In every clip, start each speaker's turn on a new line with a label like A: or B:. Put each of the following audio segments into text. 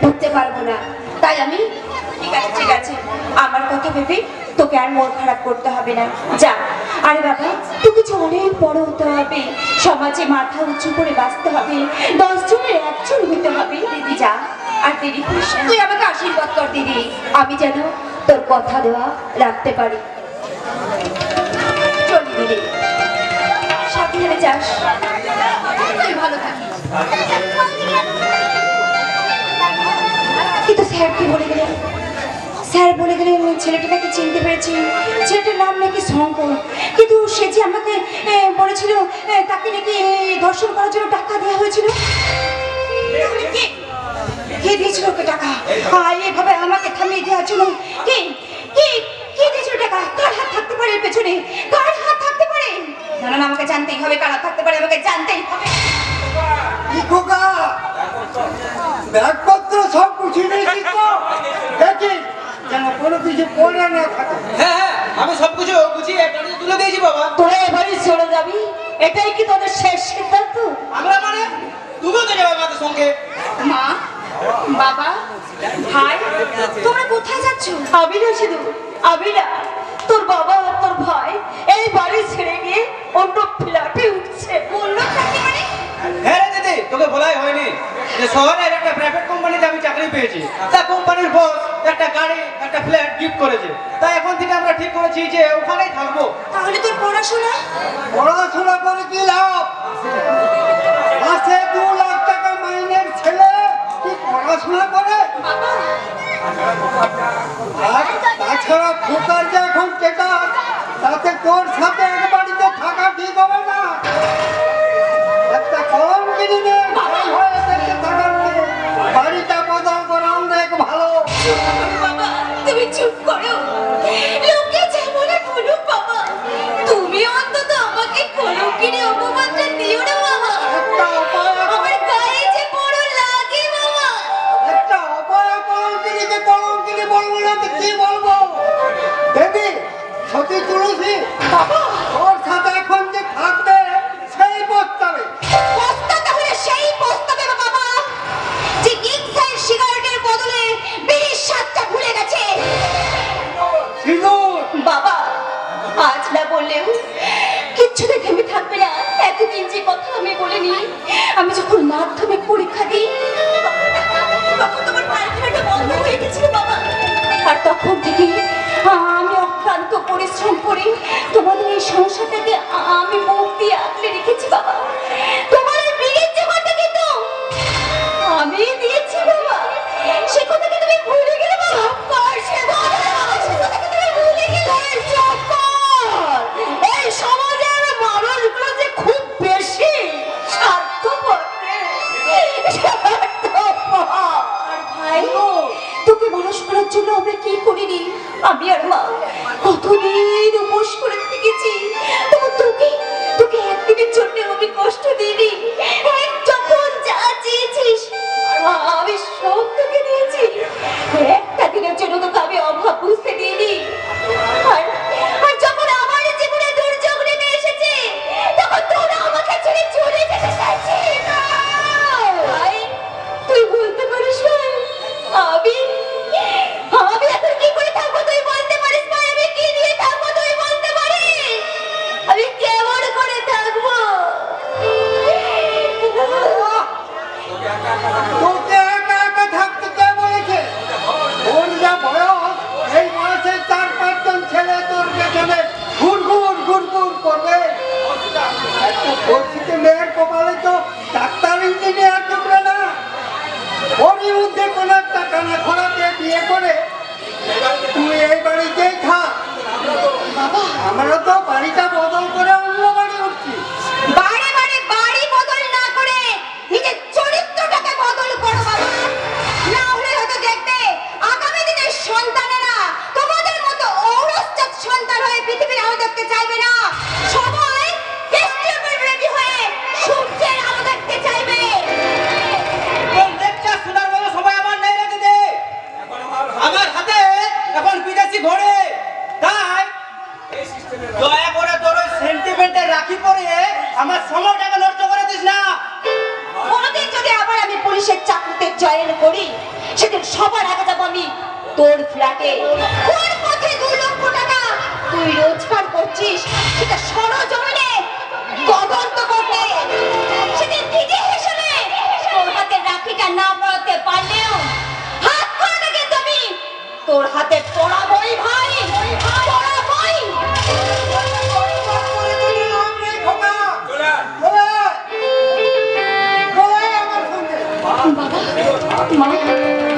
A: ঢুকতে পারবো না। তাই আমি ঠিক আছে আমার কথা ভেবে তোকে আর মন খারাপ করতে হবে না, যা। আরে বাবা, তোকে যে অনেক বড় হতে হবে, সমাজে মাথা উঁচু করে বাঁচতে হবে, 10 জনের একজন হতে হবে। দিদি যা, আর দেরি করিস না। তুই আমাকে আশীর্বাদ কর দিদি, আমি যেন তোর কথা দেওয়া রাখতে পারি। চলি দিদি, সাবধানে যাস, তুই ভালো থাকিস। কিন্তু স্যার কি বলে গেলেন? স্যার বলে গেলেন ছেলেটা নাকি চিনতে পেরেছি, ছেলেটার নাম নাকি শঙ্কর। কিন্তু সে যে আমাকে বলেছিল তাকে নাকি দর্শন করার জন্য টাকা দেওয়া হয়েছিল। কে দিয়েছিল ওকে টাকা? এভাবে আমাকে থামিয়ে দেওয়ার জন্য কে কে কে দিয়েছিল টাকা? কার হাত থাকতে পারে এর পেছনে? কার হাত থাকতে পারে? না না, আমাকে জানতেই হবে কার হাত থাকতে পারে, আমাকে জানতেই হবে।
B: ব্যাগপত্র সব গুছিয়ে নিয়েছিস তো? দেখি যেন কোনো কিছু পড়ে না থাকে।
C: হ্যাঁ, আমি সবকিছু গুছিয়ে গাড়িতে তুলে দিয়েছি বাবা।
A: তোরা এবারই চলে যাবি? এটাই কি তোদের শেষ সিদ্ধান্ত?
C: আমরা মানে তুমিও তো যাবে আমাদের সঙ্গে।
A: মা, বাবা, ভাই, তোমরা কোথায় যাচ্ছ? আমি না শুধু, আমি না, তোর বাবা আর তোর ভাই এই বাড়ি ছেড়ে গিয়ে অন্য ফ্ল্যাটে উঠছে। অন্য ফ্ল্যাটে মানে?
C: হ্যাঁ রে দিদি, তোকে বলাই হয়নি যে শহরের একটা প্রাইভেট কোম্পানিতে আমি চাকরি পেয়েছি। তা কোম্পানির বস একটা গাড়ি একটা ফ্ল্যাট গিফট করেছে। তাই এখন থেকে আমরা ঠিক করেছি যে ওখানেই থাকবো।
A: তাহলে তোর পড়াশোনা?
B: পড়াশোনা করে কি লাভ? মাসে 2 লাখ টাকা মাইনের ছেলে কি পড়াশোনা করে?
A: বাবা,
B: আর তাছাড়া খোকার যে এখন চেকার, তাতে তোর সাথে এক বাড়িতে থাকা ঠিক হবে না। একটা কলম কিনে নে, ভাই হয়ে এদেরকে থাকার থেকে বাড়িটা বদল করা অনেক ভালো।
A: বাবা, তুমি চুপ করো। লোকে যেমন বলুক বাবা, তুমি অন্তত আমাকে কলম কিনে অপমানটা দিও না বাবা।
B: একটা অপায়
A: আমার গায়ে যে বড় লাগে বাবা।
B: একটা অপায় কলঙ্কিনীকে কলঙ্কিনী বলবো না তো কি বলবো? দেবী সতী তুলসী
A: বাবা,
B: ওর সাথে এখন যে থাকবে সেই পস্তাবে।
A: পোস্তা তাহলে সেই পোস্তাবে বাবা, যে কিংসাই সিগারেটের বদলে বিড়ির স্বাদটা ভুলে গেছে।
B: সিঁদুর
A: বাবা, আজ না বললেও কিচ্ছুতে থেমে থাকবে না। এতদিন যে কথা আমি বলিনি, আমি যখন মাধ্যমিক পরীক্ষা দিই তখন তোমার পায়খানাটা বন্ধ হয়ে গেছিল বাবা। আর তখন থেকে আমি অক্লান্ত পরিশ্রম করে তোমাদের এই সংসারটাকে আমি মুখ দিয়ে আঁকলে রেখেছি বাবা। তোমার এই বিড়ির জমাটা কিন্তু আমি দিয়েছি বাবা। সে কথা কি তুমি ভুলে গেলে বাবা? সে কথা কি তুমি ভুলে গেলে? এই সমাজের মানুষগুলো যে খুব বেশি স্বার্থপর রে, স্বার্থপর। আর ভাই, তোকে মানুষ করার জন্য আমরা কি করিনি? আমি আর মা কতদিন উপোস করে থেকেছি, তবু তোকে তোকে একদিনের জন্য আমি কষ্ট দিইনি। যখন যা চেয়েছিস আমি সব তোকে দিয়েছি। একটা দিনের জন্য তোকে আমি অভাব বুঝতে দিইনি। আর আর যখন আমার জীবনে দুর্যোগ নেমে এসেছে, তখন তোরা আমাকে ছেড়ে চলে যেতে চাইছিস। ভাই, তুই বলতে পারিস ভাই, আমি আমি এখন কি করে থাকবো তুই বলতে পারিস ভাই? আমি কি দিয়ে থাকবো তুই বলতে পারিস? আমি কেমন করে থাকবো?
B: তোকে একা একা থাকতে কে বলেছে? ওর যা বয়স, এই বয়সে 4-5 জন ছেলে তোর পেছনে ঘুরঘুর করবে। একটা পরিচিত মেয়ের কপালে তো ডাক্তার ইঞ্জিনিয়ার জুটবে না। ওরই মধ্যে কোনো একটা কানা খোলাকে বিয়ে করে তুই এই বাড়িতেই থাক। আমরা তো বাড়িটা বদল করে অন্য বাড়ি উঠছি।
A: বারে বারে বাড়ি বদল না করে নিজের চরিত্রটাকে বদল করো বাবা। না হলে হয়তো দেখবে আগামী দিনের সন্তানেরা তোমাদের মতো ঔরসজাত সন্তান হয়ে পৃথিবীর আলো দেখতে চাইবে না। সবাই স্টেবল রেডি হয়ে সূর্যের আলো দেখতে চাইবে।
C: তোর লেকচার শোনার মতো সময় আমার নেই রে দিদি। আমার হাতে এখন বিদেশি ঘোড়ে। তাই দয়া করে তোর ওই সেন্টিমেন্টে রাখি পরে আমার সময়টাকে নষ্ট করে দিস না।
A: কোনোদিন যদি আবার আমি পুলিশের চাকরিতে জয়েন করি, সেদিন সবার আগে যাবো আমি তোর ফ্ল্যাটে। তোর পথে 2 লক্ষ টাকা তুই রোজগার করছিস, সেটা সরজমিনে তদন্ত করতে। সেদিন দিদি হিসেবে তোর হাতে রাখিটা না পড়াতে পারলেও হাত পড়াতে কিন্তু আমি তোর হাতে পড়াবই ভাই, পড়াবই। বাবা, মা,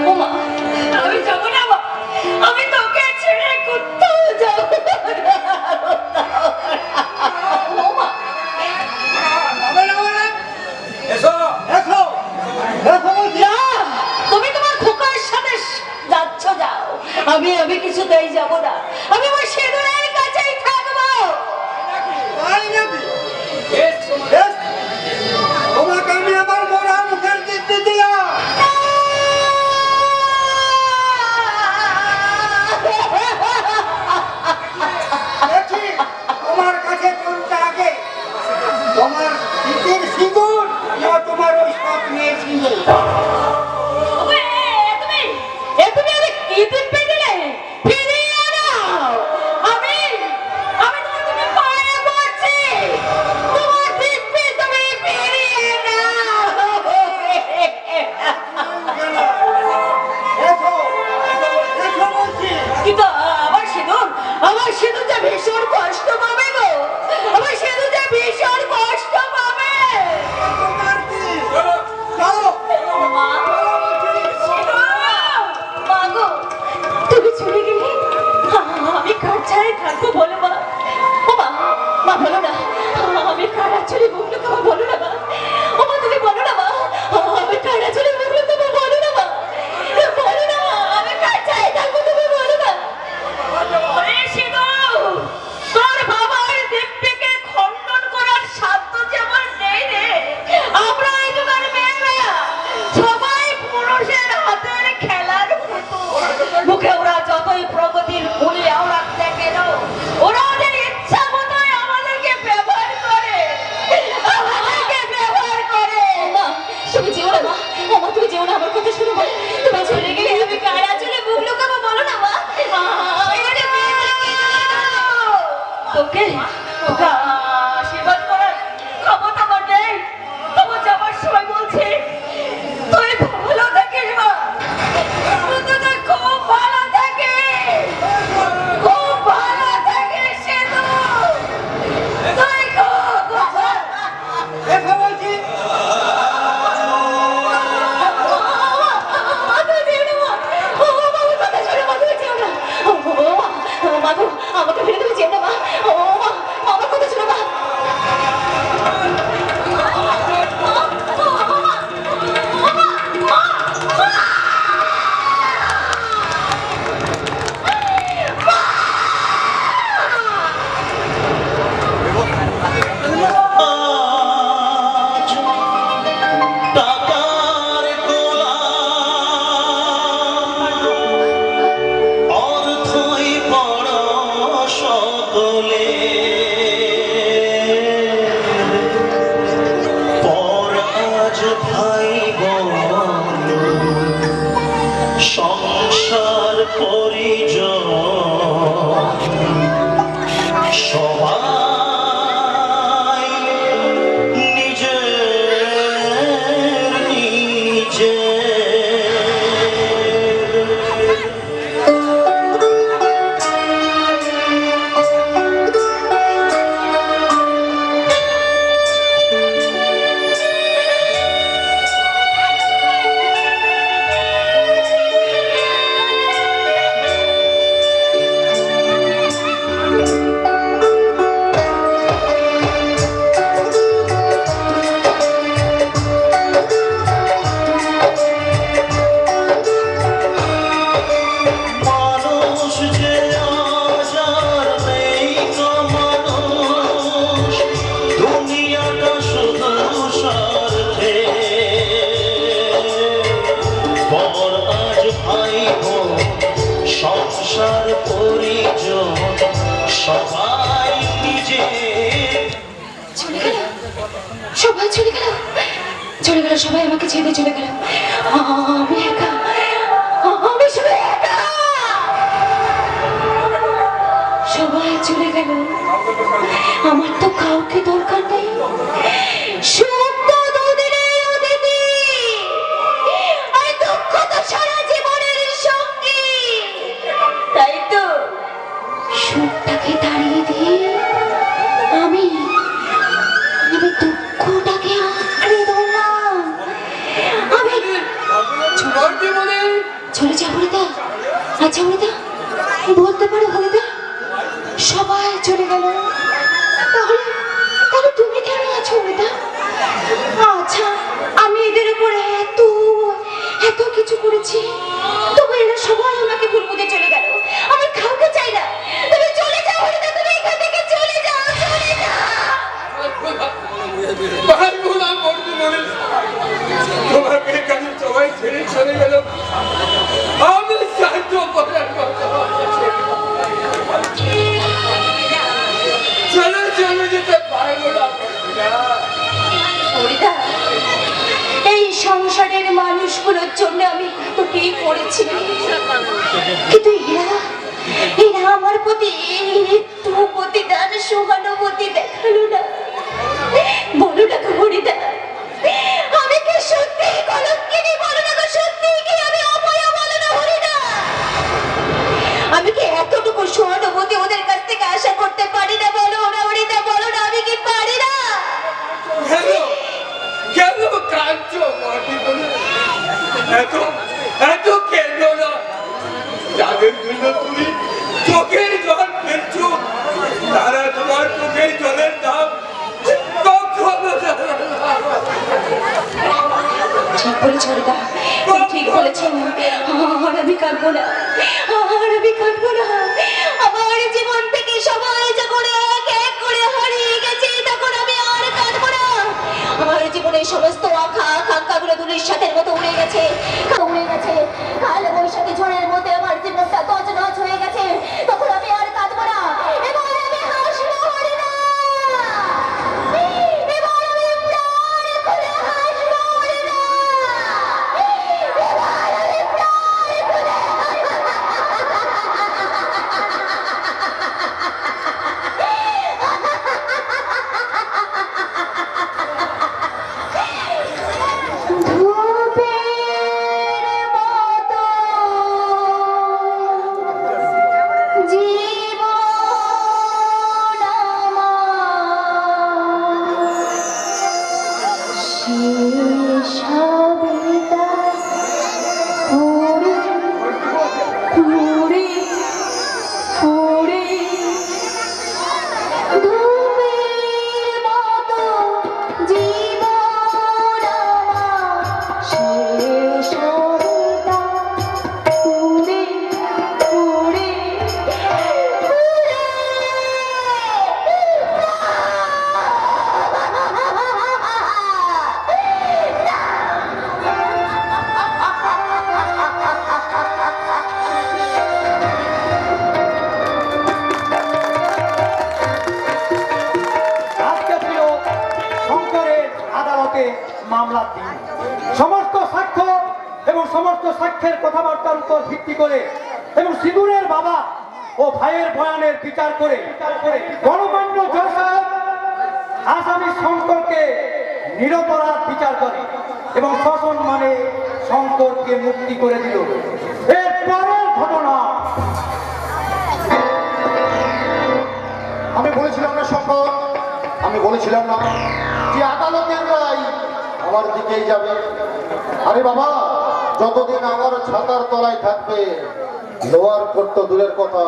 A: ও মা, আমি যাবো না মা, আমি তোকে ছেড়ে কোথাও যাবো না। ও মা, না, তুমি তোমার খোকার সাথে যাচ্ছ যাও, আমি কিছুতেই যাবো না। আমি আমার সেদুরের কাছেই থাকবো।
B: তোমাকে আমি আমার মরা মুখের দিতে দিলাম। দেখি তোমার কাছে কোনটা আগে, তোমার শীতের সিঁদুর না তোমার ওই স্বপ্নের সিঁদুর?
A: তুমি আমি কি দিব্যে দিলে ফিরিয়ে আনাও। আমি তুমি পায়ে পড়ছি, তোমার দিব্যে তুমি ফিরিয়ে নাও।
B: এসো, এসো বলছি।
A: কিন্তু আমার সিঁদুর যে ভীষণ কষ্ট পাবে গো, আমার সিঁদুর যে ভীষণ কষ্ট পাবে।
B: তোমার কি? চলো,
A: মা, মা গো, তুমি চলে গেলে আমি কার ছায় থাকবো বলো মা। ও মা, মা বলো না, আমি কার আঁচলে মুখ লুকাবো বলো না মা। ও মা, তুমি বলো না মা, আমি কার আঁচলে মুখ লুকাবো বলো না মা। বলো না মা, আমি কার ছায় থাকবো তুমি বলো না। ওরে সিধু, তোর বাবার দিব্যিকে খণ্ডন করার সাধ্য যে আমার নেই রে। আমরা এই যুগের মেয়েরা সবাই পুরুষের হাতের খেলার পুতুল। মুখে ওরা যতই প্রগতির ফুলে ওরা দেখে না, ওরা ওদের ইচ্ছা মতোই আমাদেরকে ব্যবহার করে, আমাদেরকে ব্যবহার করে। মা, তুমি যেও না মা, ও মা, তুমি যেও না, আমার কথা শুনো মা। তুমি চলে গেলে আমি কার আঁচলে মুখ লুকাবো বলো না মা। তোকে আশীর্বাদ করার ক্ষমতা আমার নেই। তোমার যাবার সময় বলছি তুই ভালো থাকিস মা, তুই খুব ভালো থাকিস, খুব ভালো থাকিস সিধু, তুই খুব
B: এসো বলছি।
A: আমাকে ফেলে তুমি চেনো মা। ও মা, আমার কথা শোনো মা।
D: টাকার গোলা অর্থই বড় সকলে পর আজ ভাই বোন সংসার পরিজন সবাই নিজের মানুষ যে আজ আর নেই তো মানুষ, দুনিয়াটা শুধু স্বার্থে পর আজ ভাই বোন সংসার পরিজন সবাই নিজে
A: চলে গেল, সবাই চলে গেল, চলে গেল, সবাই আমাকে ছেড়ে চলে গেল। আমি একা, গেল। আমার তো কাউকে দরকার নেই, সুখ তো দুদিনেই অতিথি, আর দুঃখ তো সারা জীবনের সঙ্গী। তাই তো সুখটাকে তাড়িয়ে দিয়ে আমি দুঃখটাকে আঁকড়ে ধরলাম। আমি চলে যা হরিদা। আচ্ছা হরিদা, বলতে পারো হরিদা, সবাই চলে গেল, তাহলে তাহলে তুমি কেন আছো হরিদা? আচ্ছা, আমি এদের উপরে এত এত কিছু করেছি, তবু এরা সবাই আমাকে ভুল বুঝে চলে গেল। আমি কাউকে চাই না, তুমি চলে যাও হরিদা, তুমি এখান থেকে চলে যাও, চলে যাও।
B: তোমাকে এখানে সবাই ছেড়ে চলে গেল, আমি সাহায্য করার কথা চলে যেতে পারবো না।
A: হরিদা, এই সংসারের মানুষগুলোর জন্য আমি কত কি করেছি, কিন্তু এরা আমার প্রতি একটু প্রতিদান সহানুভূতি দেখালো না। বলো না গো হরিদা, আমি কি সত্যি কলঙ্কিনী? বলো না গো, সত্যি কি আমি অপয়া? বলো না হরিদা, আমি কি এতটুকু সহানুভূতি ওদের কাছ থেকে আশা করতে পারি না? বলো না হরিদা, বলো না, আমি কি পারি না?
B: কেন কাঁদছ মাটি বলে? এত কেন না? যাদের জন্য তুমি চোখের জল ফেলছো, তারা তোমার চোখের জলের দাম কখনো জানে না।
A: ঠিক বলেছ হরিদা, তুমি ঠিক বলেছেন। আর আমি কাঁদবো না, আর আমি কাঁদবো না। আমার জীবন থেকে সবাই যখন এক এক করে হারিয়ে গেছে, তখন আমি আর কাঁদবো না। আমার জীবনের সমস্ত আকাঙ্ক্ষাগুলো ধুলির সাথের মতো উড়ে গেছে, উড়ে গেছে। কাল বৈশাখী ঝড়ের মধ্যে আমার জীবনটা তছনছ হয়ে গেছে, তখন আমি আর কাঁদবো না। এবার আমি হাসবো হরিদা, এবার আমি প্রাণ খুলে হাসবো হরিদা, এবার আমি প্রাণ খুলে ধূপের মতো জীবন আমার শেষ হবে তাই ফুরে ফুরে ফুরে। ধূপের মতো জীবন আমার শেষ হবে তাই ফুরে ফুরে
E: আজকে ছিল শঙ্করের আদালতে মামলার দিন। সমস্ত সাক্ষ্য এবং সমস্ত সাক্ষ্যের কথাবার্তার উপর ভিত্তি করে এবং সিঁদুরের বাবা ও ভাইয়ের বয়ানের বিচার করে গণমান্য জজ সাহেব আসামি শঙ্করকে নিরপরাধ বিচার করে এবং সসম্মানে শঙ্করকে মুক্তি করে দিল। এর পরের ঘটনা
F: আমি বলেছিলাম না শঙ্কর, আমি বলেছিলাম না যে আদালতের রায় আমার দিকেই যাবে। আরে বাবা, যতদিন আমার ছাতার তলায় থাকবে, লোয়ার কোর্ট তো দূরের কথা,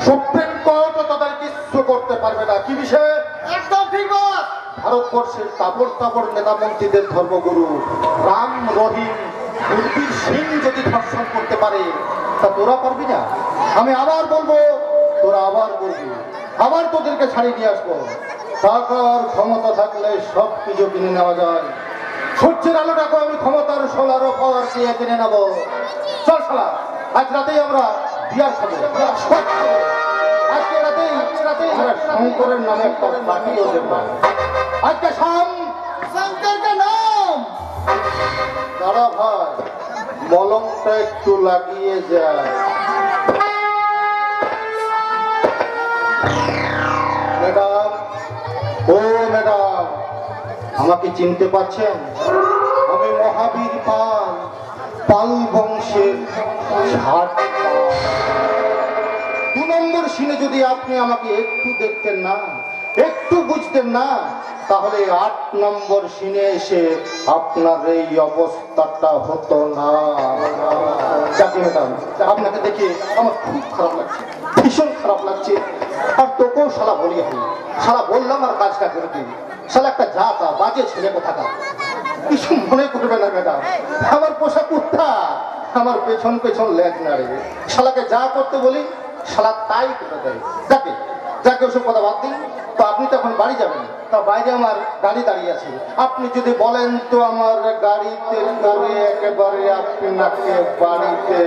F: সুপ্রিম কোর্ট তাদের কিচ্ছু করতে পারবে না। কি বিষয়ে? একদম ঠিক বল। ভারতবর্ষের তাবড় তাবড় নেতা মন্ত্রীদের ধর্মগুরু রাম রহিম মুরগির সিং যদি ধর্ষণ করতে পারে, তা তোরা পারবি না? আমি আবার বলবো, তোরা আবার বলবি, আবার তোদেরকে ছাড়িয়ে নিয়ে আসবো। টাকার ক্ষমতা থাকলে সব কিছু কিনে নেওয়া যায়। সূর্যের আলোটাকে আমি ক্ষমতার সোলার পাওয়ার দিয়ে কিনে নেবো। চল শালা, আজ রাতেই আমরা বিয়ার খাবো। আজকে রাতেই আমরা শঙ্করের নামে একটা পার্টিও দেবো। আজকে শঙ্করকে নাম দাঁড়া ভাই, মলমটা একটু লাগিয়ে যায়। ম্যাডাম, আমাকে চিনতে পারছেন? আমি মহাবীর পাল, পাল বংশের ষাট। 2 নম্বর সিনে যদি আপনি আমাকে একটু দেখতেন না, একটু বুঝতেন না, তাহলে 8 নম্বর সিনে এসে আপনার এই অবস্থাটা হতো না। যাকে ম্যাডাম, আপনাকে দেখে আমার খুব খারাপ লাগছে, ভীষণ খারাপ লাগছে। আর তোকেও শালা বলি, আমি শালা বললাম আর কাজটা করে দিই। শালা একটা জাতা বাজে ছেলে কোথাকার। কিছু মনে করবে না ম্যাডাম, আমার পোষা কুত্তা আমার পেছন পেছন লেজ নাড়ে। শালাকে যা করতে বলি শালা তাই করে দেয়। যাকে যাকে ওসব কথা বাদ দিন। তো আপনি তো এখন বাড়ি যাবেন, তা বাইরে আমার গাড়ি দাঁড়িয়ে আছে। আপনি যদি বলেন তো আমার গাড়িতে করে একেবারে আপনাকে বাড়িতে।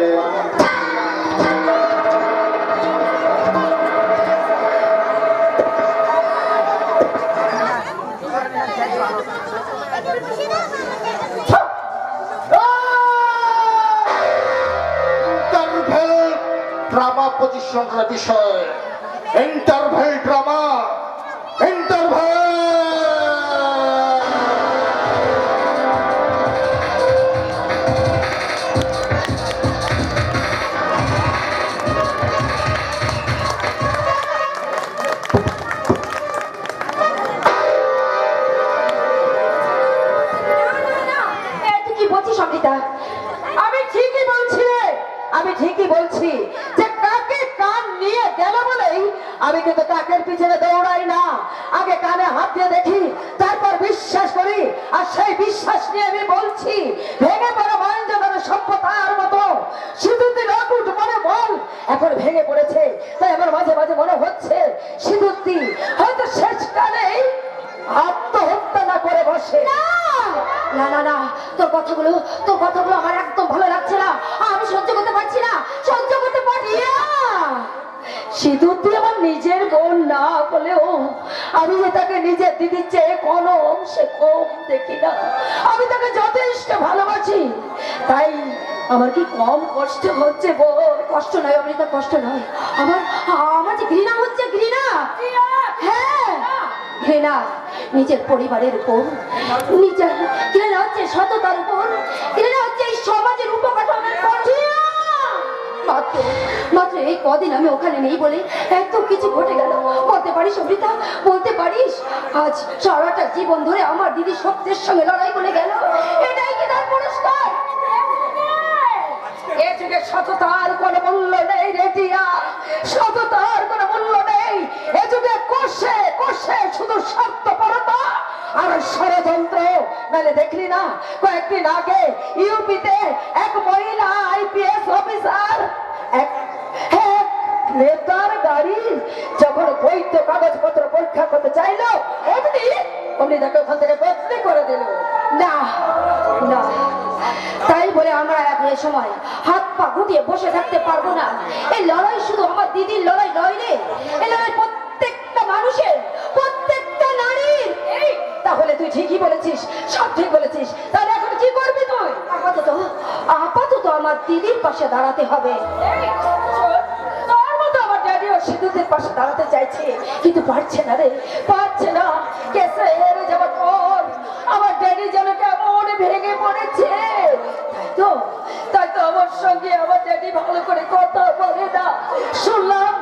F: ড্রামা পজিশনের বিষয়, ইন্টারভেল ড্রামা, ইন্টারভেল।
A: তুই কি বলছিস অমৃতা?
G: আমি ঠিকই বলছি রে, আমি ঠিকই বলছি যে কাকে কান নিয়ে গেল বলেই আমি কিন্তু কাকের পিছনে দৌড়াই না। আগে কানে হাত দিয়ে দেখি, তারপর বিশ্বাস করি। আর সেই বিশ্বাস নিয়ে আমি বলছি, ভেঙে পড়া মহেন্দ্রগড়ের সভ্যতার মতো সিঁদুরটি অকুট মনে বল এখন ভেঙে পড়েছে। তাই আমার মাঝে মাঝে মনে হচ্ছে সিঁদুরটি হয়তো শেষকালেই আত্মহত্যা না করে বসে।
A: না না না, তোর কথাগুলো আমার একদম ভালো লাগছে না। আমি সহ্য করতে পারছি না, সহ্য করতে পারছি না।
G: সিঁদুরটি আমার নিজের বোন না হলেও আমি যে তাকে নিজের দিদির চেয়ে কোনো অংশে কম দেখি না। আমি তাকে যথেষ্ট ভালোবাসি, তাই আমার কি কম কষ্ট হচ্ছে বল?
A: কষ্ট নয় অমৃতা, কষ্ট নয়। আমার আমার যে ঘৃণা হচ্ছে, ঘৃণা। হ্যাঁ, ঘৃণা নিজের পরিবারের উপর, নিজের ঘৃণা হচ্ছে সততার উপর, ঘৃণা হচ্ছে এই সমাজের উপকাঠামোর উপর। মাত্র মাত্র এই কদিন আমি ওখানে নেই বলে এত কিছু ঘটে গেল। বলতে পারিস অমৃতা, বলতে পারিস আজ সারাটা জীবন ধরে আমার দিদি সত্যের সঙ্গে লড়াই করে গেল, এটাই কি তার পুরস্কার?
G: এ যুগে সততার কোনো মূল্য নেই রে টিয়া, সততার কোনো মূল্য নেই। এ যুগে কোষে কোষে শুধু স্বার্থপরতা আর ষড়যন্ত্র। নাহলে দেখলি না কয়েকদিন আগে ইউপিতে এক মহিলা আইপিএস অফিসার এক নেতার গাড়ি যখন বৈধ কাগজপত্র পরীক্ষা করতে চাইলো, অমনি তাকে ওখান থেকে বদলি করে দিল।
A: না না, তাই বলে আমরা এখন এই সময় হাত পা গুটিয়ে বসে থাকতে পারবো না। এই লড়াই শুধু আমার দিদির লড়াই নয় রে, এই লড়াই প্রত্যেকটা মানুষের, প্রত্যেকটা নারীর।
G: তাহলে তুই ঠিকই বলেছিস, সব ঠিক বলেছিস। তাহলে এখন কি করবি তুই?
A: আপাতত আপাতত আমার দিদির পাশে দাঁড়াতে হবে।
G: তোর মতো আমার ড্যাডিও সিঁদুরের পাশে দাঁড়াতে চাইছে, কিন্তু পারছে না রে, পারছে না। কেসে হেরে যাওয়ার পর আমার ড্যাডি যেন কেমন ভেঙে পড়েছে। তাই তো আমার সঙ্গে আমার ড্যাডি ভালো করে কথা বলে না। শুনলাম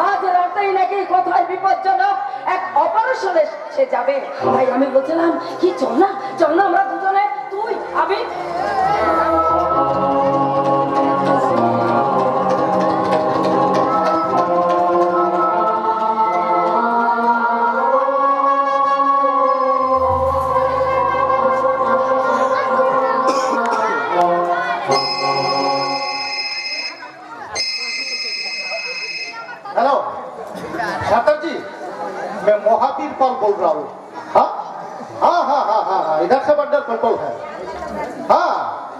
G: আজ রাতেই নাকি কোথায় বিপজ্জনক এক অপারেশনে সে যাবে। তাই আমি বলছিলাম কি চল না আমরা দুজনে, তুই আমি।
F: हेलो शातर जी, मैं महावीर पाल बोल रहा हूँ। हाँ हाँ हाँ हाँ हाँ हाँ, इधर से बंडर कंट्रोल है। हाँ,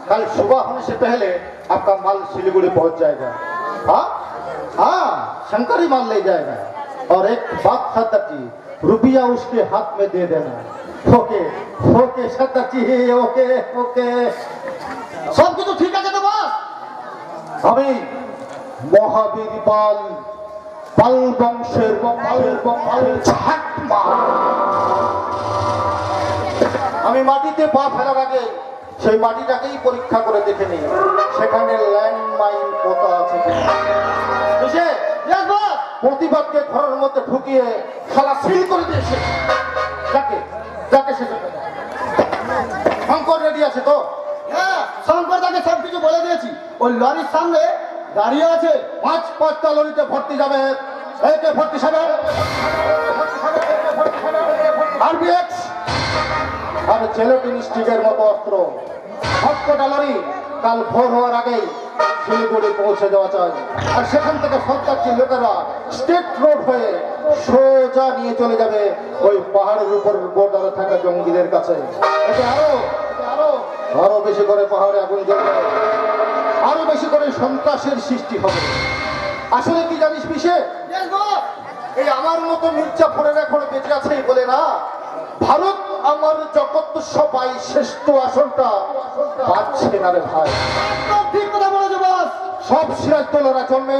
F: कल सुबह होने से पहले आपका माल सिलीगुड़ी पहुंच जाएगा। हाँ हाँ, शंकर ही माल ले जाएगा। और एक बात शातर जी, रुपया उसके हाथ में दे देना। ओके ओके शातर जी, ओके ओके, सब कुछ ठीक है तो बस। আমি মহাবীর পাল, পাল বংশের ছাট মার। আমি মাটিতে পা ফেলার আগে সেই মাটিটাকেই পরীক্ষা করে দেখে নিই সেখানে ল্যান্ডমাইন পোতা আছে কিনা। বুঝে প্রতিবাদকে ঘরের মধ্যে ঢুকিয়ে শালা সিল করে দিয়েছে। যাকে যাকে সেটা শঙ্কর রেডি আছে তো?
B: হ্যাঁ, শঙ্কর তাকে সবকিছু বলে দিয়েছি। ওই লরির সামনে দাঁড়িয়ে আছে।
F: পাঁচটা লরিতে ভর্তি যাবে একে 47 আরবিএক্স আর জেলোটিন স্টিকের মতো অস্ত্র। সবকটা লরি কাল ভোর হওয়ার আগেই শিলিগুড়ি পৌঁছে যাওয়া চাই। আর সেখান থেকে সরকারি লোকেরা স্টেট রোড হয়ে সোজা নিয়ে চলে যাবে ওই পাহাড়ের উপর বর্ডারে থাকা জঙ্গিদের কাছে। এতে আরো বেশি করে পাহাড়ে আগুন জ্বলবে, আরো বেশি করে সন্ত্রাসের সৃষ্টি হবে। আসলে কি জানিস পিসে, এই আমার মতো মির্জাফরের এখন বেঁচে আছে বলে না ভারত আমার জগৎ সবাই শ্রেষ্ঠ আসনটা পাচ্ছে না রে ভাই।
B: ঠিক কথা বলেছো বস।
F: সব সিরাজ তোলারা জন্মে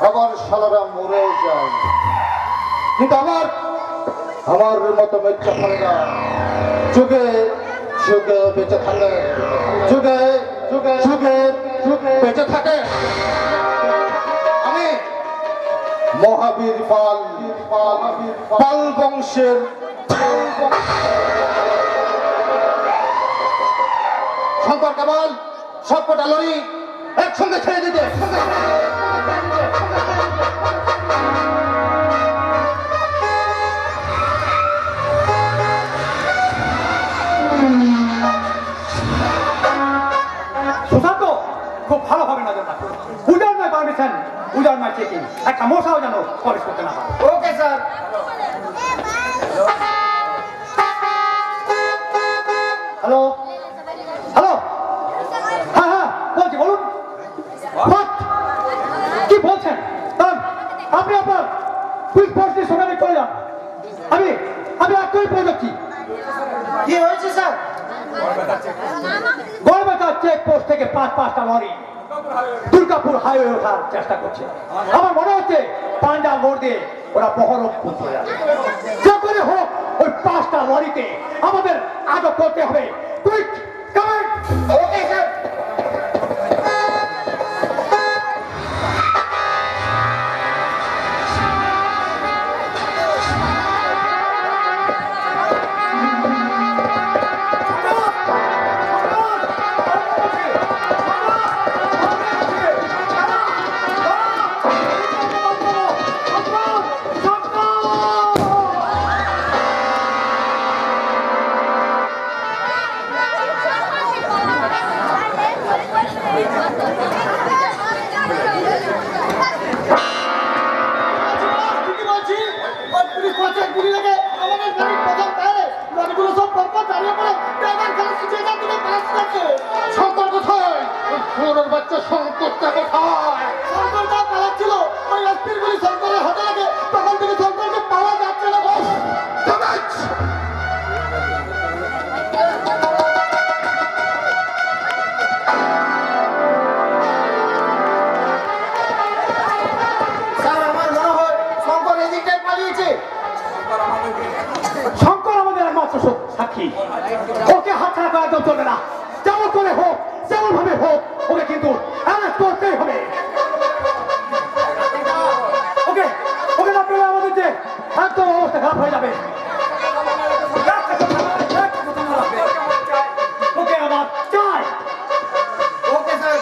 F: আবার সালারা মরে যায়, কিন্তু আমার মতো মির্জাফরেরা যুগে যুগে বেঁচে থাকে, যুগে যুগে যুগে যুগে বেঁচে থাকে। আমি মহাবীর পাল বংশের শঙ্কর কেবল সবকটা লরি একসঙ্গে ছেড়ে দিতে।
E: সুশান্ত খুব ভালোভাবে নজর রাখো। Without my permission, without my checking একটা মশাও যেন প্রবেশ করতে না পারে।
B: Okay sir.
E: হ্যালো হ্যালো, হ্যাঁ হ্যাঁ বলছি, বলুন। What? কি বলছেন? দাঁড়ান, আপনি আপনার কুইক ফোর্স দিয়ে সেখানে চলে যান। আমি এখনই পৌঁছে যাচ্ছি।
B: কি হয়েছে স্যার?
E: গড়বেতার চেক পোস্ট থেকে পাঁচটা লরি দুর্গাপুর হাইওয়ে ওঠার চেষ্টা করছে। আমার মনে হচ্ছে পাঞ্জাব মোড় দিয়ে ওরা বহরমপুর চলে যাবে। যে করে হোক ওই 5টা লরিকে আমাদের আটক করতে হবে। Quick coming.
B: Okay sir.
F: Shankar কোথায়? সোনার বাচ্চা শঙ্করটা কোথায়?
B: শঙ্করটা পালাচ্ছিল। ওই এসপির গুলি শঙ্করের হাতে লাগে, তখন থেকে শঙ্করকে পাওয়া যাচ্ছে না বস। স্যার আমার মনে হয় শঙ্কর এদিকটায় পালিয়েছে।
E: শঙ্কর আমাদের একমাত্র সাক্ষী, ওকে হাতছাড়া করা তো চলবে না। যেমন করে হোক, যেমন ভাবে হোক, ওকে কিন্তু অ্যারেস্ট করতেই হবে। ওকে না পেলে আমাদের যে একদম অবস্থা খারাপ হয়ে যাবে। ওকে আমার চাই।
B: Okay sir.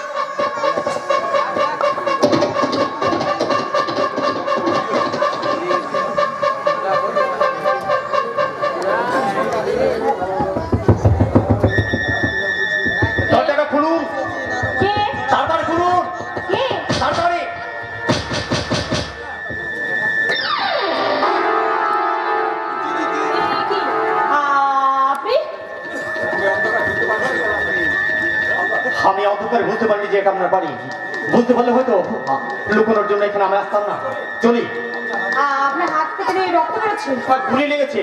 E: দরজাটা খুলুন,
A: কে?
E: তাড়াতাড়ি খুলুন,
A: কে?
E: তাড়াতাড়ি।
A: আপনি?
E: আমি অন্ধকারে বুঝতে পারিনি যে এটা আপনার বাড়ি। বুঝতে পারলে হয়তো লুকোনোর জন্য এখানে আমি আসতাম না। চলি।
A: আপনার হাত থেকে রক্ত বেরোচ্ছে।
E: গুলি লেগেছে,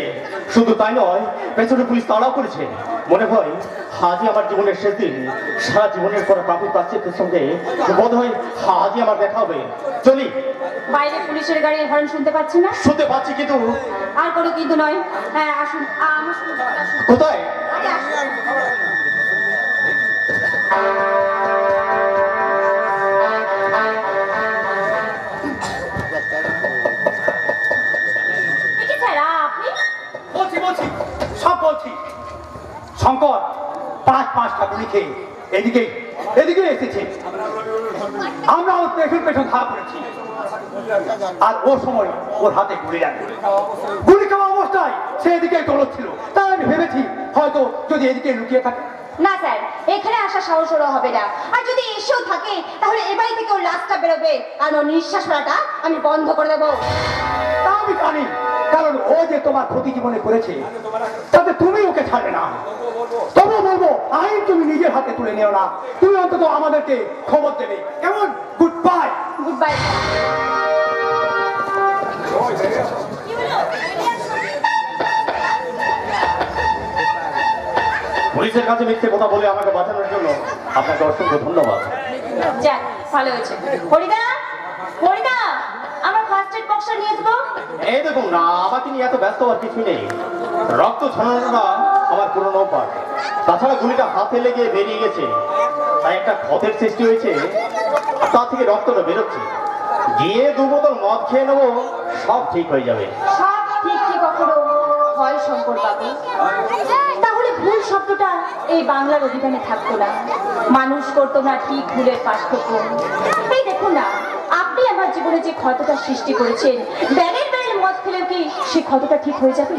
E: শুধু তাই নয় পেছনে পুলিশ তাড়াও করেছে। মনে হয় আজই আমার জীবনের শেষ দিন। সারা জীবনের পর প্রাপ্তি প্রাচ্যের সঙ্গে বোধ হয় আজই আমার দেখা হবে। চলি।
A: বাইরে পুলিশের গাড়ির হর্ন শুনতে পাচ্ছি না?
E: শুনতে পাচ্ছি, কিন্তু
A: আর কোনো কিন্তু নয়। হ্যাঁ আসুন, আমার সঙ্গে আসুন।
E: কোথায়? শঙ্কর 5টা গুলি খেয়ে এদিকে এসেছে। আমরা ওর পেছন ধরা পড়েছি, আর ওর সময় ওর হাতে গুলি লাগে। গুলি খাওয়া অবস্থায় সে এদিকে দৌড়চ্ছিল, তাই আমি ভেবেছি হয়তো যদি এদিকে লুকিয়ে থাকে।
A: না স্যার, এখানে আসা সাহস ওর হবে না। আর যদি এসেও থাকে তাহলে এ বাড়ি থেকে ওর লাশটা বেরোবে, আর ওর নিঃশ্বাস ফেলাটা আমি বন্ধ করে দেবো।
E: তা আমি জানি, কারণ ও যে তোমার ক্ষতি জীবনে করেছে তাতে তুমি ওকে ছাড়বে না। তবু বলবো, আইন তুমি নিজের হাতে তুলে নিও না, তুমি অন্তত আমাদেরকে খবর দেবে, কেমন? Good bye.
A: Good bye.
F: পুলিশের কাছে মিথ্যে কথা বলে আমাকে বাঁচানোর জন্য আপনাকে অসংখ্য ধন্যবাদ।
A: যাক, ভালো হয়েছে। হরিদা, আমার ফার্স্ট এড বক্সটা নিয়ে আসবো।
F: এই দেখুন না, আমাকে নিয়ে এত ব্যস্ত হওয়ার কিছু নেই। রক্ত ছড়ানোটা আমার পুরনো অভ্যাস। তাছাড়া গুলিটা হাতে লেগে বেরিয়ে গেছে, তাই একটা ক্ষতের সৃষ্টি হয়েছে, তা থেকে রক্তটা বেরোচ্ছে। গিয়ে 2 বোতল মদ খেয়ে নেবো, সব ঠিক হয়ে যাবে।
A: সব ঠিক কি কখনো হয় শঙ্কর বাবু? তাহলে ভুল শব্দটা এই বাংলার অভিধানে থাকতো না, মানুষ করতো না ঠিক ভুলের পার্থক্য। এই দেখুন না, আপনি আমার জীবনে যে ক্ষতটা সৃষ্টি করেছেন, ব্যারের মদ খেলেও কি সে ক্ষতটা ঠিক হয়ে যাবে?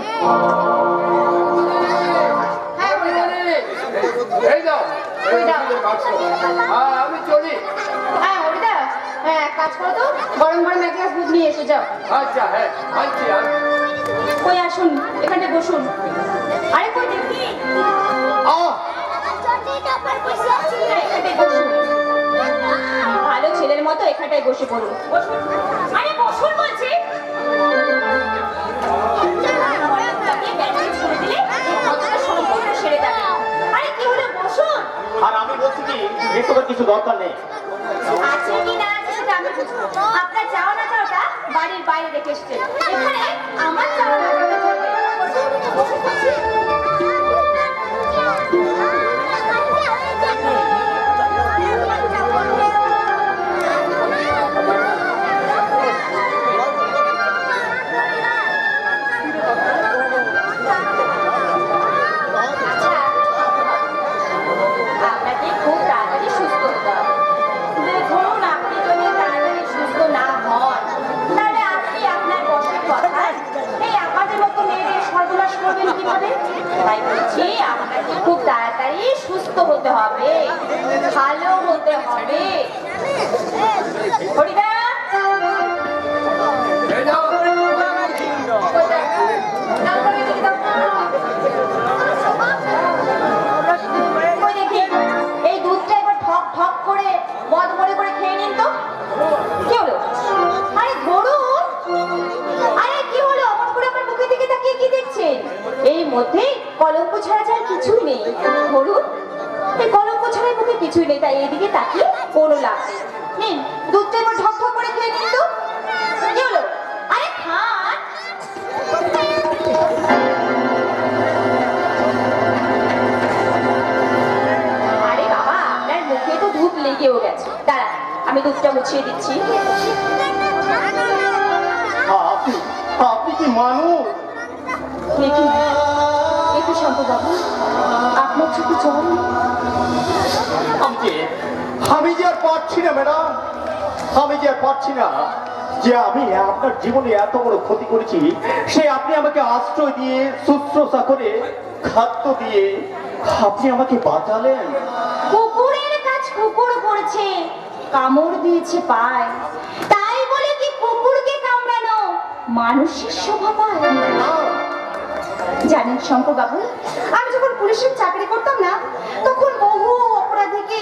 B: আমি চলি।
A: হ্যাঁ হরিদা, হ্যাঁ কাজ করো তো, গরম এক গ্লাস দুধ নিয়ে এসে যাও।
B: আচ্ছা, হ্যাঁ আনছি।
A: কই আসুন, এখানে বসুন। আরে কই দেখি, এখানটায় বসুন। ভালো ছেলের মতো এখানটায় বসে পড়ুন। বসুন। আরে বসুন বলছি। ছুড়ে দিলে এই ক্ষতটা সম্পূর্ণ সেরে যাবে। আরে কি হলো, বসুন।
F: আর আমি বলছি কি, এসবের কিছু দরকার নেই।
A: আছে কি না আছে সেটা আমি বুঝবো। আপনার চাওয়া না চাওয়াটা বাড়ির বাইরে রেখে এসেছেন, এখানে আমার চাওয়া না চাওয়াটা চলবে। আপনাকে খুব তাড়াতাড়ি সুস্থ হতে হবে। দেখুন, আপনি যদি তাড়াতাড়ি সুস্থ না হন, তাহলে আপনি আপনার বসের কথায় এই আমাদের মতো মেয়েদের সর্বনাশ করবেন কিভাবে? তাই বলছি, আপনাকে খুব তাড়াতাড়ি সুস্থ হতে হবে, ভালো হতে হবে। হরিদা, ওই দেখি, এই দুধটা একবার ঠক ঠক করে মদ মনে করে খেয়ে নিন তো। কি হলো? আরে ধরুন। আরে কি হলো, অমন করে আমার মুখের দিকে তাকিয়ে কি দেখছেন? এই মধ্যে কলঙ্ক ছাড়া যার কিছুই নেই। ধরুন, এই কলঙ্ক ছাড়া মুখে কিছুই নেই, তাই এদিকে তাকিয়ে কোনো লাভ নেই। নিন, দুধটা একবার ঠক ঠক করে খেয়ে নিন তো। কি হলো? আরে খান। আরে বাবা, আপনার মুখে তো দুধ লেগেও গেছে। দাঁড়া, আমি দুধটা মুছিয়ে দিচ্ছি।
F: আপনি কি মানুষ?
A: একটু শঙ্কর বাবু, আপনার চোখে জল।
F: আমি যে আর পারছি না ম্যাডাম, আমি যে আর পারছি না যে আমি আপনার জীবনে এত বড় ক্ষতি করেছি, সে আপনি আমাকে আশ্রয় দিয়ে, শুশ্রূষা করে, খাদ্য দিয়ে আপনি আমাকে বাঁচালেন।
A: কুকুরের কাজ কুকুর করেছে, কামড় দিয়েছে পায়, তাই বলে কি কুকুরকে কামড়ানো মানুষের শোভা পায়? জানেন শঙ্কর বাবু, আমি যখন পুলিশের চাকরি করতাম না, তখন বহু অপরাধীকে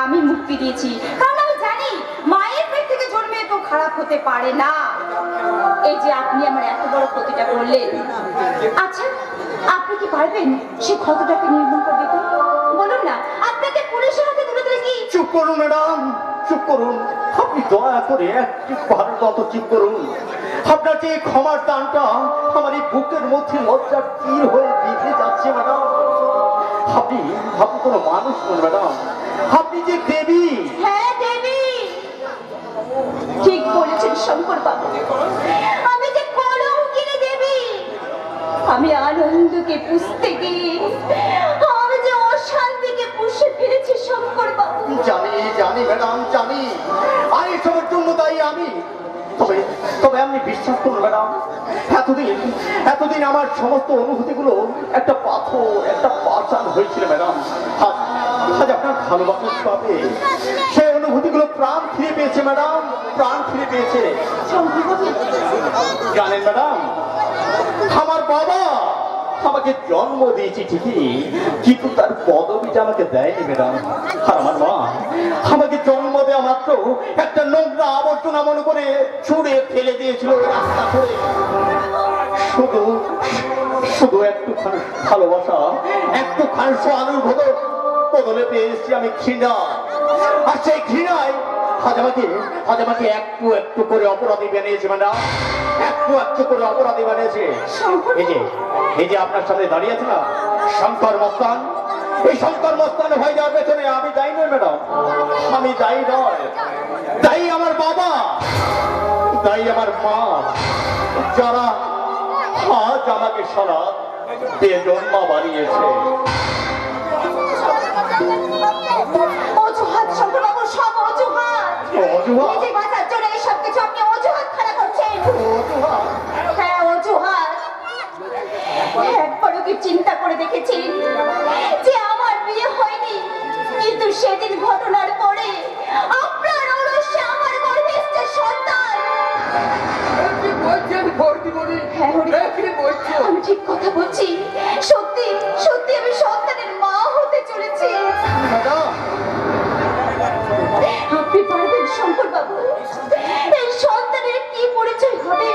A: আমি মুক্তি দিয়েছি, কারণ আমি জানি মায়ের পেট থেকে জন্মে তো খারাপ হতে পারে না। এই যে আপনি আমার এত বড় ক্ষতিটা করলেন, আচ্ছা আপনি কি পারবেন সে ক্ষতটাকে নির্মূল করে দিতে? বলুন না, আপনাকে পুলিশের হাতে তুলে দিলে কি?
F: চুপ করুন ম্যাডাম, চুপ করুন। আপনি দয়া করে একটু ভালো মতো চুপ করুন। আপনার যে ক্ষমার টানটা আমার এই বুকের মধ্যে লজ্জার তীর হয়ে বিঁধে যাচ্ছে ম্যাডাম। আপনি কোনো মানুষ নন ম্যাডাম, আপনি যে দেবী।
A: হ্যাঁ দেবী, ঠিক বলেছেন শঙ্কর বাবু, আমি যে কলঙ্কিনী দেবী। আমি আনন্দকে পুষতে গিয়ে
E: আর এসবের জন্য দায়ী আমি। তবে তবে আপনি বিশ্বাস করুন ম্যাডাম, এতদিন আমার সমস্ত অনুভূতিগুলো একটা পাথর, একটা পাষাণ হয়েছিল ম্যাডাম। আজ আপনার ভালোবাসার পাবে সেই অনুভূতিগুলো প্রাণ ফিরে পেয়েছে ম্যাডাম, প্রাণ ফিরে পেয়েছে। জানেন ম্যাডাম, আমার বাবা আমাকে জন্ম দিয়েছি ঠিকই, কিন্তু তার পদবিটা আমাকে দেয়নি ম্যাডাম। আর আমার মা আমাকে জন্ম দেওয়া মাত্র একটা নোংরা আবর্জনা মনে করে ছুঁড়ে ফেলে দিয়েছিল রাস্তা করে। শুধু শুধু একটুখানি ভালোবাসা, একটুখানি সহানুভূত বদলে পেয়েছি আমি ঘৃণা। আর সেই ঘৃণায় আজ আমাকে একটু একটু করে অপরাধী বানিয়েছে ম্যাডাম, একটু একটু করে অপরাধী বানিয়েছে। এই যে আপনার সামনে দাঁড়িয়ে আছে না শঙ্কর মস্তান, এই শঙ্কর মস্তান হয়ে যাওয়ার পেছনে আমি দায়ী নই ম্যাডাম, আমি দায়ী নয়। দায়ী আমার বাবা, দায়ী আমার মা, যারা আজ আমাকে সারা বেজন্মা বানিয়েছে।
A: অজুহাত শঙ্করবাবু, সব অজুহাত।
E: অজুহাত?
A: নিজে বাঁচার জন্য এইসব কিছু আপনি অজুহাত খাড়া করছেন। হ্যাঁ, অজুহাত। একবারও কি চিন্তা করে দেখেছি যে আমার বিয়ে হয়নি, কিন্তু সেদিন ঘটনার পরে আপনার অলসে আমার গর্ভে এসেছে সন্তান। হ্যাঁ হরিদা, আমি ঠিক কথা বলছি। সত্যি সত্যি আমি সন্তানের মা হতে চলেছি। আপনি পারবেন শঙ্কর বাবু? এই সন্তানের কি পরিচয় হবে?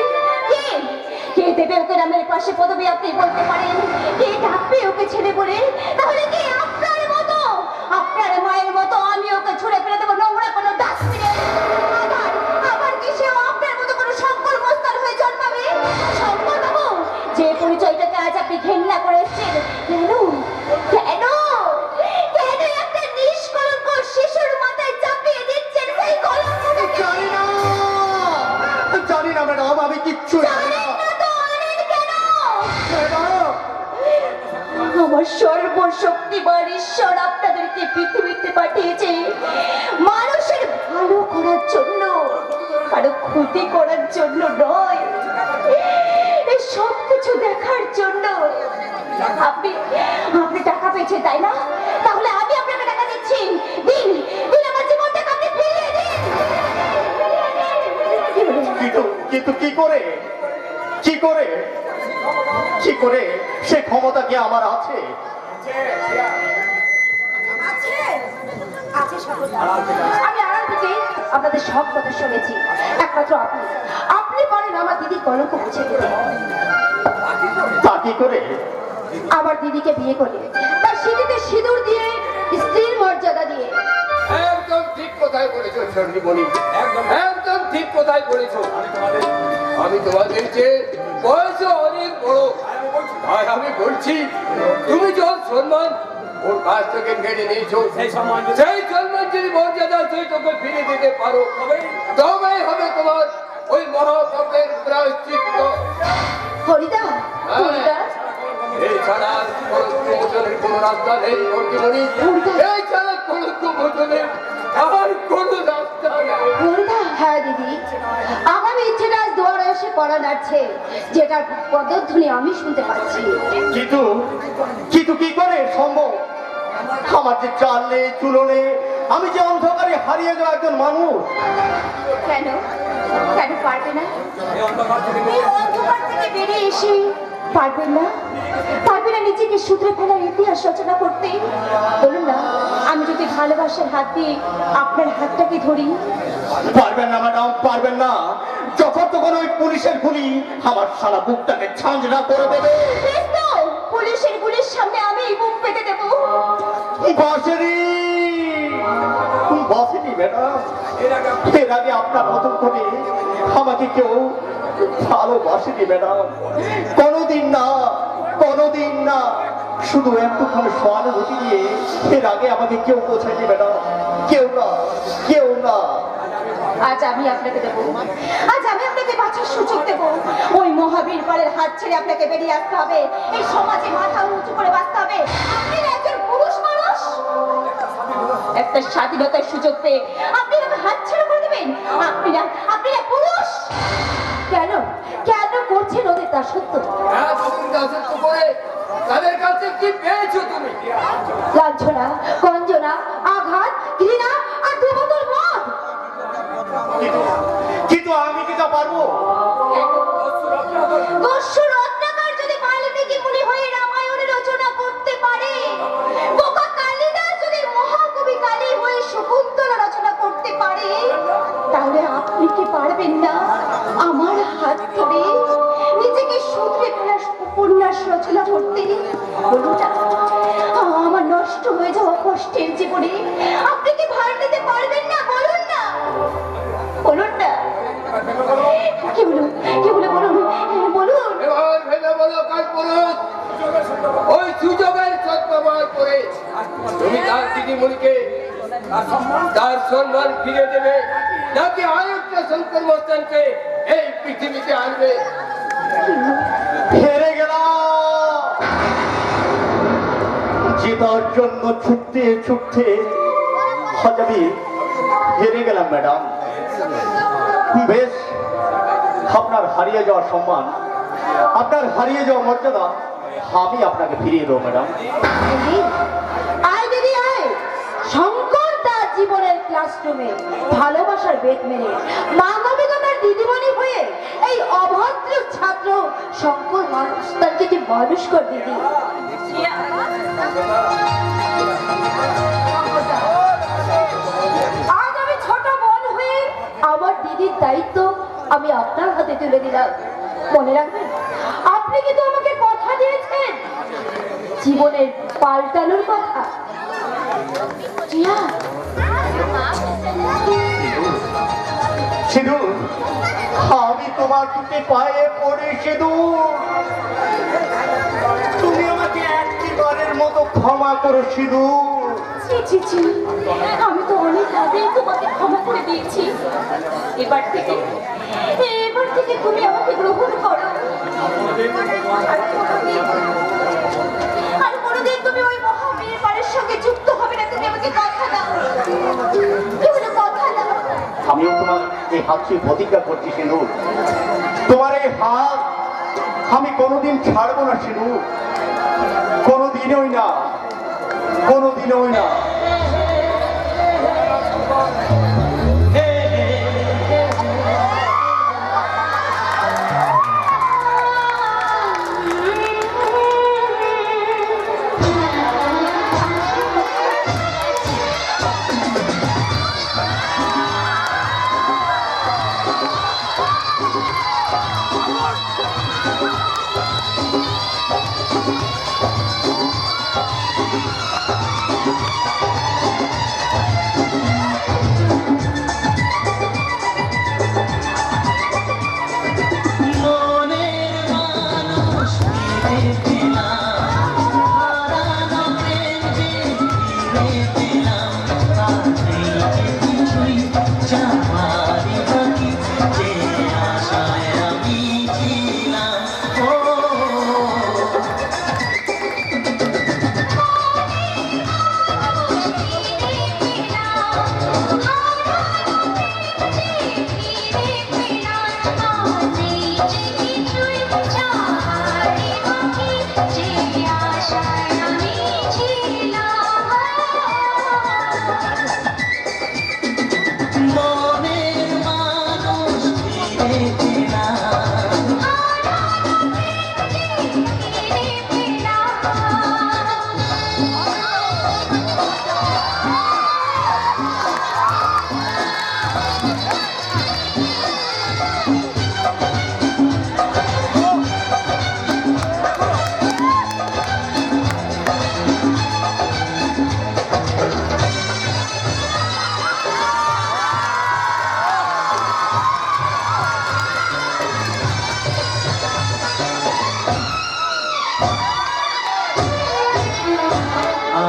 A: কে দেবে ওকে নামের পাশে পদবি? আপনি বলতে পারেন। কে ডাকবে ওকে ছেলে বলে? তাহলে কি আপনার মতো, আপনার মায়ের মতো আমি ওকে ছুঁড়ে ফেলে দেবো নোংরা কোনো ডাস্টবিনে? আবার কি সেও আপনার মতো কোনো শঙ্কর মস্তান হয়ে জন্মাবে? শঙ্কর বাবু, যে পরিচয়টাকে আজ আপনি ঘেন্না করে এসেছেন, কেন কেন কেন একটা নিষ্কলঙ্ক শিশুর মাথায় চাপিয়ে দিচ্ছেন সেই কলঙ্কটাকে?
E: জানি না ম্যাডাম, আমি কিচ্ছু জানি না।
A: আমার সর্বশক্তিমান ঈশ্বর আপনাদেরকে পৃথিবীতে পাঠিয়েছে মানুষের ভালো করার জন্য, কারো ক্ষতি করার জন্য নয়। এই সব কিছু দেখার জন্য। আপনি আপনি টাকা পেয়েছেন তাই না? তাহলে আমি আপনাকে টাকা দিচ্ছি। দিন দিন, আমার জীবনটাকে আপনি ফিরিয়ে দিন।
E: কিন্তু কি করে কি করে কি করে সে ক্ষমতা কি আমার আছে?
A: আমি আড়াল থেকে আপনাদের সব কথা শুনেছি। একমাত্র আপনি পারেন আমার দিদির কলঙ্ক মুছে দিতে।
E: তা কি করে?
A: আমার দিদিকে বিয়ে করে তার সিঁথিতে সিঁদুর দিয়ে, স্ত্রীর মর্যাদা দিয়ে।
B: একদম ঠিক কথাই বলেছো চন্দ্রমণি, একদম ঠিক কথাই বলেছো। আমি তোমাদের চেয়ে বয়সে অনেক বড়, আর আমি বলছি তুমি যখন সম্মান ওর কাছ থেকে কেড়ে নিয়েছো, সেই সম্মান যদি মর্যাদা তুই তোকে ফিরে দিতে পারো, তবেই হবে তোমার ওই মহাপাপের প্রায়শ্চিত্ত।
A: হরিদা, হরিদা,
B: এছাড়া কলঙ্ক মোচনের কোনো রাস্তা নেই চন্দ্রমণি, এছাড়া কলঙ্ক মোচনের আর কোনো রাস্তা নেই।
A: হরিদা। হ্যাঁ দিদি, আগামী ইচ্ছেটা আজ দুয়ারে এসে করা যাচ্ছে, যেটার পদধ্বনি আমি শুনতে পাচ্ছি।
E: কিন্তু কিন্তু কি করে সম্ভব? আমার যে চাল নেই, চুলো নেই, আমি যে অন্ধকারে হারিয়ে যাওয়া একজন মানুষ।
A: কেন কেন পারবে না? এই অন্ধকার থেকে বেরিয়ে এসে পারবেন না? পারবে না নিজেকে শুধরে ফেলার ইতিহাস রচনা করতে? বলুন না, আমি যদি ভালোবাসার হাত দিয়ে আপনার হাতটাকে ধরি।
E: পারবেন না ম্যাডাম, পারবেন না। যখন তখন ওই পুলিশের গুলি আমার সারা বুকটাকে ঝাঁঝরা করে দেবে।
A: বেশ তো, পুলিশের গুলির সামনে আমি বুক পেতে দেবো।
E: বসেনি বসেনি ম্যাডাম, এর আগে আপনার মতন করে আমাকে কেউ ভালোবাসেনি ম্যাডাম, কোনোদিন না, কোনোদিন না। শুধু একটুখানি সহানুভূতি দিয়ে এর আগে আমাকে কেউ বোঝায়নি ম্যাডাম, কেউ না, কেউ না।
A: আজ আমি আপনাকে দেবো, আজ আমি আপনাকে বাঁচার সুযোগ দেবো। ওই মহাবীর পালের হাত ছেড়ে আপনাকে বেরিয়ে আসতে হবে, এই সমাজে মাথা উঁচু করে বাঁচতে হবে। আপনি একজন পুরুষ মানুষ, একটা স্বাধীনতার সুযোগ পেয়ে আপনি আমাকে হাত ছেড়ে করে দেবেন? পারবেন? আপনারা পুরুষ। কেন কেন করছেন ওদের দাসত্ব?
B: হ্যাঁ, তুমি দাসত্ব করে তাদের কাছে কি পেয়েছো তুমি?
A: লাঞ্ছনা, গঞ্জনা, আঘাত, ঘৃণা আর দু বোতল মদ।
E: কিন্তু আমি কি তা পারবো?
A: দস্যু রত্নাকর যদি বাল্মীকি মুনি হয়ে রামায়ণ রচনা করতে পারে, বোকা কালিদাস যদি মহাকবি কালী হয়ে শকুন্তলা রচনা করতে পারে, তাহলে আপনি কি পারবেন না আমার হাত ধরে নিজেকে শুধরে ফেলার উপন্যাস রচনা করতে? বলুন না, আমার নষ্ট হয়ে যাওয়া কষ্টের জীবনে আপনি কি ভার নিতে পারবেন না? বলুন না, বলুন না। কি হলো, কি হলো, বলুন, বলুন।
B: এবার ভেবে বলো কাজ পুরুষ ওই সুযোগের সদ্ব্যবহার করে তুমি তার দিদিমণিকে তার সম্মান ফিরে দেবে, নাকি আরেকটা শঙ্কর মস্তানকে এই পৃথিবীতে আনবে?
E: হেরে গেলাম। জেতার জন্য ছুটতে ছুটতে আজ আমি হেরে গেলাম ম্যাডাম। বেশ, আপনার হারিয়ে যাওয়ার সম্মান, আপনার হারিয়ে যাওয়া মর্যাদা আমি আপনাকে ফিরিয়ে দেবো ম্যাডাম।
A: আয় দিদি আয়। শঙ্কর তার জীবনের ক্লাসরুমে ভালোবাসার বেদ মেরে মানবিকতার দিদিমণি হয়ে এই অভদ্র ছাত্র শঙ্কর মানুষটাকে যে মানুষ কর দিদি। আজ আমি ছোট বোন হয়ে আমার দিদির দায়িত্ব আমি আপনার হাতে তুলে দিলাম। মনে রাখবেন, আপনি কিন্তু আমাকে কথা দিয়েছেন জীবনের পাল্টানোর কথা। জিয়া,
E: সিধু, আমি তোমার দুটি পায়ে পড়ে সিধু, তুমি আমাকে একটিবারের মতো ক্ষমা করো সিধু।
A: ছি ছি ছি, আমি তো অনেক আগে তোমাকে ক্ষমা করে দিয়েছি। এবার থেকে তুমি আমাকে গ্রহণ করো। আর কোনোদিন তুমি ওই মহাবীর পারের সঙ্গে যুক্ত হবে না। তুমি আমাকে কথা দাও, কি বলে কথা দাও।
E: আমিও তোমার এই হাত ছুঁয়ে প্রতিজ্ঞা করছি সিধু, তোমার এই হাত আমি কোনোদিন ছাড়বো না সিধু, কোনোদিনই না, কোনোদিনই না।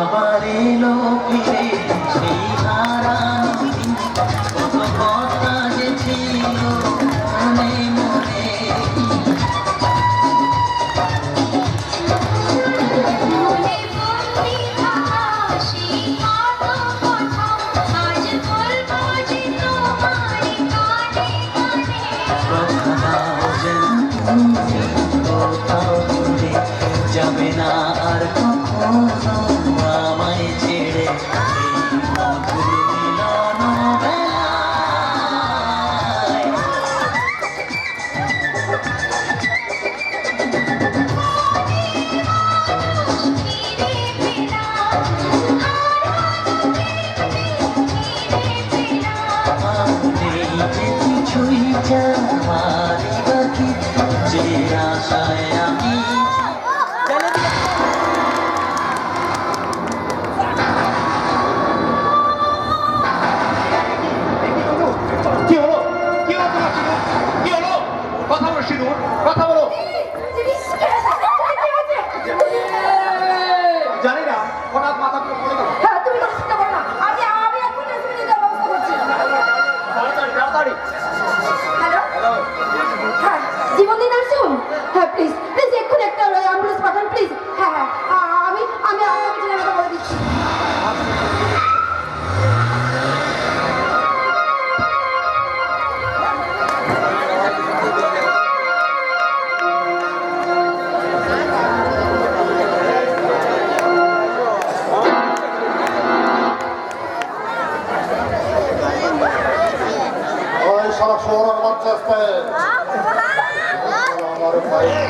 D: আবার এলো ফিরে সেই হারানো দিন, কত কথা যে ছিল মনে মনে।
H: আজ বলবো যে তোমারে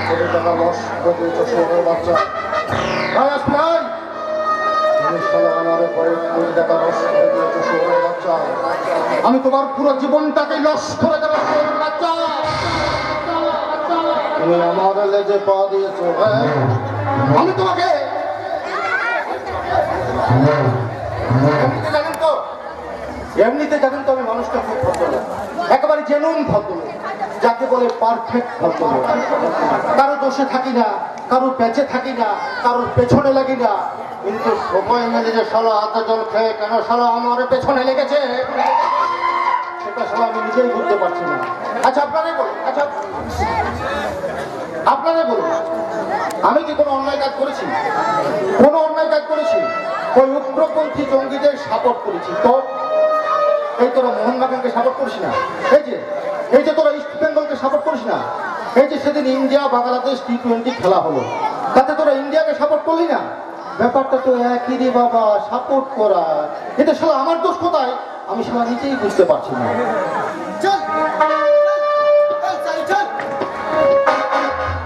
F: কোটি টাকা লস করে দিয়েছো শহরের বাচ্চা। ভাই আসবি ভাই, তুমি শালা আমার কয়েক কোটি টাকা লস করে দিয়েছো শহরের বাচ্চা। আমি তোমার পুরো জীবনটাকে লস করে দেবো শহরের বাচ্চা। তুমি আমার লেজে পা দিয়েছো। হ্যাঁ, আমি তোমাকে এমনিতে জানেন তো আমি মানুষটা খুব ভদ্রলোক, একেবারে জেনুইন ভদ্রলোক, যাকে বলে পারফেক্ট ভদ্রলোক। কারো দোষে থাকি না, কারো পেঁচে থাকি না, কারোর পেছনে লাগি না, কিন্তু সবাই মিলে যে শালা হাতে জল খেয়ে কেন শালা আমার পেছনে লেগেছে সেটা শালা আমি নিজেই বুঝতে পারছি না। আচ্ছা আপনারাই বলুন, আচ্ছা আপনারাই বলুন, আমি কি কোনো অন্যায় কাজ করেছি? কোনো অন্যায় কাজ করেছি? ওই উগ্রপন্থী জঙ্গিদের সাপোর্ট করেছি তো? এই তোরা মোহনবাগানকে সাপোর্ট করিস না? এই যে তোরা ইস্ট বেঙ্গলকে সাপোর্ট করিস না? এই যে সেদিন ইন্ডিয়া বাংলাদেশ T20 খেলা হলো, তাতে তোরা ইন্ডিয়াকে সাপোর্ট করলি না? ব্যাপারটা তো একই রে বাবা, সাপোর্ট করা। এটা শালা আমার দোষ কোথায় আমি শালা নিজেই বুঝতে পারছি না।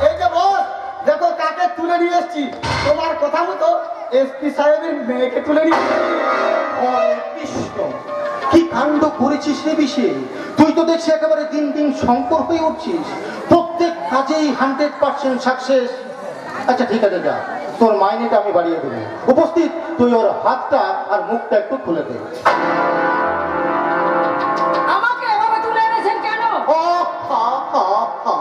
B: এই যে বস, দেখো কাকে তুলে নিয়ে এসছি। তোমার কথা মতো এসপি সাহেবের মেয়েকে তুলে নিয়ে এসছি।
F: হরে কৃষ্ণ, কি কাণ্ড করেছিস রে বিষে! তুই তো দেখছি একেবারে দিন দিন শঙ্কর হয়ে উঠছিস, প্রত্যেক কাজেই 100% সাকসেস। আচ্ছা ঠিক আছে, যা, তোর মাইনেটা আমি বাড়িয়ে দেবো। উপস্থিত, তুই ওর হাতটা আর মুখটা একটু খুলে দে।
G: আমাকে এভাবে তুলে এনেছেন কেন?
F: ও, হা, হা, হা।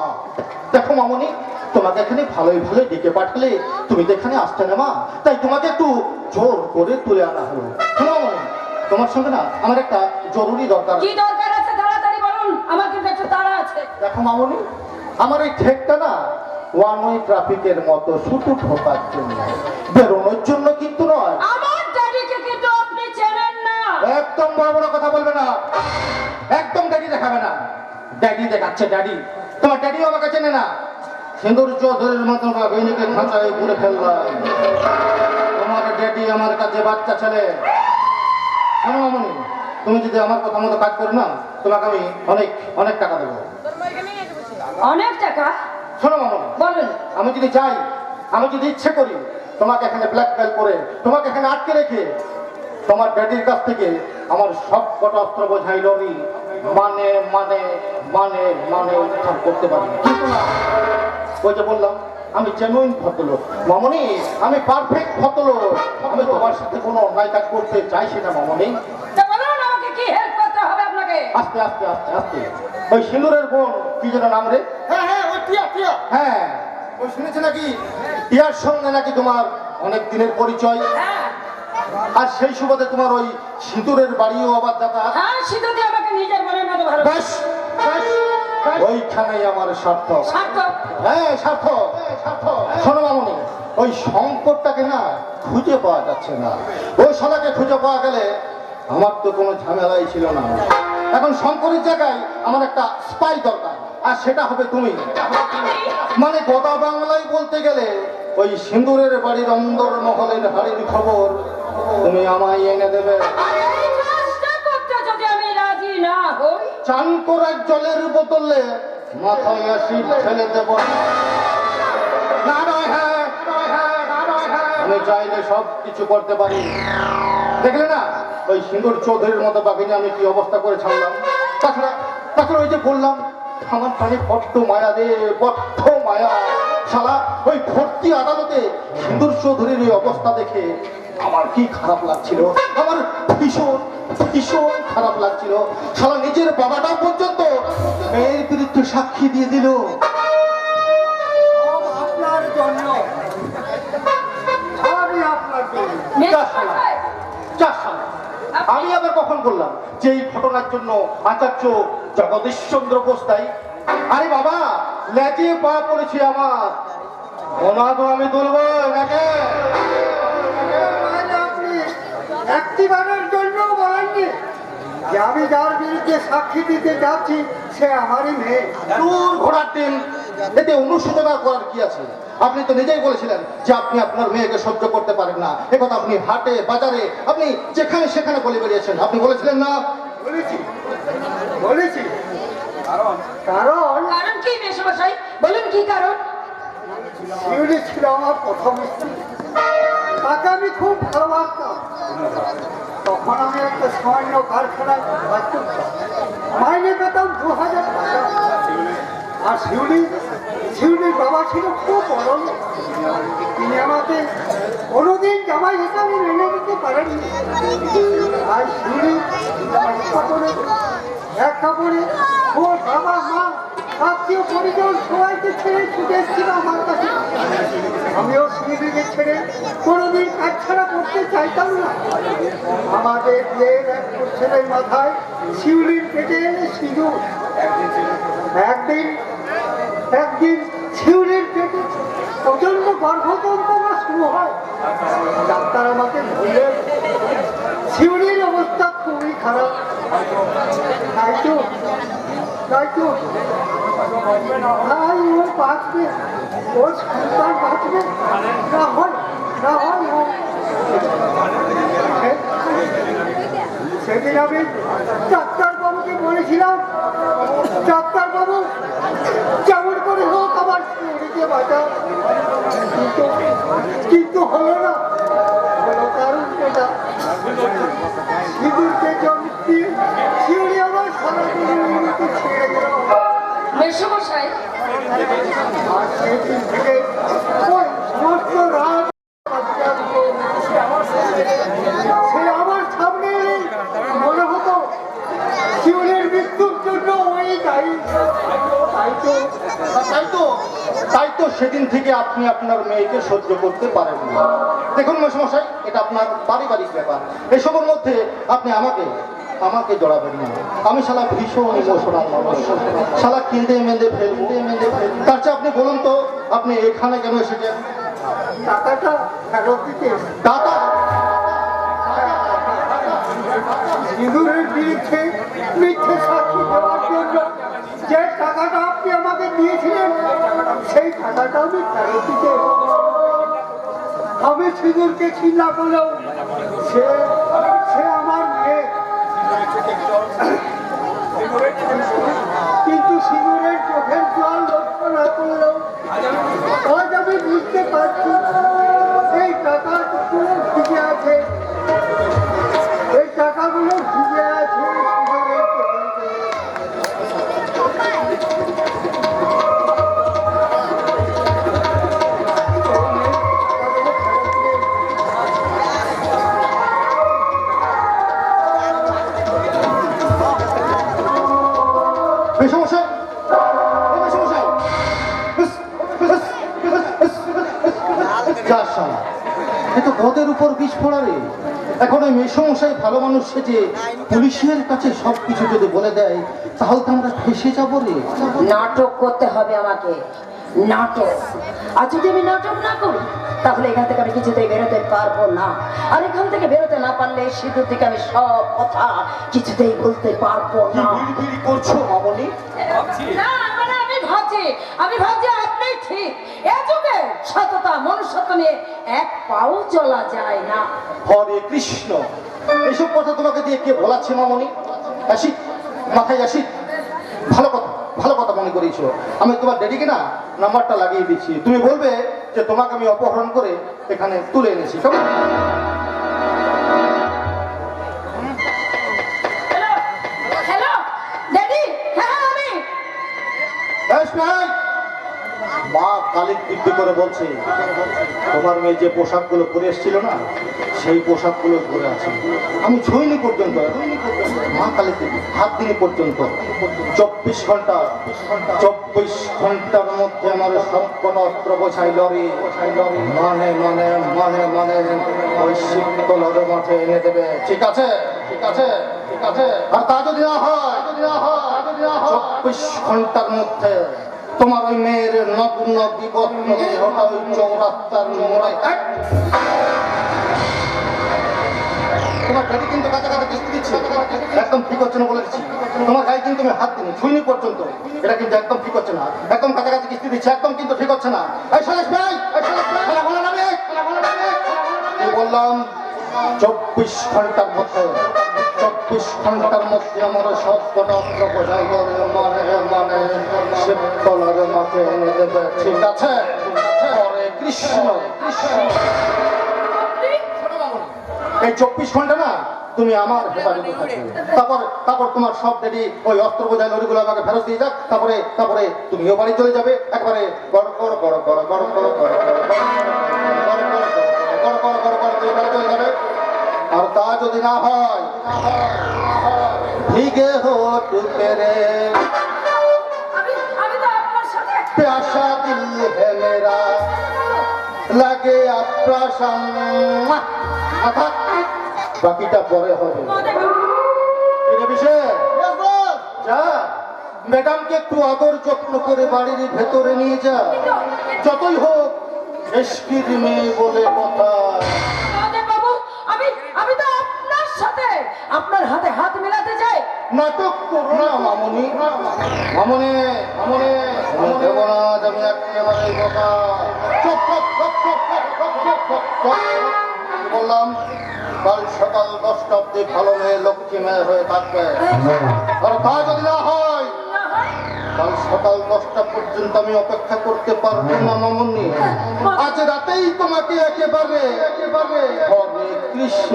F: দেখো মামনি, তোমাকে এখানে ভালোই ভালোই ডেকে পাঠালে তুমি তো এখানে আসতে না মা, তাই তোমাকে একটু জোর করে তুলে আনা হলো। শোনো মামনি, তোমার সঙ্গে না আমার একটা জরুরি দরকার
G: কি
F: আছে।
G: দরকার আছে তাড়াতাড়ি বলুন, আমার কিন্তু একটু তাড়া আছে।
F: দেখো মামনি, আমার এই ঠেকটা না ওয়ান ওয়ে ট্রাফিকের মতো শুধু ঢোকার জন্য, বেরোনোর জন্য কিন্তু নয়।
G: আমার ড্যাডিকে কিন্তু আপনি চেনেন না।
F: একদম বড় বড় কথা বলবে না, একদম ড্যাডি দেখাবে না। ড্যাডি দেখাচ্ছে ড্যাডি, তোমার ড্যাডিও আমাকে চেনে না। সিঁদুর চৌধুরীর মতো বাঘিনীকে খাঁচায় পুড়ে ফেললাম। তোমার ড্যাডি আমার কাছে বাচ্চা ছেলে। শোনো মামনি, তুমি যদি আমার কথা মতো কাজ করো না, তোমাকে আমি অনেক অনেক টাকা দেবো।
G: অনেক টাকা?
F: শোনো মামনি,
G: বলুন।
F: আমি যদি চাই, আমি যদি ইচ্ছে করি, তোমাকে এখানে ব্ল্যাকমেল করে, তোমাকে এখানে আটকে রেখে তোমার ড্যাডির কাছ থেকে আমার সব কটা অস্ত্র বোঝাই লরি মানে মানে মানে মানে উদ্ধার করতে পারি। কিন্তু না, ওই যে বললাম আমি জেনুইন ভদ্রলোক মামনি, আমি পারফেক্ট ভদ্রলোক। আমি তোমার সাথে কোনো অন্যায় কাজ করতে চাইছি না মামনি।
G: তা বলুন আমাকে কি হেল্প করতে হবে আপনাকে?
F: আস্তে আস্তে আস্তে আস্তে, ওই সিঁদুরের বোন কি যেন নাম রে?
B: হ্যাঁ হ্যাঁ, ওই টিয়া টিয়া।
F: হ্যাঁ, ওই শুনেছে নাকি টিয়ার সঙ্গে নাকি তোমার অনেক দিনের পরিচয়,
G: হ্যাঁ
F: আর সেই সুবাদে তোমার ওই সিঁদুরের বাড়িও আবার যাতায়াত।
G: হ্যাঁ, শুধু দিয়ে আমাকে নিজের মনের মতো ভালো।
F: ব্যাস, ব্যাস, ওইখানেই আমার স্বার্থ।
G: সার্থক।
F: হ্যাঁ স্বার্থ। শোনো মামনি, ওই সংকটটাকে না খুঁজে পাওয়া যাচ্ছে না। ওই শালাকে খুঁজে পাওয়া গেলে আমার তো কোনো ঝামেলাই ছিল না। এখন শঙ্করের জায়গায় আমার একটা স্পাই দরকার, আর সেটা হবে তুমি। মানে গোটা বাংলায় বলতে গেলে ওই সিঁদুরের বাড়ির অন্দর মহলের হাড়ির খবর তুমি আমায় এনে দেবে।
G: আর এই কাজটা করতে যদি আমি রাজি না হই,
F: চান করার জলের বোতলে মাথায় অ্যাসিড ঢেলে দেব। না নয় হ্যাঁ, আমি চাইলে সব কিছু করতে পারি। দেখলে না ওই সিঁদুর চৌধুরীর মতো বাঘিনী আমি কি অবস্থা করে ছাড়লাম। তাছাড়া তাছাড়া ওই যে বললাম আমার প্রাণে বড্ড মায়া রে, বড্ড মায়া। শালা ওই ভর্তি আদালতে সিঁদুর চৌধুরীর এই অবস্থা দেখে আমার কি খারাপ লাগছিল, আমার ভীষণ ভীষণ খারাপ লাগছিল। শালা নিজের বাবাটা পর্যন্ত মেয়ের বিরুদ্ধে সাক্ষী দিয়ে দিল।
B: আপনার জন্য, আমি আপনার জন্য।
F: যা শালা, যা শালা। আমি আবার কখন বললাম যে এই ঘটনার জন্য আচার্য জগদীশচন্দ্র বোস দায়ী? আরে বাবা, লেজে পা পড়েছে আমার, ওনা তো আমি তুলবো নাকি?
B: মানে আপনি একটিবারের জন্য বলেননি যে আমি যার বিরুদ্ধে সাক্ষী দিতে যাচ্ছি সে আমারই মেয়ে?
F: দূর ঘোড়ার দিন, এতে অনুশোচনা করার কি আছে? আপনি তো নিজেই বলেছিলেন যে আপনি আপনার মেয়েকে সহ্য করতে পারেন না। একথা আপনি হাটে বাজারে আপনি যেখানে সেখানে বলে বেরিয়েছেন। আপনি বলেছিলেন না?
B: বলেছি বলেছি। কারণ
G: কারণ কি মেশামশাই? বলুন কি কারণ?
B: শিউলি ছিল আমার প্রথম স্ত্রী। তাকে আমি খুব ভালোবাসতাম। তখন আমি একটা সামান্য কারখানায় কাজ করতাম। মাইনে পেতাম 2000 টাকা। আর শিউলির বাবা ছিল খুব বড় লোক। তিনি আমাকে কোনোদিন জামাই হিসাবে মেনে নিতে পারেননি। আর শিউলি এক কাপড়ে ওর বাবা মা আত্মীয় পরিজন সবাইকে ছেড়ে ছুটে এসেছিল আমার কাছে। আমিও শিউলিকে ছেড়ে কোনোদিন কাজ ছাড়া করতে চাইতাম না। আমাদের বিয়ের 1 বছরের মাথায় শিউলির পেটে এলে সিঁদুর। একদিন শিউলির পেটে প্রচন্ড গর্ভযন্ত্রণা শুরু হয়। ডাক্তার আমাকে বললেন শিউলির অবস্থা খুবই খারাপ। তাই তো ভাই ওর বাঁচবে, ওর সন্তান বাঁচবে, না হয় সেদিন আমি ডাক্তারবাবুকে বলেছিলাম, ডাক্তারবাবু যেমন করে হোক আমার শিউলিকে বাঁচাও। কিন্তু হলো না। হলো কারণ এটা সিঁদুরকে জন্ম দিয়ে শিউলি আমার সারা জীবনকে ছেড়ে গেল।
A: মেসোমশাই,
B: আর সেদিন থেকে ওই সমস্ত রাত সে আমার সামনে এলে মনে হতো শিউলির মৃত্যুর জন্য ওই দায়ী।
F: তাই তো সেদিন থেকে আপনি আপনার মেয়েকে সহ্য করতে পারেন না। দেখুন মেসমশাই, এটা আপনার পারিবারিক ব্যাপার। এসবের মধ্যে আপনি আমাকে জড়াবেন না। আমি শালা ভীষণ ইমোশনাল মানুষ। শালা কিনতে মেঁদে ফেলবো। তার চেয়ে আপনি বলুন তো, আপনি এখানে কেন এসেছেন?
B: টাকাটা ফেরত দিতে
F: টাকা?
B: সিঁদুরের বিরুদ্ধে মিথ্যে সাক্ষী দেওয়ার জন্য যে টাকাটা আপনি আমাকে দিয়েছিলেন, সেই টাকাটা আমি ফেরত দিতে। আমি সিঁদুরকে চিন্তা করলেও সে আমার মেয়ে। কিন্তু সিঁদুরের চোখের জল লক্ষ্য না করলেও আজ আমি বুঝতে পারছি এই টাকাগুলো ভিজে আছে। এই টাকাগুলো ভিজে আছে সিঁদুরের
F: মেসমশাই, এ তো গদের উপর বিষ পড়া রে। এখন ওই মেসমশাই ভালো মানুষ সেজে পুলিশের কাছে সবকিছু যদি বলে দেয়, তাহলে তো আমরা ফেসে যাবো রে।
G: নাটক করতে হবে আমাকে, নাটক। আর যদি আমি নাটক না করি তাহলে এখান থেকে আমি কিছুতেই বেরোতে পারবো না। আর এখান থেকে বেরোতে না পারলে সিঁদুর থেকে আমি সব কথা কিছুতেই বলতে পারবো না।
F: বিড়ি করছো মামনি?
G: না, মানে আমি ভাবছি আপনি ঠিক। এ যুগে সততা মনুষ্যত্ব নিয়ে এক পাও চলা যায় না।
F: হরে কৃষ্ণ, এসব কথা তোমাকে দিয়ে কে বলাচ্ছে মামনি? আসি মাথায় আসি। ভালো কথা মনে করেছো। আমি তোমার ডেডিকে না নাম্বারটা লাগিয়ে দিচ্ছি। তুমি বলবে যে তোমাকে আমি অপহরণ করে এখানে তুলে এনেছি। কেমন?
G: হ্যালো ড্যাডি, হ্যাঁ আমি।
F: মা কালিক দিব্যি করে বলছে তোমার মেয়ে যে পোশাকগুলো পরে এসেছিল না, সেই পোশাকগুলো পরে আছে। আমি ছুঁইনি পর্যন্ত, মা কালিক দিব্যি হাত দিনে পর্যন্ত 24 ঘন্টার মধ্যে আমার সব কোনো অস্ত্র বোঝাইল রে। মানে ওই শীতলর মাঠে এনে দেবে। ঠিক আছে। আর তা যদি না হয় 24 ঘন্টার মধ্যে তোমার ওই মেয়ের নগ্ন বিবর্ণ দেহটা ওই চৌরাস্তার মোড়ে। তোমার গাড়ি কিন্তু কাছাকাছি কিস্তি দিচ্ছে, একদম ঠিক হচ্ছে না বলে দিচ্ছি। তোমার গায়ে কিন্তু আমি হাত দিনি, ছুঁইনি পর্যন্ত। এটা কিন্তু একদম ঠিক হচ্ছে না। একদম কাছাকাছি কিস্তি দিচ্ছে, একদম কিন্তু ঠিক হচ্ছে না। কি বললাম? 24 ঘন্টার মধ্যে 24 ঘন্টার মধ্যে আমার সব কটা অস্ত্র বোঝাই করে মানে শীতলার মাঠে এনে দেবে। ঠিক আছে? কৃষ্ণ এই 24 ঘন্টা না তুমি আমার হেফাজতে থাকবে। তারপর তোমার সব দেরি ওই অস্ত্র বোঝায় লরিগুলো আমাকে ফেরত দিয়ে যাক, তারপরে তুমিও বাড়ি চলে যাবে একবারে গড় গড় গড় গড় গড় গড় গড় চলে যাবে। আর তা যদি না হয় ভিগে হোটুকে রে प्यासा दिल है मेरा লাগে আপ্রাসাম বাকিটা পরে হবে। যা ম্যাডামকে একটু আদর যত্ন করে বাড়ির ভেতরে নিয়ে যা, যতই হোক এসকির মেয়ে বলে কথা।
G: আমি তো আপনার সাথে আপনার হাতে হাত মেলাতে চাই।
F: নাটক করো না মামনি, মামনি মামনি দেবরাজ আমি একেবারে কথা। চুপ চুপ চুপ চুপ চুপ চুপ চুপ চুপ। বললাম কাল সকাল 10টা অব্দি ভালো মেয়ে লক্ষ্মী মেয়ে হয়ে থাকবে। আর তা যদি না হয় কাল সকাল 10টা পর্যন্ত আমি অপেক্ষা করতে পারবো না মামনি। আজ রাতেই তোমাকে একেবারে হরে কৃষ্ণ।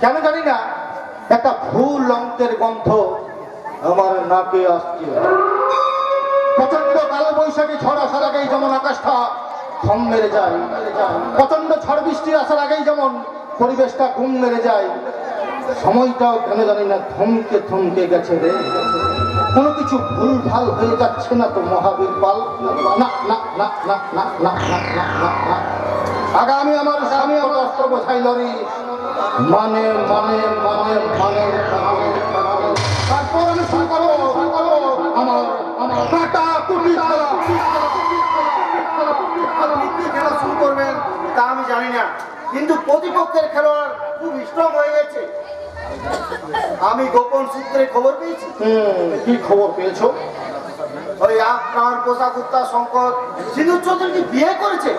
F: কেন জানি না একটা ভুল অঙ্কের গন্ধ আমার নাকে আসছে। প্রচন্ড কাল বৈশাখী ঝড় আসার আগেই যেমন আকাশটা থম মেরে যায়, প্রচন্ড ঝড় বৃষ্টি আসার আগেই যেমন পরিবেশটা ঘুম মেরে যায়, সময়টাও কেন জানি না থমকে থমকে গেছে রে। কোনো কিছু ভুল ভাল হয়ে যাচ্ছে না তো মহাবীর পাল? না না না না না না না না না। আগামী আমার স্বামী আমার অস্ত্র বোঝাই লরি মানে মানে মানে মানে তারপর আমি শুরু করো আমার আমার কাটা কুটি খেলা।
B: আপনি কি খেলা শুরু করবেন তা আমি জানি না, কিন্তু প্রতিপক্ষের খেলোয়াড় খুব স্ট্রং হয়ে গেছে। আমি গোপন সূত্রে খবর পেয়েছি।
F: কি খবর পেয়েছো?
B: ওই আপনার পোষা কুত্তা শঙ্কর সিন্ধু চৌধুরীকে বিয়ে করেছে।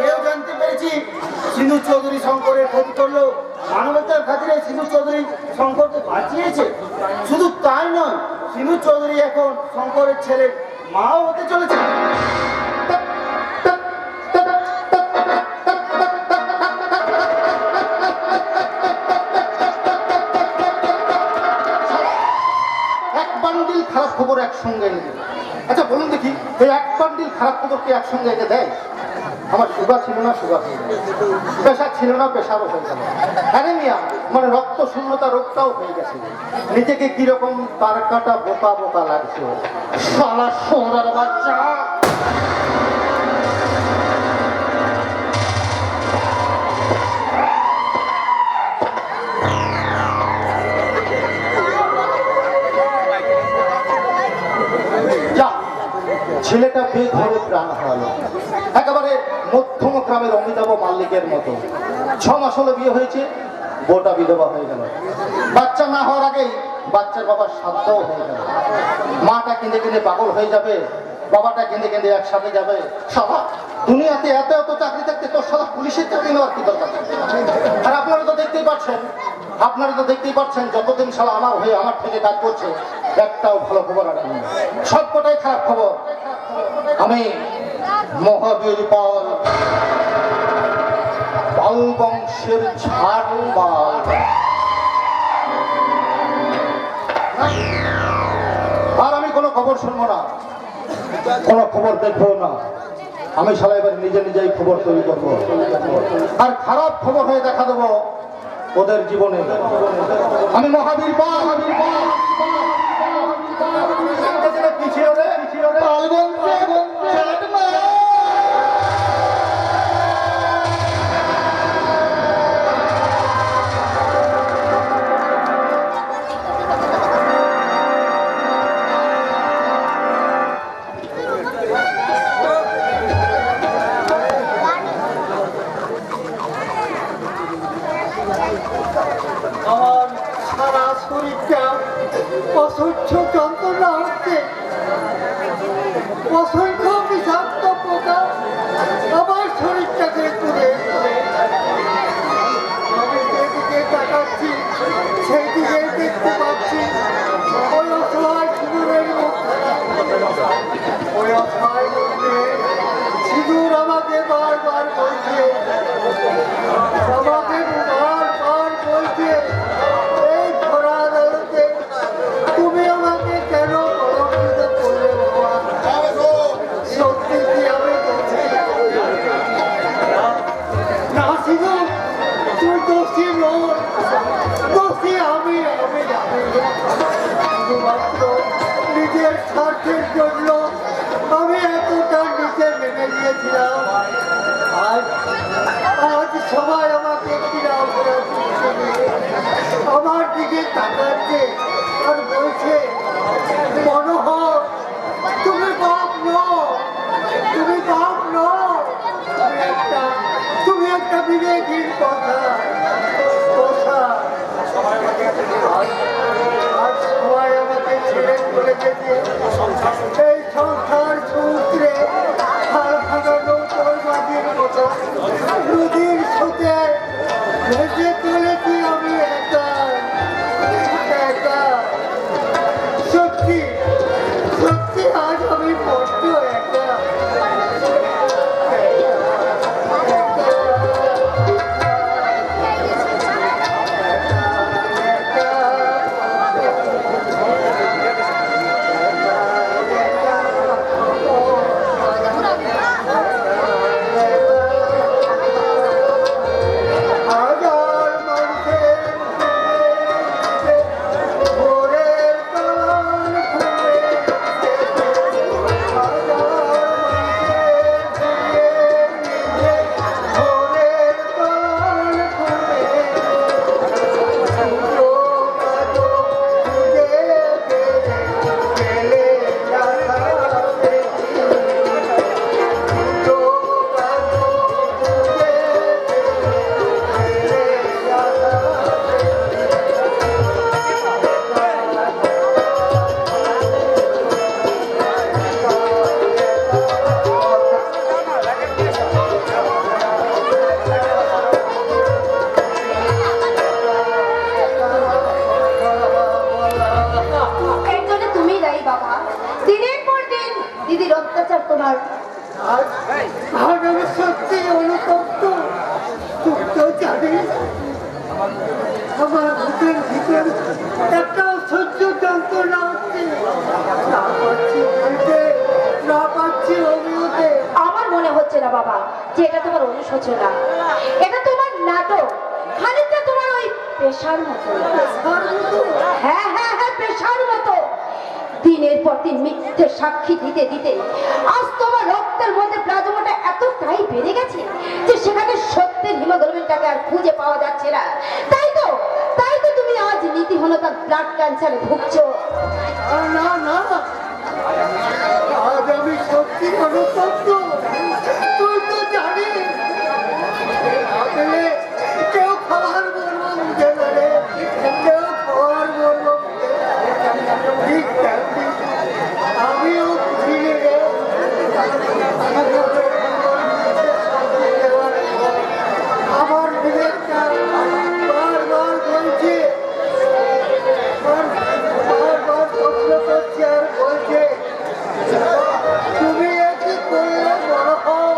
B: এও জানতে পেরেছি সিন্ধু চৌধুরী শঙ্করের ক্ষতি করলো, মানবতার খাতিরে সিন্ধু চৌধুরী শঙ্করকে বাঁচিয়েছে। শুধু তাই নয়, সিন্ধু চৌধুরী এখন শঙ্করের ছেলে মাও হতে চলেছে।
F: এক বান্ডিল খারাপ খবর একসঙ্গে এনে দেয়। আচ্ছা বলুন দেখি, এই এক বান্ডিল খারাপ খবরকে একসঙ্গে এনে দেয়? আমার সুগার ছিল না সুগার হয়ে গেল, প্রেশার ছিল না প্রেশারও হয়ে গেল, অ্যানিমিয়া মানে রক্ত শূন্যতা রোগটাও হয়ে গেছে। নিজেকে কিরকম তার কাটা বোকা বোকা লাগছে। শালা সোনার বাচ্চা। ছেলেটা বেঘরে প্রাণ হারালো, একেবারে মধ্যম গ্রামের অমিতাভ মাল্লিকের মতো। 6 মাস হলো বিয়ে হয়েছে, বউটা বিধবা হয়ে গেল। বাচ্চা না হওয়ার আগেই বাচ্চার বাবার সাধ্যও হয়ে গেল। মাটা কেঁদে কেঁদে পাগল হয়ে যাবে, বাবাটা কেঁদে কেঁদে একসাথে যাবে। সারা দুনিয়াতে এত এত চাকরি থাকতে তোর সারা পুলিশের চাকরি নেওয়ার কি দরকার? আর আপনারা তো দেখতেই পাচ্ছেন যতদিন সারা আমার হয়ে আমার থেকে কাজ করছে একটাও ভালো খবর আসেনি, সবকটাই খারাপ খবর। আমি মহাবীর পাল বংশের ঝাড়বাল, আর আমি কোনো খবর শুনবো না, কোনো খবর দেখবো না। আমি শালা এবার নিজেই খবর তৈরি করবো, আর খারাপ খবর হয়ে দেখা দেবো ওদের জীবনে। আমি মহাবীর পাল পিছিয়ে
B: আমার সারা শরীরটা অসহ্য যন্ত্রণা হচ্ছে। অসংখ্য বিষাক্ত পোকা আমার শরীরটাকে তুলে আমি যেদিকে তাকাচ্ছি সেই দিকে দেখতে পাচ্ছি অসহায় হচ্ছে। সিঁদুর আমাকে বারবার বলছে, আমাকে বারবার বলছে, এই ধরা আদালতে তুমি আমাকে কেন কলঙ্কিত করলে বাবা? সত্যি কি আমি দোষী? না সিঁদুর, তুই দোষী নয়, দোষী আমি জানি। শুধুমাত্র নিজের স্বার্থের জন্য আমি এতটা নিচে নেমে গিয়েছিলাম। আজ সবাই আমাকে কিরাম করে দিচ্ছে, আমার দিকে তাকাচ্ছে আর বলছে, মনোহর তুমি বাপ নও, তুমি বাপ নও, তুমি একটা বিবেকহীন কথা। আজ সবাই আমাকে ছেড়ে চলে গেছে। এই সংসার সমুদ্রে হাল ভাঙানো মাঝির মতো নদীর স্রোতে ভেসে চলেছি আমি একা একা। সত্যি সত্যি আজ আমি বড্ড একা।
A: এর জন্য তুমি দায়ী বাবা। দিনের পর দিন দিদির অত্যাচার তোমার।
B: আজ আমি সত্যি অনুতপ্ত। তুই তো জানিস আমার বুকের ভিতর একটা অসহ্য যন্ত্রণা হচ্ছে। না পাচ্ছি বলতে, না পাচ্ছি অভিযোগে।
A: আমার মনে হচ্ছে না বাবা যে এটা তোমার অনুশোচনা, এটা তোমার নাটক, খানিকটা তোমার ওই পেশার মতো। হ্যাঁ হ্যাঁ হ্যাঁ, পেশার মতো। দিনের পর দিন মিথ্যে সাক্ষী দিতে দিতে আজ তোমার রক্তের মধ্যে প্লাজমাটা এতটাই বেড়ে গেছে যে সেখানে সত্যের হিমোগ্লোবিনটাকে আর খুঁজে পাওয়া যাচ্ছে না। তাই তো তুমি আজ নীতিহীনতা ব্লাড ক্যান্সারে ভুগছো।
B: না না, আজ আমি সত্যি অনুতপ্ত। তুই তো জানিস আপেলে কেউ খাবার বলবো মুখে ধরে, কেউ খাবার বলবো মুখে। ঠিক তেমনি আমিও ফিরে আমার বিবেকটা বারবার বলছে, বারবার প্রশ্ন করছে আর বলছে, তুমি এটি করলে বড় হও।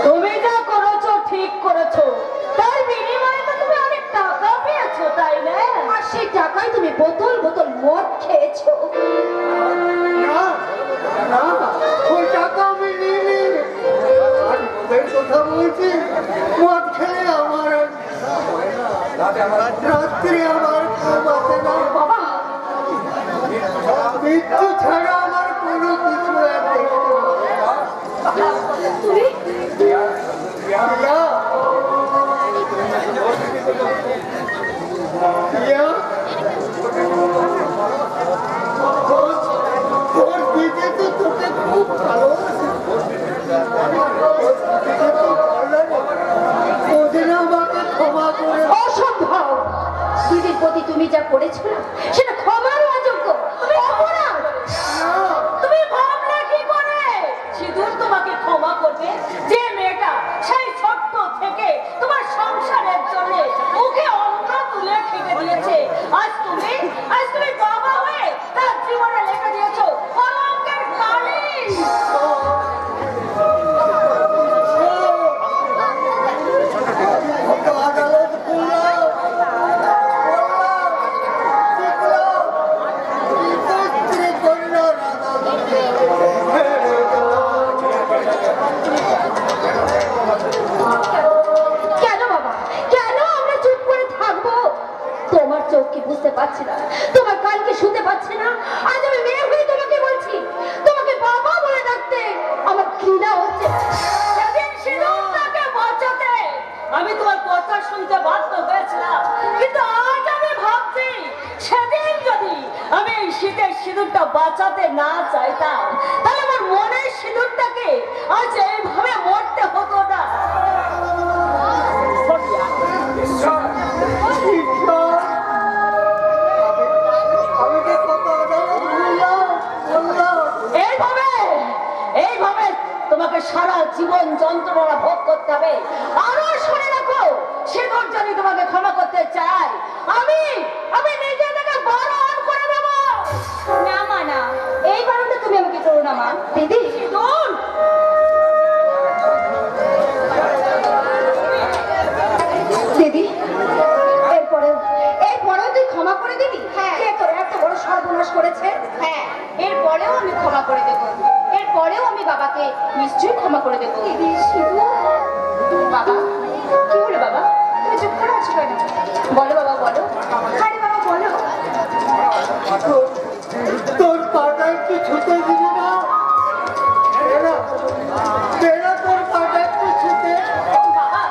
A: তুমি যা করেছো ঠিক করেছো, তার বিনিময়ে তো তুমি অনেক টাকা পেয়েছো, তাই না? আর সেই টাকায় তুমি বোতল বোতল মদ খেয়েছো।
B: না না, ওই টাকা আমি নিইনি। আর মদের কথা বলছি, মদ খেলে আমার রাত্রে আমার ঘুম আসে না
A: বাবা,
B: মৃত্যু ছাড়া আমার কোনো কিছু আর দেখতে পাবো না।
A: তুমি
B: প্রিয়া, প্রিয়া, তোর দিদি তো তোকে খুব ভালোবাসে। ওদের আমাকে ক্ষমা করে
A: অসম্ভব। দিদির প্রতি তুমি যা করেছো না, সেটা ক্ষমারও অযোগ্য। তুমি অপরাধ।
B: না।
A: তুমি ভাবলে কি করে সিঁদুর তোমাকে ক্ষমা করবে? যে মেয়েটা সেই ছোট্ট থেকে তোমার সংসারের জন্য মুখে অন্ন তুলে খেতে দিয়েছে, আজ তুমি বাবা হয়ে তার জীবনে লিখে দিয়েছো কলঙ্কের কালি।
G: করতে বাধ্য হয়েছিলাম, কিন্তু আজ আমি ভাবছি সেদিন যদি আমি এই শীতের সিঁদুরটা বাঁচাতে না চাইতাম, তাহলে আমার মনের সিঁদুরটাকে আজ এইভাবে মরতে হতো না। এইভাবে এইভাবে তোমাকে সারা জীবন যন্ত্রণা ভোগ করতে হবে। আরো শুনে রাখো, সিঁদুর যদি তোমাকে ক্ষমা করতে চাই, আমি আমি নিজে থেকে বারণ করে দেব।
A: না মা না, এই বারণটা তুমি আমাকে করো না মা। দিদি
G: সিঁদুর
A: দিদি, এরপরেও তুই ক্ষমা করে দিবি? হ্যাঁ। কে তোর এত বড় সর্বনাশ করেছে? হ্যাঁ, এরপরেও আমি ক্ষমা করে দেব। এরপরেও আমি বাবাকে নিশ্চয়ই ক্ষমা করে দেব। দিদি শুধু বাবা, কি হলো বাবা, তুমি চুপ করে আছো কেন? বলো বাবা, বলো। আরে বাবা বলো।
B: তোর পাটা একটু ছুতে দিবি না? এরা তোর পাটা একটু ছুতে।
A: বাবা,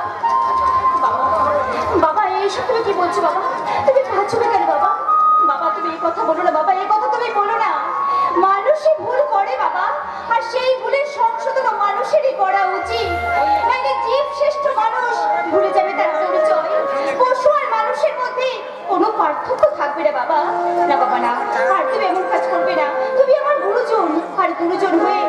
A: বাবা এইসব তুমি কি বলছো বাবা? তুমি পাচ্ছো না কেন বাবা? বাবা তুমি এই কথা বলো না বাবা, এই কথা তুমি বলো না। মানুষই ভুল করে বাবা, আর সেই ভুলের সংশোধন মানুষেরই করা উচিত। নাইলে জীব শ্রেষ্ঠ মানুষ ভুলে যাবে তার পরিচয়। পশু আর মানুষের মধ্যে কোনো পার্থক্য থাকবে না বাবা। না বাবা না, আর তুমি এমন কাজ করবে না। তুমি আমার গুরুজন, আর গুরুজন হয়ে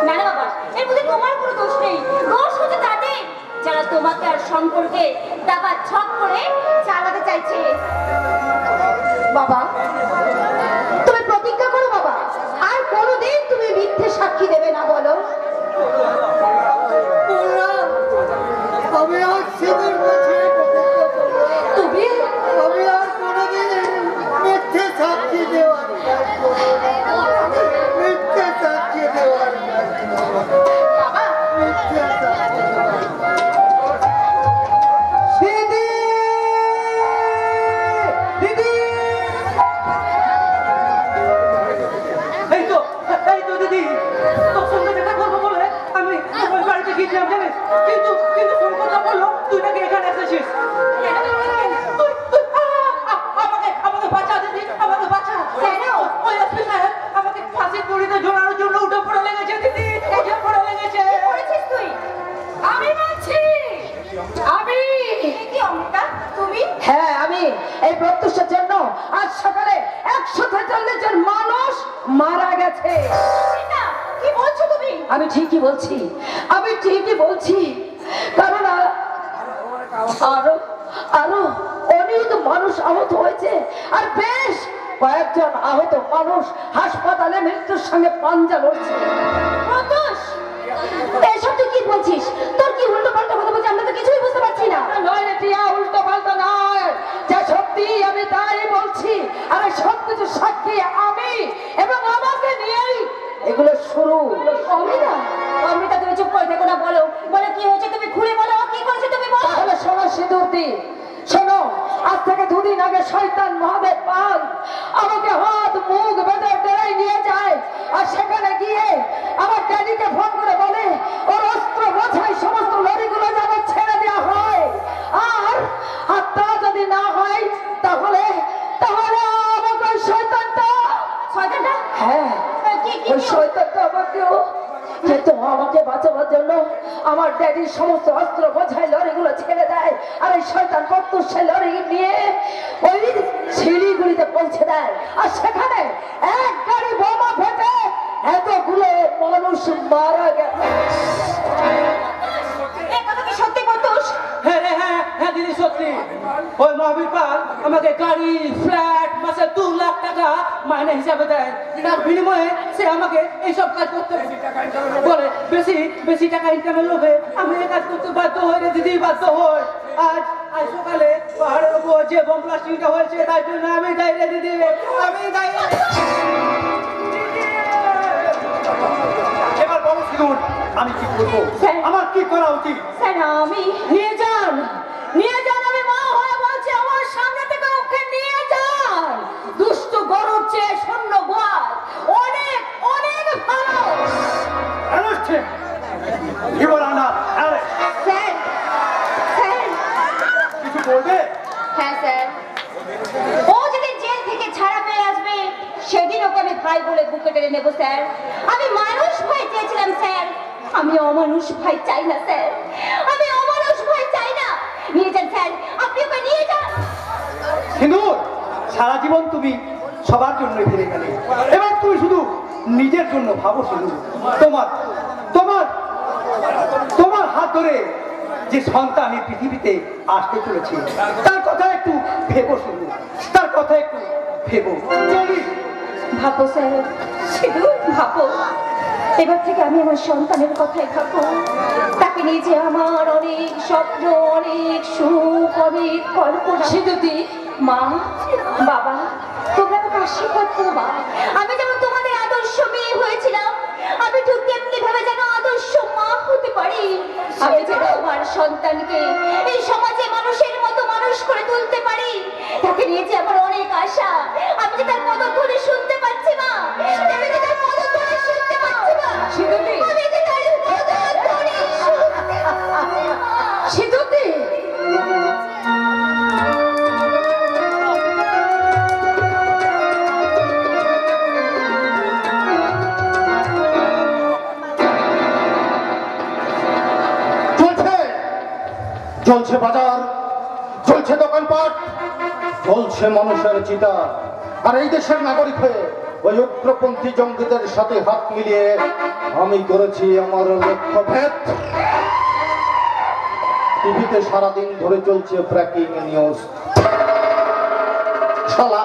A: না না বাবা, এর মধ্যে তোমার কোনো দোষ নেই। দোষ হচ্ছে তাদের যারা তোমাকে আর সম্পর্কে দাবা ছক করে চালাতে চাইছে। বাবা তুমি প্রতিজ্ঞা করো বাবা, আর কোনোদিন তুমি মিথ্যে সাক্ষী দেবে না, বলো।
B: আমি আজ সিঁদুর মুছে
A: তুমি
B: আমি আর কোনোদিন মিথ্যে সাক্ষী দেওয়ার কাজ করবো না। মিথ্যে সাক্ষী দেওয়ার কাজ করবো না।
A: বাবা
B: মিথ্যে সাক্ষী দিদি, দিদি,
C: এই তো দিদি, তোর সঙ্গে দেখা করবো বলে আমি তোমার বাড়িতে গিয়েছিলাম জানিস, কিন্তু কিন্তু শঙ্করদা বললো তুই নাকি এখানে এসেছিস। আমাকে বাঁচা দিদি, আমাকে বাঁচা।
A: কেন?
C: ওই এসপি সাহেব আমাকে ফাঁসির দড়িতে ঝোলানোর জন্য উঠে পড়ে লেগেছে দিদি, উঠে পড়ে লেগেছে।
A: করেছিস তুই? আমি বলছি আমি। কি অমৃতা তুমি?
G: হ্যাঁ, আমি এই প্রত্যুষের জন্য আজ সকালে 143 জন মানুষ মারা গেছে।
A: অমৃতা, কি বলছো তুমি?
G: আমি ঠিকই বলছি, আমি ঠিকই বলছি, কারণ আরো আরো অনেক মানুষ আহত হয়েছে, আর বেশ কয়েকজন আহত মানুষ হাসপাতালে মৃত্যুর সঙ্গে পাঞ্জা লড়ছে।
A: প্রত্যুষ, এসব তুই কি বলছিস? তোর কি উল্টো পাল্টা কথা বলছিস? আমরা তো কিছুই বুঝতে পারছি না।
G: নয় রে টিয়া, উল্টো পাল্টা নয়, যা সত্যি আমি তাই বলছি। আর এই সবকিছু সাক্ষী আমি, এবং আমাকে নিয়েই এগুলো শুরু।
A: অমৃতা, অমৃতা তুমি চুপ করে থেকো না, বলো বলো কি হয়েছে, তুমি খুলে বলো কি করেছে তুমি বলো।
G: তাহলে শোনো সিঁদুর দি, শোনো, আজ থেকে 2 দিন আগে শয়তান মহাদেব পাল আমাকে হাত মুখ বেঁধে ডেরাই নিয়ে যায়, আর সেখানে গিয়ে আমার ড্যাডিকে ফোন করে বলে ওর অস্ত্র বোঝাই সমস্ত লরিগুলো যেন ছেড়ে দেওয়া হয়, আর তা যদি না হয় তাহলে তাহলে আমাকে ওই শয়তানটা হ্যাঁ ওই শয়তানটা আমাকে বাঁচাবার জন্য আমার ড্যাডির সমস্ত অস্ত্র বোঝাই লরিগুলো ছেড়ে দেয়, আর এই শয়তান প্রত্যুষ সে লরি নিয়ে ওই শিলিগুড়িতে পৌঁছে দেয়, আর সেখানে এক গাড়ি বোমা ফেটে এতগুলো মানুষ মারা গেছে।
A: এই কথা কি সত্যি প্রত্যুষ?
C: হ্যাঁ রে, হ্যাঁ হ্যাঁ দিদি সত্যি। ওই মহাবীর পাল আমাকে গাড়ি, ফ্ল্যাট, মাসে 2 লাখ টাকা মাইনে হিসাবে দেয়। তার বিনিময়ে সে আমাকে এইসব কাজ করতে বলে। বেশি বেশি টাকা ইনকামের লোভে আমি এই কাজ করতে বাধ্য হই রে দিদি, বাধ্য হই। আজ আজ সকালে পাহাড়ের উপর যে বোম ব্লাস্টিংটা হয়েছে তার জন্য আমি দায়ী রে দিদি, আমি দায়ী।
E: এবার বলো সিঁদুর, আমি কি করবো?
A: স্যার।
E: আমার কি করা উচিত?
A: স্যার আমি
G: নিয়ে যান, নিয়ে যান, আমি মা হয়ে বলছি, আমার সামনে থেকে ওকে নিয়ে যান। দুষ্ট গরুর চেয়ে শূন্য গোয়াল অনেক অনেক ভালো।
E: Arrest him! You are under arrest!
A: Sir sir
E: কিছু বলবে?
A: ভাই বলে বুকে টেনে নেবো স্যার। আমি মানুষ ভাই চেয়েছিলাম স্যার, আমি অমানুষ ভাই চাই না স্যার, আমি অমানুষ ভাই চাই না। নিয়ে যান স্যার, আপনি ওকে নিয়ে যান।
E: সিঁদুর, সারা জীবন তুমি সবার জন্যই ফিরে গেলে, এবার তুমি শুধু নিজের জন্য ভাবো। সিঁদুর, তোমার তোমার তোমার হাত ধরে যে সন্তান এই পৃথিবীতে আসতে চলেছে তার কথা একটু ভেবো। সিঁদুর, তার কথা একটু ভেবো। চলি।
A: ভাবো স্যার, শুধু ভাবো। এবার থেকে আমি আমার সন্তানের কথাই ভাববো। তাকে নিয়ে যে আমার অনেক স্বপ্ন, অনেক সুখ, অনেক কল্পনা। সিধুদি, মা, বাবা, তোমরা আমাকে আশীর্বাদ করো মা। আমি যেমন তোমাদের আদর্শ মেয়ে হয়েছিলাম, আমি ঠিক তেমনি ভাবে যেন আদর্শ মা হতে পারি। আমি যেন আমার সন্তানকে এই সমাজে মানুষের মতো মানুষ করে তুলতে পারি। তাকে নিয়ে যে আমার অনেক আশা। আমি যে তার পদধ্বনি শুনতে পাচ্ছি মা, আমি যে তার পদধ্বনি শুনতে পাচ্ছি মা। সিধুদি, আমি যে তার পদধ্বনি শুনতে পাচ্ছি মা। সিধুদি,
F: চলছে বাজার, চলছে দোকানপাট, চলছে মানুষের চিতা। আর এই দেশের নাগরিক হয়ে ওই উগ্রপন্থী জঙ্গিদের সাথে হাত মিলিয়ে আমি করেছি আমার লক্ষ্য ভেদ। টিভিতে সারাদিন ধরে চলছে ব্রেকিং নিউজ। শালা,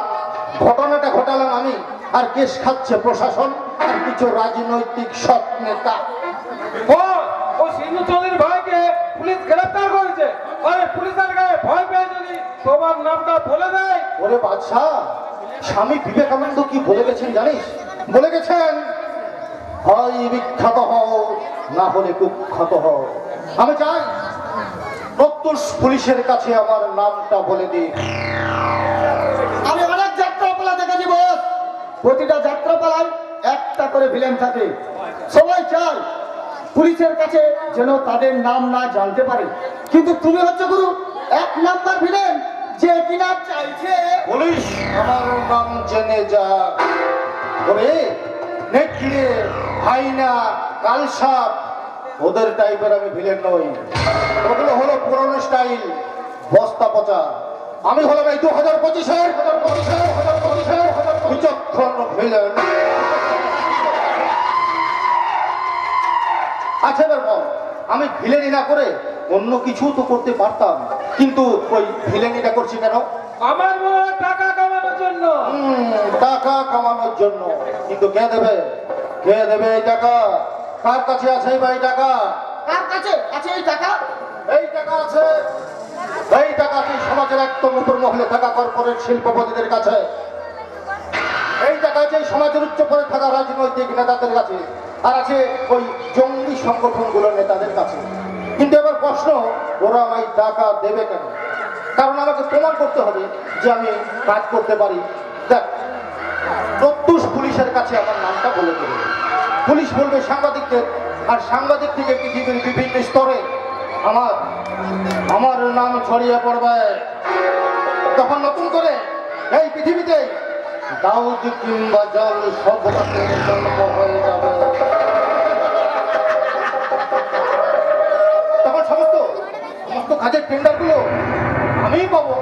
F: ঘটনাটা ঘটালাম আমি, আর কেস খাচ্ছে প্রশাসন আর কিছু রাজনৈতিক সৎ নেতা।
E: ও সিন্ধু চৌধুরীর ভাইকে পুলিশ গ্রেফতার করেছে। আরে পুলিশের গায়ে ভয় পেয়ে যদি তোমার নামটা বলে দেয়।
F: ওরে বাদশা, স্বামী বিবেকানন্দ কি বলে গেছেন জানিস? বলে গেছেন, হয় বিখ্যাত হও, না হলে কুখ্যাত হও। আমি চাই প্রত্যুষ পুলিশের কাছে আমার নামটা বলে দিই।
B: আমি অনেক যাত্রাপালা দেখেছি বস, প্রতিটা যাত্রাপালায় একটা করে ভিলেন থাকে। সবাই চায় পুলিশের কাছে যেন তাদের নাম না জানতে পারে, কিন্তু তুমি হচ্ছে গুরু এক নাম্বার ভিলেন যে কিনা চাইছে
F: পুলিশ আমার নাম জেনে যা। ওরে নেকড়ে, হাইনা, কালসাপ, ওদের টাইপের আমি ভিলেন নই। ওগুলো হলো পুরনো স্টাইল, বস্তা পচা। আমি হলাম এই 2025-এর বিচক্ষণ ভিলেন। আচ্ছা এবার বল, আমি ভিলেনি না করে অন্য কিছু তো করতে পারতাম, কিন্তু ওই ভিলেনিটা করছি কেন?
E: আমার মনে হয় টাকা কামানোর জন্য।
F: টাকা কামানোর জন্য। কিন্তু কে দেবে? কে দেবে এই টাকা? কার কাছে আছে এই টাকা?
B: কার কাছে আছে এই টাকা?
F: এই টাকা আছে, এই টাকা আছে সমাজের একদম উপর মহলে থাকা কর্পোরেট শিল্পপতিদের কাছে। এই টাকা আছে সমাজের উচ্চ পদে থাকা রাজনৈতিক নেতাদের কাছে, আর আছে ওই জঙ্গি সংগঠনগুলোর নেতাদের কাছে। কিন্তু এবার প্রশ্ন, ওরা আমায় টাকা দেবে কেন? কারণ আমাকে প্রমাণ করতে হবে যে আমি কাজ করতে পারি। দেখ, প্রত্যুষ পুলিশের কাছে আমার নামটা বলে দেবে। পুলিশ বলবে সাংবাদিকদের, আর সাংবাদিক থেকে পৃথিবীর বিভিন্ন স্তরে আমার নাম ছড়িয়ে পড়বে। তখন নতুন করে এই পৃথিবীতে দাউদ কিংবা জল সব জন্ম হয়ে যাবে। তখন সমস্ত কাজের টেন্ডারগুলো আমিই পাবো।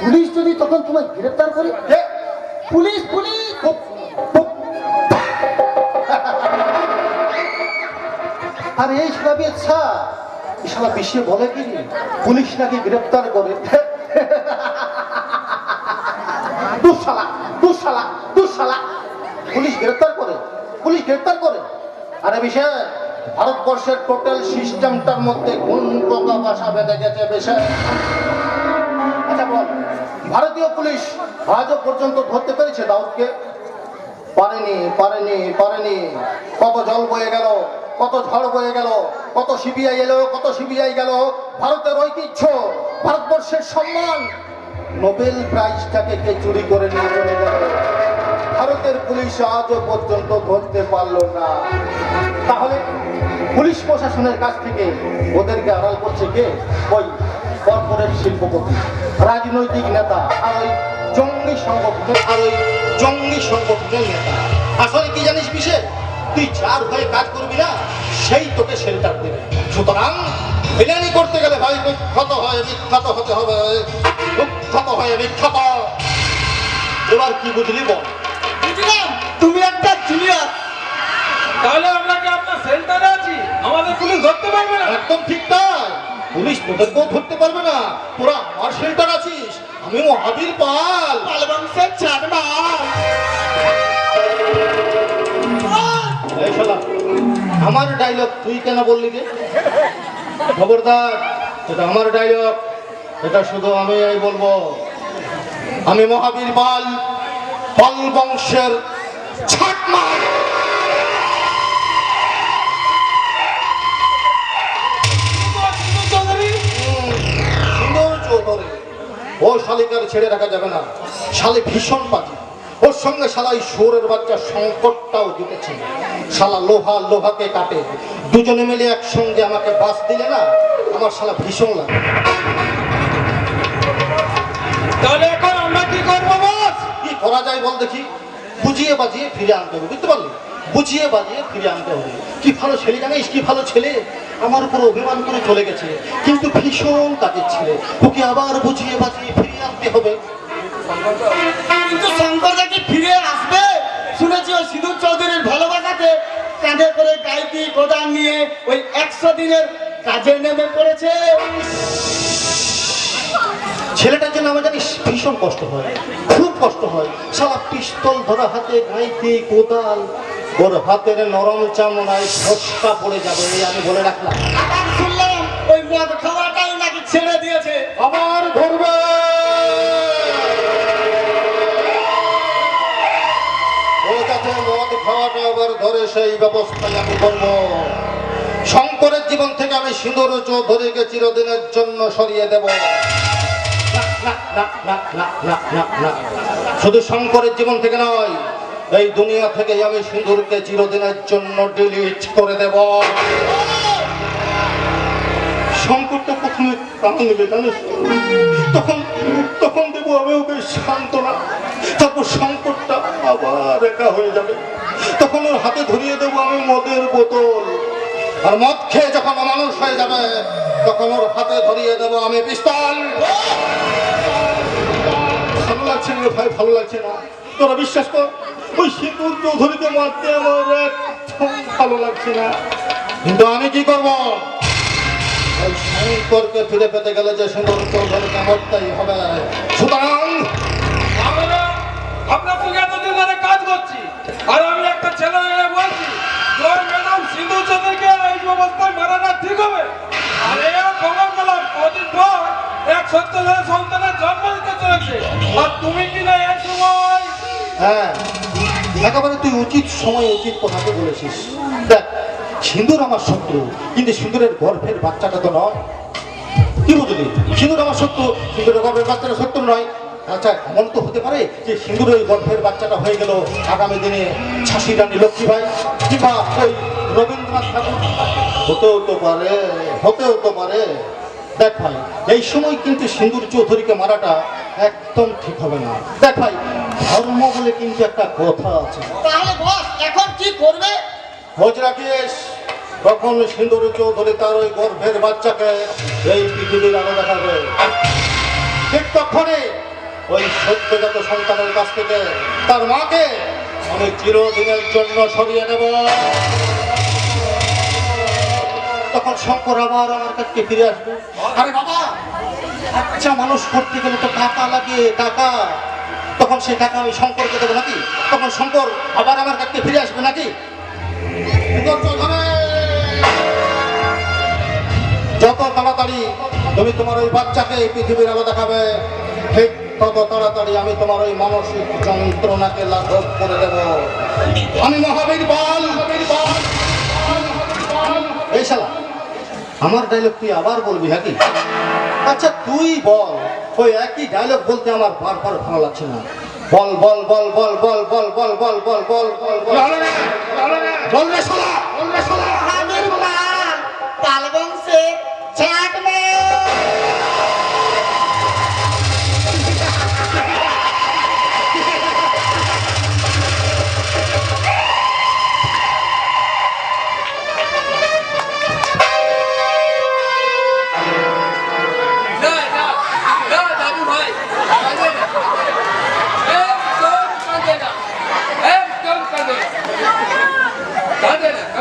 B: পুলিশ যদি তখন তোমায় গ্রেফতার করে?
F: কে?
B: পুলিশ পুলিশ
F: আর এই সবই ইচ্ছা সারা বিশ্বে বলে কি পুলিশ নাকি গ্রেফতার করে। দুঃশালা পুলিশ গ্রেফতার করে, পুলিশ গ্রেফতার করে। আরে বিষয় ভারতবর্ষের টোটাল সিস্টেমটার মধ্যে কোন প্রকার ভাষা বেঁধে গেছে বিষয়? আচ্ছা বল, ভারতীয় পুলিশ আজও পর্যন্ত ধরতে পেরেছে দাউদকে? পারেনি। কত জল বয়ে গেল, কত ঝড় বয়ে গেল, কত সিবিআই এলো, কত সিবিআই গেল। ভারতের ঐতিহ্য, ভারতবর্ষের সম্মান, নোবেল প্রাইজটাকে কে চুরি করে নিয়ে চলে গেল। ভারতের পুলিশ আজও পর্যন্ত ধরতে পারলো না। তাহলে পুলিশ প্রশাসনের কাছ থেকে ওদেরকে আড়াল করছে কে? ওই কর্পোরেট শিল্পপতি। রাজনৈতিক নেতা আর ওই জঙ্গি সংগঠনের নেতা। আসলে কি জানিস বিষয়, তুই যার হয়ে কাজ করবি না সেই তোকে শেল্টার দেবে। সুতরাং ভিলেনি করতে গেলে ভাই বিখ্যাত হতে হবে, বিখ্যাত। এবার কি বুঝলি বল?
C: বুঝলাম, তুমি একটা জিনিয়াস।
E: তাহলে আমরা কি আপনার সেন্টারে আছি, আমাদের পুলিশ ধরতে পারবে না?
F: একদম ঠিক তাই, পুলিশ তোদেরকেও ধরতে পারবে না। তোরা আমার শেল্টার আছিস, আমি মহাবীর পাল,
C: পাল বংশের চাঁদমাল।
F: এই শালা, আমার ডায়লগ তুই কেন বললি রে? খবরদার, এটা আমার ডায়লগ, এটা শুধু আমি বলবো। আমি মহাবীর পাল, পাল বংশের ছাটমাল। সুন্দর চৌধুরী, ও শালিকার ছেড়ে রাখা যাবে না। শালি ভীষণ পাখি, ওর সঙ্গে শালা এই শুয়োরের বাচ্চা সংকটটাও জুটেছে। শালা লোহাকে কাটে, দুজনে মিলে একসঙ্গে আমাকে বাস দিলে না, আমার শালা ভীষণ লাগে।
E: তাহলে এখন আমরা কি করবো বস?
F: কি করা যায় বল দেখি? বুঝিয়ে বাজিয়ে ফিরে আনতে হবে, বুঝতে পারলি? বুঝিয়ে বাজিয়ে ফিরে আনতে হবে। কি ভালো ছেলে জানিস, কি ভালো ছেলে, আমার উপর অভিমান করে চলে গেছে, কিন্তু ভীষণ কাজের ছেলে। ওকে আবার বুঝিয়ে বাজিয়ে ফিরিয়ে আনতে হবে।
C: কিন্তু শঙ্করদা কি ফিরে আসবে? শুনেছি ওই সিধুর চৌধুরীর ভালোবাসাতে কাঁধে করে গাইতি গোদাম নিয়ে ওই 100 দিনের কাজে নেমে পড়েছে।
F: ছেলেটার জন্য আমার জানিস ভীষণ কষ্ট হয়, খুব কষ্ট হয়। শালা পিস্তল ধরা হাতে গাইতে কোদাল, ওর হাতের নরম চামড়ায় ফসকা পড়ে যাবে, এই আমি বলে রাখলাম।
C: আবার শুনলাম ওই মদ খাওয়াটাই নাকি ছেড়ে দিয়েছে।
F: আবার ধরবে, ও যাতে মদ খাওয়াটা আবার ধরে সেই ব্যবস্থায় আমি করবো। শঙ্করের জীবন থেকে আমি সিঁদুর চৌধুরীকে চিরদিনের জন্য সরিয়ে দেব। না, শুধু শঙ্করের জীবন থেকে নয়, এই দুনিয়া থেকে আমি সিঁদুরকে চিরদিনের জন্য ডিলিট করে দেব। শঙ্করটা প্রথমে কান নেবে জানিস, তখন দেবো আমি ওকে সান্ত্বনা। তারপর শঙ্করটা আবার একা হয়ে যাবে, তখন ওর হাতে ধরিয়ে দেবো আমি মদের বোতল। আর মদ খেয়ে যখন মানুষ হয়ে যাবে, তখন ওর হাতে ধরিয়ে দেবো আমি পিস্তল। ভালো লাগছে না ভাই, ভালো লাগছে না। তোরা বিশ্বাস কর, ওই সিঁদুর চৌধুরীকে মারতে আমার একদম ভালো লাগছে না। কিন্তু আমি কি করবো? ওই শঙ্করকে ফিরে পেতে গেলে যে সিঁদুর চৌধুরীকে মরতেই হবে। সুতরাং
E: আপনার সঙ্গে এতদিন ধরে কাজ করছি, আর আমি একটা ছেলে বলছি, ওই ম্যাডাম সিন্ধু চৌধুরীকে এই অবস্থায় মারাটা ঠিক হবে? আরে খবর পেলাম কদিন পর এক সত্যের সন্তানের জন্ম দিতে চলেছে, আর তুমি কিনা এই সময়।
F: হ্যাঁ, একেবারে তুই উচিত সময় উচিত কথাকে বলেছিস। দেখ, সিঁদুর আমার শত্রু, কিন্তু সিঁদুরের গর্ভের বাচ্চাটা তো নয়। কি বুঝলি? সিঁদুর আমার শত্রু, সিঁদুরের গর্ভের বাচ্চাটা শত্রু নয়। আচ্ছা, এমন তো হতে পারে যে সিঁদুরের গর্ভের বাচ্চাটা হয়ে গেল আগামী দিনে ঝাঁসি রানী লক্ষ্মীবাই কিংবা ওই রবীন্দ্রনাথ ঠাকুর। হতেও তো পারে। দেখ ভাই, এই সময় কিন্তু সিঁদুর চৌধুরীকে মারাটা একদম ঠিক হবে না। দেখ ভাই, ধর্ম বলে কিন্তু একটা কথা আছে।
C: তাহলে বস এখন কি করবে?
F: খোঁজ রাখিস, তখন সিঁদুর চৌধুরী তার ওই গর্ভের বাচ্চাকে এই পৃথিবীর আলো দেখাবে। ঠিক তখনই ওই সদ্যজাত সন্তানের কাছ থেকে তার মাকে আমি চিরদিনের জন্য সরিয়ে নেব। তখন শঙ্কর আবার আমার কাছে ফিরে আসবে। আরে বাবা, বাচ্চা মানুষ করতে গেলে তো টাকা লাগে, টাকা। তখন সেই টাকা আমি শঙ্করকে দেবো নাকি? তখন শঙ্কর আবার আমার কাছে ফিরে আসবে নাকি? যত তাড়াতাড়ি তুমি তোমার ওই বাচ্চাকে এই পৃথিবীর আলো দেখাবে, ঠিক তত তাড়াতাড়ি আমি তোমার ওই মানসিক যন্ত্রণাকে লাঘব করে দেব। আমি মহাবীর পাল। এই শালা, আমার ডায়লগ তুই আবার বলবি নাকি? আচ্ছা তুই বল, ওই একই ডায়লগ বলতে আমার বারবার ভালো লাগছে না। বল বল বল বল বল বল বল বল বল বল বল বল রে শালা, বল রে শালা।
C: মহাবীর পাল, পাল বংশের চাঁদমাল।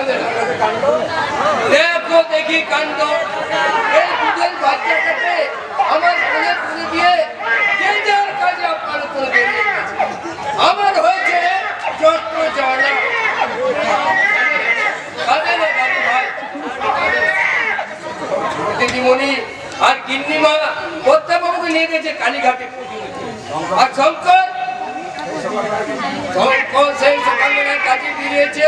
H: কাঁদে না। দেখো দেখি কাণ্ড, এই দুধের বাচ্চাটাকে আমার কোলে তুলে দিয়ে যে যার কাজে আপনার করে বেরিয়ে গেছে। আমার হয়েছে যত জ্বালা। কাঁদে না দাদু ভাই, দিদিমণি আর গিন্নিমা প্রত্যাবাবুকে নিয়ে গেছে কালীঘাটে পুজো দিতে। আর শঙ্কর সেই সকালবেলার কাজে বেরিয়েছে,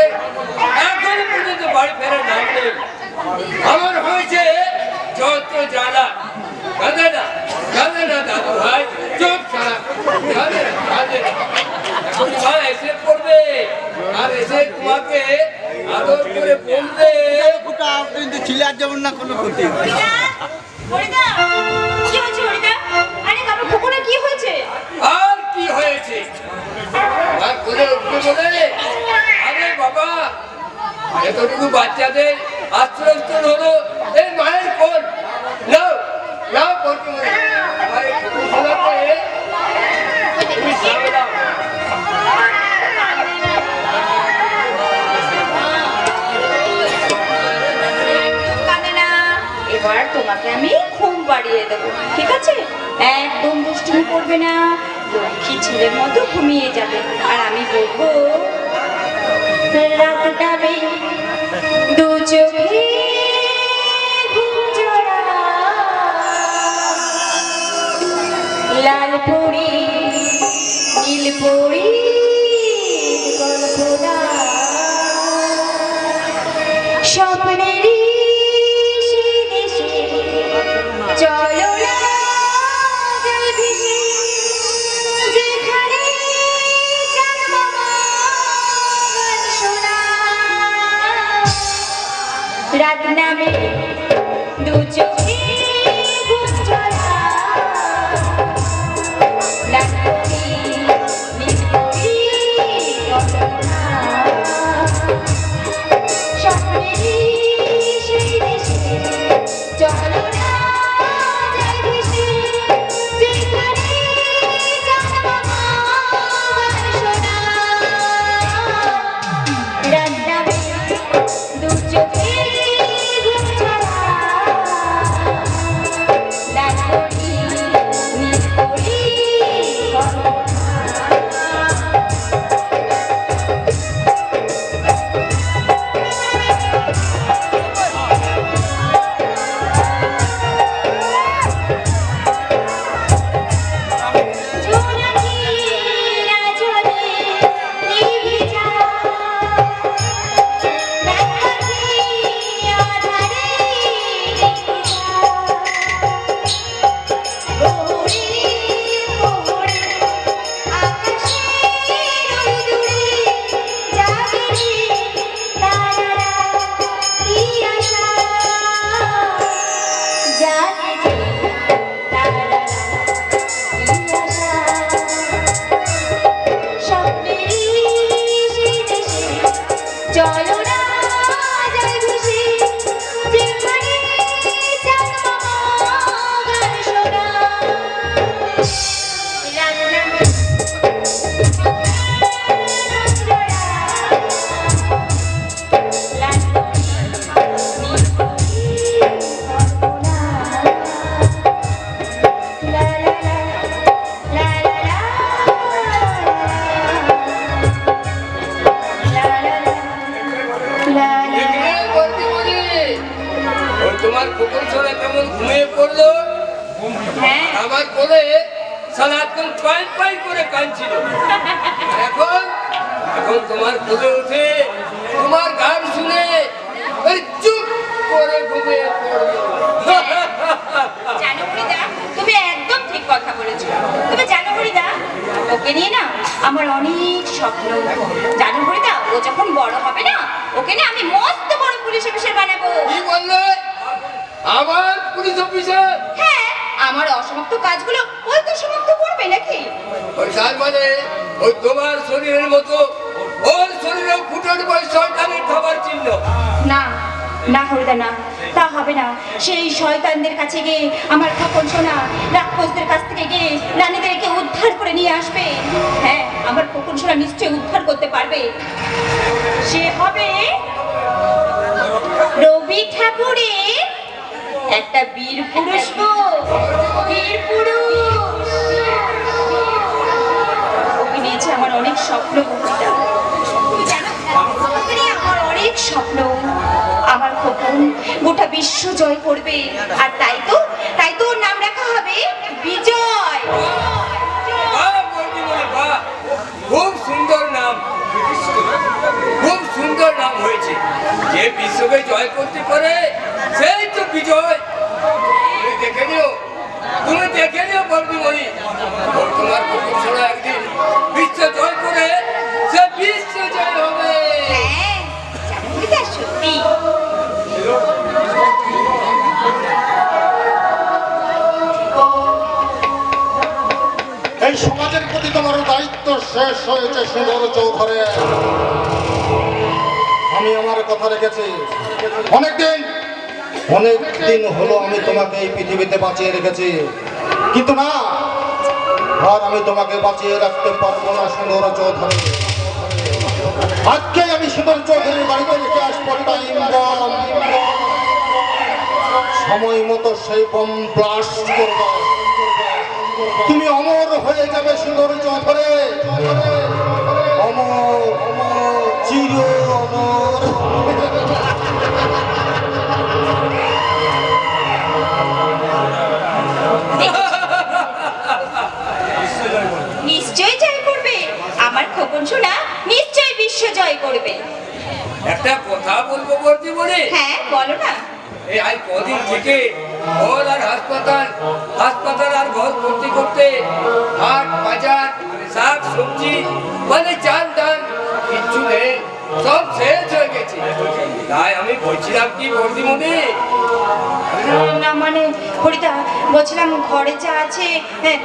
H: এখন পর্যন্ত বাড়ি ফেরার নাম নেই। আমার হয়েছে যত জ্বালা। কাঁদে না দাদু ভাই, চোখ ছাড়া কাঁদে না। এখন মা এসে পড়বে আর এসে তোমাকে আদর করে বলবে।
C: কিন্তু ছিলার যেমন না কোনো ক্ষতি।
A: হরিদা, কি হয়েছে হরিদা? আরে বাবা কুকুরের কি হয়েছে?
H: আর কি হয়েছে? আর কোলে উঠবে বলে, আরে বাবা এতটুকু বাচ্চাদের আশ্রয়স্থল হলো এই মায়ের কোল। নাও নাও করতে মনে মায়ের কুকুর ফলাতে তুমি সামনে দাও।
A: কাঁদে না, এবার তোমাকে আমি ঘুম পাড়িয়ে দেবো, ঠিক আছে? একদম দুষ্টুমি করবে না, লক্ষ্মী ছেলের মতো ঘুমিয়ে যাবে। আর আমি বলবো রাত ডাবে দু চোখে ঘুম জোড়া, লাল পরি নীল পরি কল্পনা, স্বপ্নেরই সেই দেশে চলো না যাই ভেসে, যেখানে চাঁদ মামা গান শোনা। রাত নামে দু চোখে ঘুম ঝরা, লাল পরি নীল পরি কল্পনা, স্বপ্নেরই সেই দেশে চলো না যাই ভেসে, যেখানে চাঁদ মামা গান শোনা। রাত নামে দু চোখে ঘুম ঝরা, লাল পরি নীল পরি কল্পনা। জোনাকি রাজনে নিভে যায়, রাত পাখি আঁধারে নিভে যায়। ভোরে ভোরে আকাশের ওই দূরে জাগে রে তারারা, কি আশা জাগে রে তারারা, কি আশা। স্বপ্নেরই সেই দেশে চলো না যাই ভেসে, যেখানে চাঁদ মামা গান শোনা। রাত নামে জোড়া, লাল পরি নীল পরি কল্পনা। লা লা লা লা লা লা লা।
H: দেখলে বলতে বলি, ওই তোমার কুকুর ছোড়া কেমন ঘুমিয়ে পড়লো।
A: হ্যাঁ,
H: আমার কোলে সারাক্ষণ পাই পাই করে কাঁদছিল। এখন এখন তোমার কোলে উঠে তোমার গান শুনে ওই চুপ করে ঘুমিয়ে পড়লো।
A: জানো হরিদা, তুমি একদম ঠিক কথা বলেছো। তুমি জানো হরিদা, ওকে নিয়ে না আমার অনেক স্বপ্ন। জানো হরিদা, ও যখন বড় হবে না, ওকে না আমি মস্ত বড় পুলিশ অফিসার বানাবো।
H: কি বললে? আমার পুলিশ অফিসার?
A: হ্যাঁ, আমার অসমাপ্ত কাজগুলো ওই তো সমাপ্ত করবে নাকি?
H: ওই তার মানে ওই তোমার শরীরের মতো ওর শরীরেও ফুটে উঠবে ওই শয়তানের খাবার চিহ্ন।
A: না না হরিদা, না, তা হবে না। সেই শয়তানদের কাছে গিয়ে আমার খোকন সোনা রাক্ষসদের কাছ থেকে গিয়ে রানীদেরকে উদ্ধার করে নিয়ে আসবে। হ্যাঁ, আমার খোকন সোনা নিশ্চয়ই উদ্ধার করতে পারবে। সে হবে রবি ঠাকুরের একটা বীর পুরুষ গো, বীর পুরুষ। ওকে নিয়েছে আমার অনেক স্বপ্ন কবিতা। তুমি জানো, ওকে নিয়ে আমার অনেক স্বপ্ন। আমার খোকন গোটা বিশ্ব জয় করবে, আর তাই তো ওর নাম রাখা হবে বিজয়।
H: বাহ, বৌদিমণি, বাহ, খুব সুন্দর নাম, খুব সুন্দর নাম হয়েছে। যে বিশ্বকে জয় করতে পারে সেই তো বিজয়। তুমি দেখে নিও বৌদিমণি, তোমার প্রকৌশল একদিন বিশ্ব জয় করে সে বিশ্ব জয় হবে।
A: হ্যাঁ, চাকরিটা সত্যি।
F: এই সমাজের প্রতি তোমার দায়িত্ব শেষ হয়েছে সুন্দর চৌধুরী। আমি আমার কথা রেখেছি। অনেকদিন হলো আমি তোমাকে এই পৃথিবীতে বাঁচিয়ে রেখেছি, কিন্তু না, আর আমি তোমাকে বাঁচিয়ে রাখতে পারবো না সুন্দর চৌধুরী। আজকে আমি সুন্দর চৌধুরীর বাড়িতে রেখে আসবো টাইম বম। সময় মতো সেই বম ব্লাস্ট করবো। তুমি অমর হয়ে যাবে সুন্দর চৌধুরী, অমর, চির অমর।
A: নিশ্চয় জয় করবে আমার খোকন সোনা, নিশ্চয় বিশ্ব জয় করবে।
H: একটা কথা বলবো বৌদিমণি।
A: হ্যাঁ, বলো না।
H: এই আজ কদিন থেকে ঘর আর হাসপাতাল আর ঘর করতে করতে হাট বাজার শাক সবজি মানে চাল ডাল কিচ্ছু নেই, সব শেষ হয়ে গেছে। তাই আমি বলছিলাম কি বৌদিমণি,
A: না মানে হরিদা, বলছিলাম ঘরে যা আছে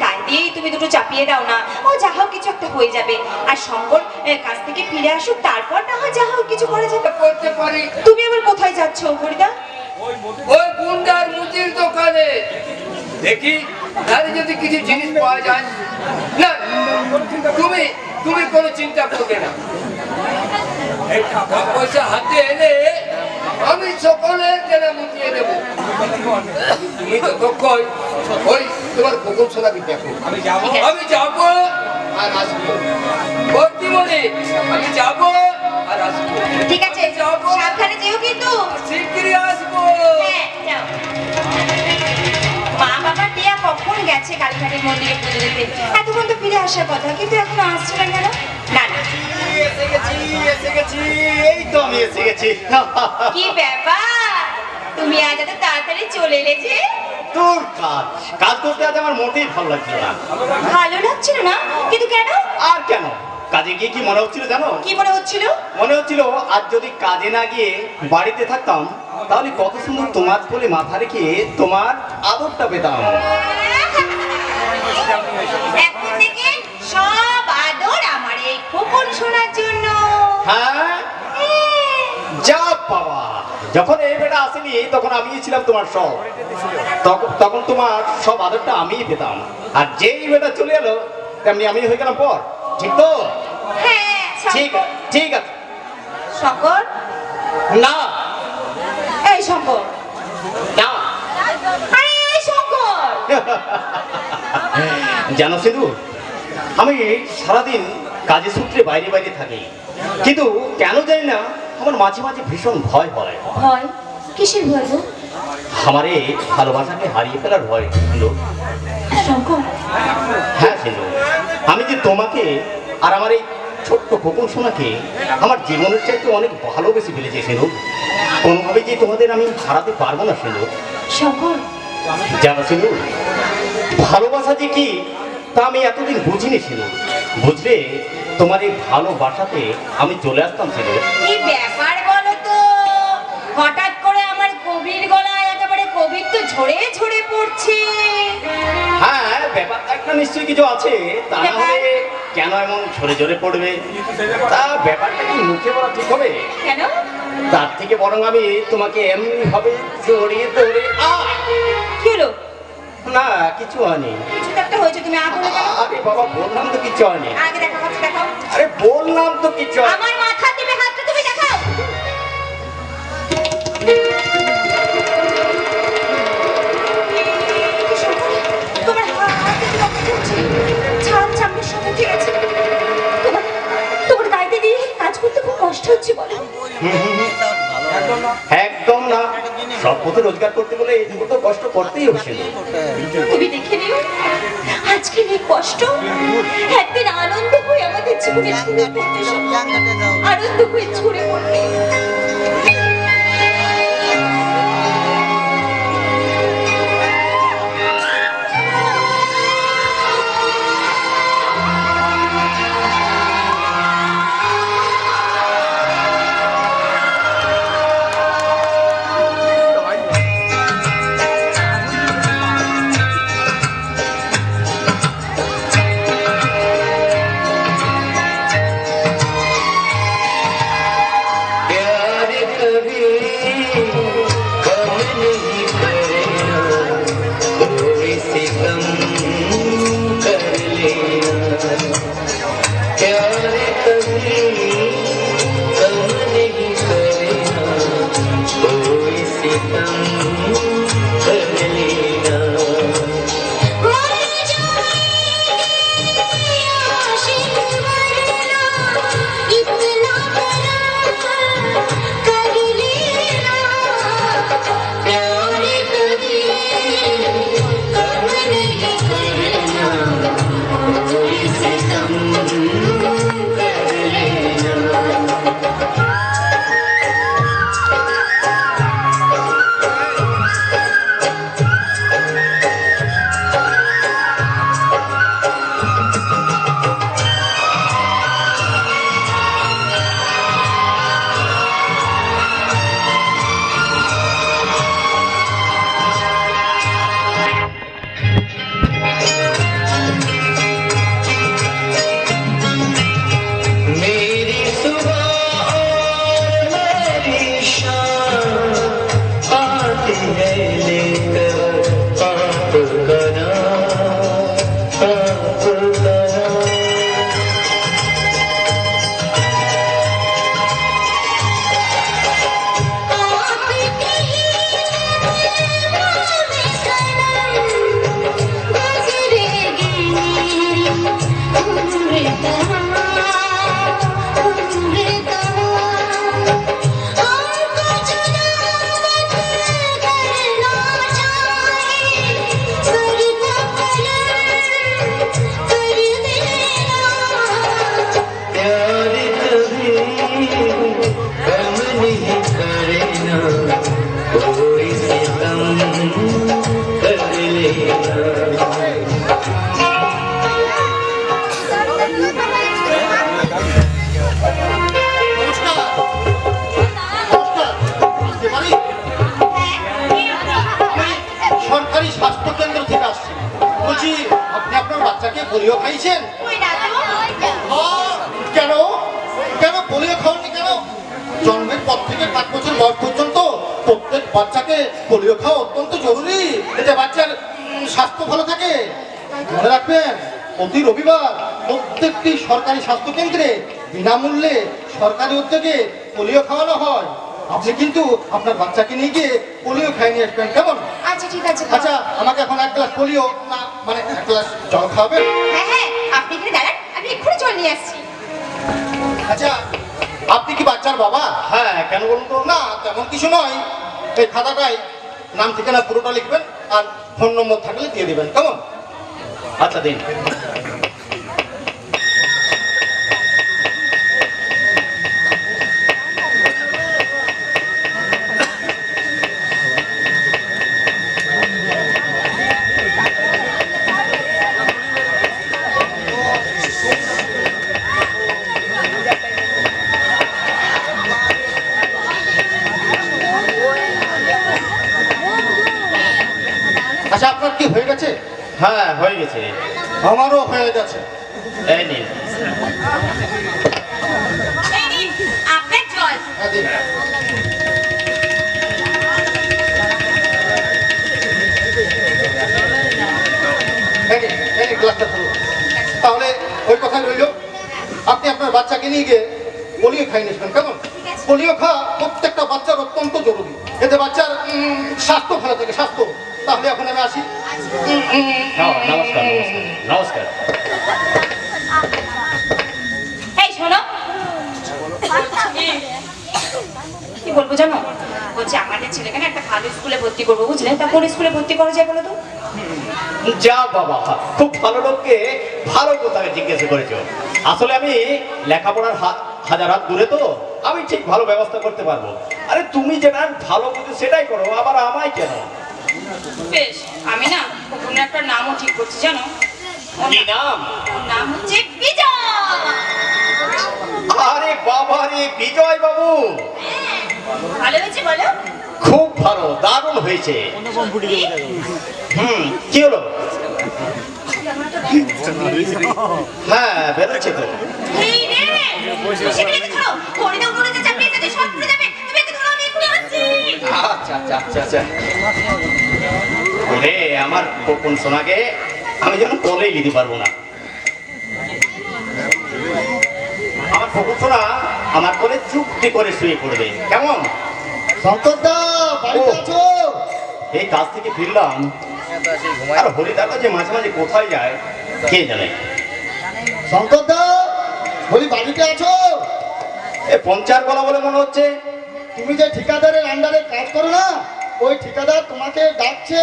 A: তাই দিয়েই তুমি দুটো চাপিয়ে দাও না। ও যা হোক কিছু একটা হয়ে যাবে। আর শঙ্কর কাছ থেকে ফিরে আসুক, তারপর না হয় যা হোক কিছু করা যাবে।
H: করতে পারি।
A: তুমি আবার কোথায় যাচ্ছ হরিদা?
H: ওই গুন্ডার মুদির দোকানে দেখি তাহলে যদি কিছু জিনিস পাওয়া যায়। না, তুমি কোনো চিন্তা করবে না। এই টাকা পয়সা হাতে এলে আমি সকলের জেনে মুটিয়ে দেব। তুমি ততক্ষণ ওই তোমার প্রকৌশলাকে দেখো। আমি যাবো আর আসবো বৌদিমণি, আমি যাবো আর আসবো।
A: ঠিক আছে, সাবধানে যেও কিন্তু।
H: শিগগিরই আসবো।
A: হ্যাঁ, যাও। মা বাবা টিয়া কখন গেছে কালীঘাটের মন্দিরে পুজো দিতে? এতক্ষণ তো ফিরে আসার কথা, কিন্তু এখনো আসছে না কেন? না না,
C: এসে গেছি, এই তো আমি এসে গেছি।
A: কি ব্যাপার, তুমি আজ এত তাড়াতাড়ি চলে এলে যে?
C: তোর কাজ করতে আজ আমার মোটেই ভালো লাগছিল না।
A: ভালো লাগছিল না? কিন্তু কেন?
C: আর কেন, কাজে গিয়ে কি মনে হচ্ছিল জানো?
A: কি মনে হচ্ছিল?
C: মনে হচ্ছিল আজ যদি কাজে না গিয়ে বাড়িতে থাকতাম তাহলে কত সুন্দর তোমার কোলে মাথা রেখে তোমার আদরটা পেতাম।
A: এখন থেকে সব আদর আমার এই খোকন শোনার জন্য।
C: হ্যাঁ, যা বাবা, যখন এই বেটা আসেনি তখন আমি ছিলাম তোমার সব। তখন তোমার সব আদরটা আমিই পেতাম, আর যেই বেটা চলে এলো তেমনি আমি হয়ে গেলাম পর। ঠিক তো?
A: হ্যাঁ,
C: ঠিক
A: শঙ্কর।
C: ঠিক আছে।
A: শঙ্কর,
C: না
A: এই শঙ্কর,
C: না
A: আরে এই শঙ্কর।
C: জানো সিধু, আমি সারাদিন কাজের সূত্রে বাইরে বাইরে থাকি, কিন্তু কেন জানি না আমার মাঝে মাঝে ভীষণ ভয় হয়।
A: ভয়? কিসের ভয় গো?
C: আমার এই ভালোবাসাকে হারিয়ে ফেলার ভয় ছিল।
A: শঙ্কর,
C: হ্যাঁ সিধু, আমি যে তোমাকে আর আমার এই ছোট্ট খোকন সোনাকে আমার জীবনের চাইতে অনেক ভালোবেসে ফেলেছি সিধু। কোনোভাবে যে তোমাদের আমি হারাতে পারবো না সিধু।
A: শঙ্কর,
C: জানো সিধু, ভালোবাসা যে কি তা আমি এতদিন বুঝিনি সিধু। বুঝলে, তোমার এই ভালোবাসাতে আমি চলে আসতাম সিধু।
A: কি ব্যাপার বলো তো? হঠাৎ করে আমার কবির গলায় একেবারে কবির তো ঝরে ঝরে পড়ছে।
C: হ্যাঁ, ব্যাপারটা একটা নিশ্চয়ই কিছু আছে, তা না হলে কেন এমন ঝরে ঝরে পড়বে? তা ব্যাপারটা কি মুখে বলা ঠিক হবে?
A: কেন?
C: তার থেকে বরং আমি তোমাকে এমনি ভাবে জড়িয়ে ধরে
A: কি হলো?
C: না, কিছু হয়নি।
A: কিছু তো একটা হয়েছে, তুমি আগুনে কেন?
C: আরে বাবা, বললাম তো কিছু হয়নি।
A: আগে দেখো, হাতটা দেখাও।
C: আরে বললাম তো কিছু হয়নি।
A: আমার মাথা দিবে হাতটা, তুমি দেখাও। হচ্ছে বলো?
C: একদম না, সব পথে রোজগার করতে গেলে এইটুকু তো কষ্ট করতেই হবে।
A: তুমি দেখে নিও, আজকের এই কষ্ট একদিন আনন্দ হয়ে আমাদের জীবনে ছড়িয়ে পড়বে, আনন্দ হয়ে ছড়ে পড়বে।
F: সরকারি স্বাস্থ্য কেন্দ্র থেকে আসছি। বলছি আপনি আপনার বাচ্চাকে পোলিও খাইয়েছেন? কেন কেন পোলিও খাওয়াননি কেন? জন্মের পর থেকে 5 বছর বয়স পর্যন্ত প্রত্যেক বাচ্চাকে পোলিও খাওয়া অত্যন্ত জরুরি, এতে বাচ্চার স্বাস্থ্য ভালো থাকে। মনে রাখবেন, প্রতি রবিবার প্রত্যেকটি সরকারি স্বাস্থ্য কেন্দ্রে বিনামূল্যে সরকারি উদ্যোগে পোলিও খাওয়ানো হয়। আপনি কিন্তু আপনার বাচ্চাকে নিয়ে গিয়ে পোলিও খাইয়ে নিয়ে আসবেন, কেমন?
A: আচ্ছা ঠিক আছে।
F: আচ্ছা, আমাকে এখন 1 গ্লাস পোলিও না মানে 1 গ্লাস জল খাওয়াবেন?
A: হ্যাঁ হ্যাঁ, আপনি এখানে দাঁড়ান, আমি এক্ষুনি জল নিয়ে আসছি।
F: আচ্ছা, আপনি কি বাচ্চার বাবা?
C: হ্যাঁ, কেন বলুন তো?
F: না, তেমন কিছু নয়। এই খাতাটায় নাম ঠিকানা পুরোটা লিখবেন আর ফোন নম্বর থাকলে দিয়ে দিবেন, কেমন?
C: আচ্ছা দিন।
F: আচ্ছা, আপনার কি হয়ে গেছে?
C: হ্যাঁ, হয়ে গেছে।
F: আমারও হয়ে গেছে।
C: এই নিন।
A: আপনার জল।
F: হ্যাঁ, দিন। এই নিন, গ্লাসটা ধরুন। তাহলে ওই কথাই রইল, আপনি আপনার বাচ্চাকে নিয়ে গিয়ে পোলিও খাইয়ে নিয়েছেন, কেমন? পোলিও খাওয়া প্রত্যেকটা বাচ্চার অত্যন্ত জরুরি, এতে বাচ্চার স্বাস্থ্য ভালো থাকে, স্বাস্থ্য। তাহলে এখন আমি আসি।
C: নমস্কার নমস্কার নমস্কার।
A: এই শোনো, বলবো জানো? বলছি আমাদের ছেলেকে না একটা ভালো স্কুলে ভর্তি করবো, বুঝলে? তা কোন স্কুলে ভর্তি করা যায় বলো তো?
I: যা বাবা, খুব ভালো লোককে ভালো কোথায় জিজ্ঞেস করেছো। আসলে আমি লেখাপড়ার হাজার হাত দূরে, তো আমি ঠিক ভালো ব্যবস্থা করতে পারবো। আরে তুমি যেটা ভালো বুঝো সেটাই করো, আবার আমায় কেন?
A: বেশ, আমি না কোনো একটা নামও ঠিক করছি জানো?
I: কি নাম?
A: ওর নাম হচ্ছে বিজয়।
I: আরে বাবা রে, বিজয় বাবু,
A: ভালো হয়েছে বলো?
I: খুব ভালো, দারুণ হয়েছে। কি হলো? হ্যাঁ, বেরোচ্ছে তো।
A: এই রে, সেখানে ধরো, পরিদে উপরে যে চাপিয়ে যাবে, সব পড়ে যাবে। তুমি একটু ধরো, আমি এক্ষুনি আসছি।
I: আচ্ছা আচ্ছা আচ্ছা আচ্ছা। ওরে আমার কোন সোনাকে আমি যেন কোলেই নিতে পারবো না। আমার খোকন সোনা আমার কোলে চুপটি করে শুয়ে পড়বে, কেমন?
F: শঙ্করদা, বাড়িতে আছো?
I: এই কাজ থেকে ফিরলাম, আর হরিদাটা যে মাঝে মাঝে কোথায় যায় কে জানে।
F: শঙ্করদা, বলি বাড়িতে আছো?
I: এ পঞ্চার বলা বলে মনে হচ্ছে।
F: তুমি যে ঠিকাদারের আন্ডারে কাজ করো না, ওই ঠিকাদার তোমাকে ডাকছে।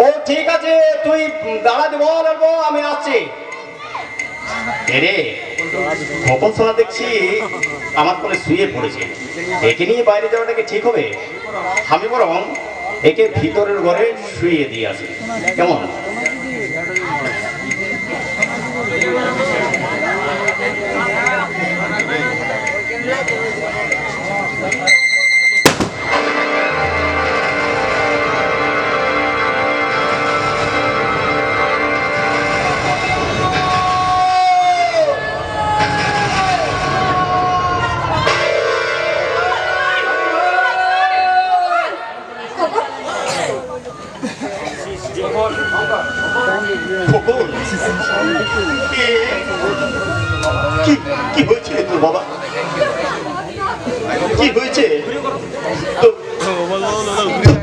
I: ও ঠিক আছে, তুই দাঁড়াতে বল, আমি আসছি। এরে খোকন সোনা দেখছি আমার কোলে শুয়ে পড়েছে, একে নিয়ে বাইরে যাওয়াটা কি ঠিক হবে? আমি বরং একে ভিতরের ঘরে শুয়ে দিয়ে আসি, কেমন? খোকন, কি হয়েছে তোর বাবা? কি হয়েছে তোর?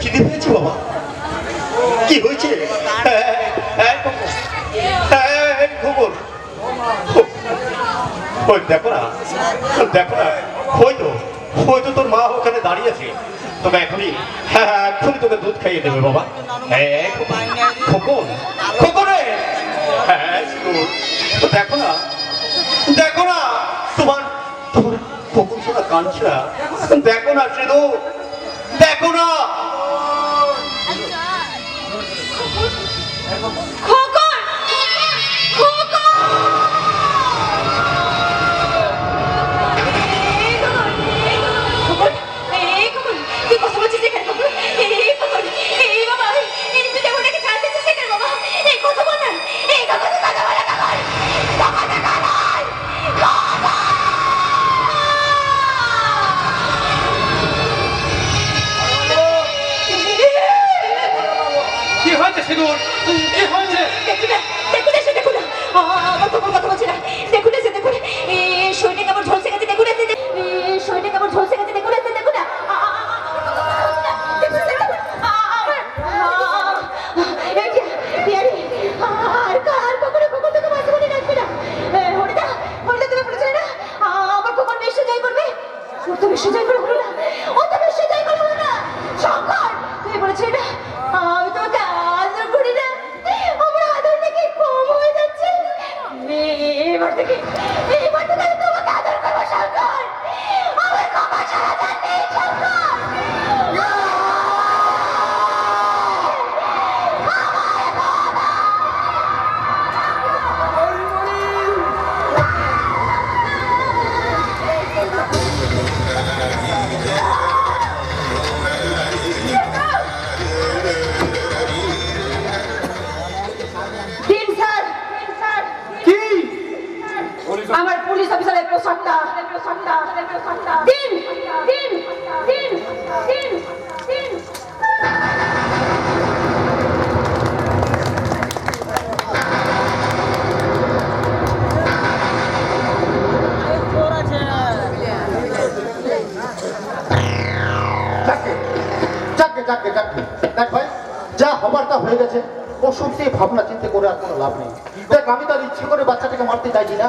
I: খিদে পেয়েছে বাবা? কি হয়েছে? খোকন, ওই দেখো না, দেখো না, ওই তো তোর মা ওখানে দাঁড়িয়ে আছে, তোকে এখনই এক্ষুনি তোকে দুধ খাইয়ে দেবে বাবা। খোকন, খোকনে, দেখো না, দেখো না, তোমার তোমার খোকন সোনা কাঁদছে না, দেখো না শ্রীধু, দেখো না।
A: খোকন, খোকন! খোকন, এই খোকন, তুই কথা বলছিস এখানে খোকন? এই খোকন, এই বাবা, এই তুই কেমন নাকি ছাড় দিচ্ছিস এখানে বাবা? এই কথা বল না, এই খোকন, তুই কথা বল না খোকন! খোকন, তুই কথা বল!
E: কি হয়েছে সিঁদুর? কি হয়েছে?
A: দেখুন না, দেখুন না, আমার খোকন কথা বলছে না। দেখুন না, দেখুন, এই শরীরটা কেমন ঝলসে গেছে, দেখুন না, এই শরীরটা কেমন ঝলসে গেছে, দেখুন না, দেখুন না। বিশ্বজয় করে হলো না, ও তো বিশ্বজয় করে হলো না। শঙ্কর, তুই বলেছিলি না আমি তোমাকে আদর করি না, আমার আদর নাকি কম হয়ে যাচ্ছে। এবার থেকে আমি তোমাকে আদর করবো শঙ্কর, আমার ক্ষমা ছাড়া তার নেই শঙ্কর। দিন স্যার,
E: কি?
A: আমার পুলিশ অফিসারের প্রশ্নটা দিন দিন দিন দিন দিন।
F: যাকে যাকে যাকে দেখ ভাই, যা হবার তা হয়ে গেছে। ও সত্যি ভাবনা চিন্তা করে আর কোনো লাভ নেই। দেখ, আমি তার ইচ্ছে করে বাচ্চাটাকে মারতে চাইছি না,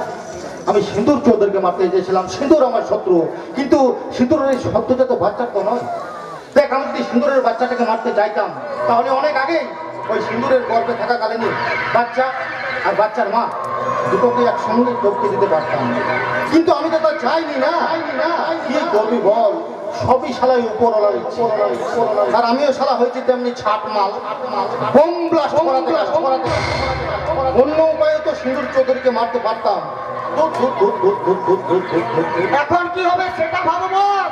F: আমি সিঁদুর চৌধুরীকে মারতে চেয়েছিলাম। সিঁদুর আমার শত্রু, কিন্তু সিঁদুরের এই শত্রুটা তো বাচ্চার তো নয়। দেখ, আমি যদি সিঁদুরের বাচ্চাটাকে মারতে চাইতাম তাহলে অনেক আগেই ওই সিঁদুরের গর্ভে থাকাকালীনই বাচ্চা আর বাচ্চার মা দুটোকে একসঙ্গে টপকে দিতে পারতাম, কিন্তু আমি তো তা চাইনি না। কি করবি বল, সবই শালাই উপরওয়ালার ইচ্ছে। আর আমিও শালা হয়েছি তেমনি ছাট মাল, বোম ব্লাস্ট করাতে। অন্য উপায়ে তো সিঁদুর চৌধুরীকে মারতে পারতাম।
B: এখন কি হবে সেটা ভাবো বস।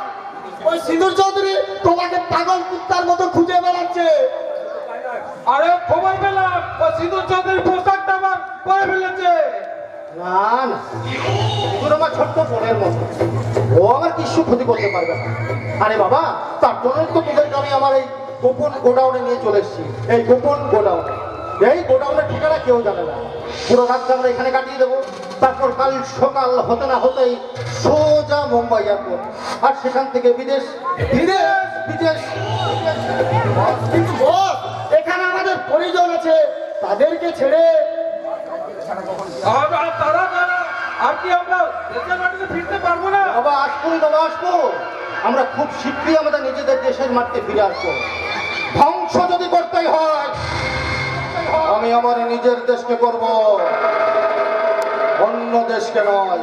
B: ওই সিঁদুর চৌধুরী তোমাকে পাগল কুত্তার মতো খুঁজে বেড়াচ্ছে।
E: আরে খবর পেলাম ও সিঁদুর চৌধুরীর পোশাকটা আমার পরে ফেলেছে।
F: না না, সিঁদুর আমার ছোট্ট বোনের মতো, ও আমার কিছু ক্ষতি করতে পারবে না। আরে বাবা, তার জন্য তো তোদেরকে আমি আমার এই গোপন গোডাউনে নিয়ে চলে এসেছি। এই গোপন গোডাউনে, এই গোডাউনের ঠিকানা কেউ জানে না। পুরো রাতটা আমরা এখানে কাটিয়ে দেবো, তারপর কাল সকাল হতে না হতেই সোজা মুম্বাই এয়ারপোর্ট, আর সেখান থেকে বিদেশ। বিদেশ বিদেশ
B: কিন্তু বস, এখানে আমাদের পরিজন আছে, তাদেরকে ছেড়ে
E: তারা আর কি আমরা দেশের মাটিতে ফিরতে পারবো না?
F: বাবা আসবো, বাবা আসবো, আমরা খুব শীঘ্রই আমাদের নিজেদের দেশের মাটিতে ফিরে আসবো। ধ্বংস যদি করতেই হয় আমি আমার নিজের দেশকে করব, অন্য দেশকে নয়।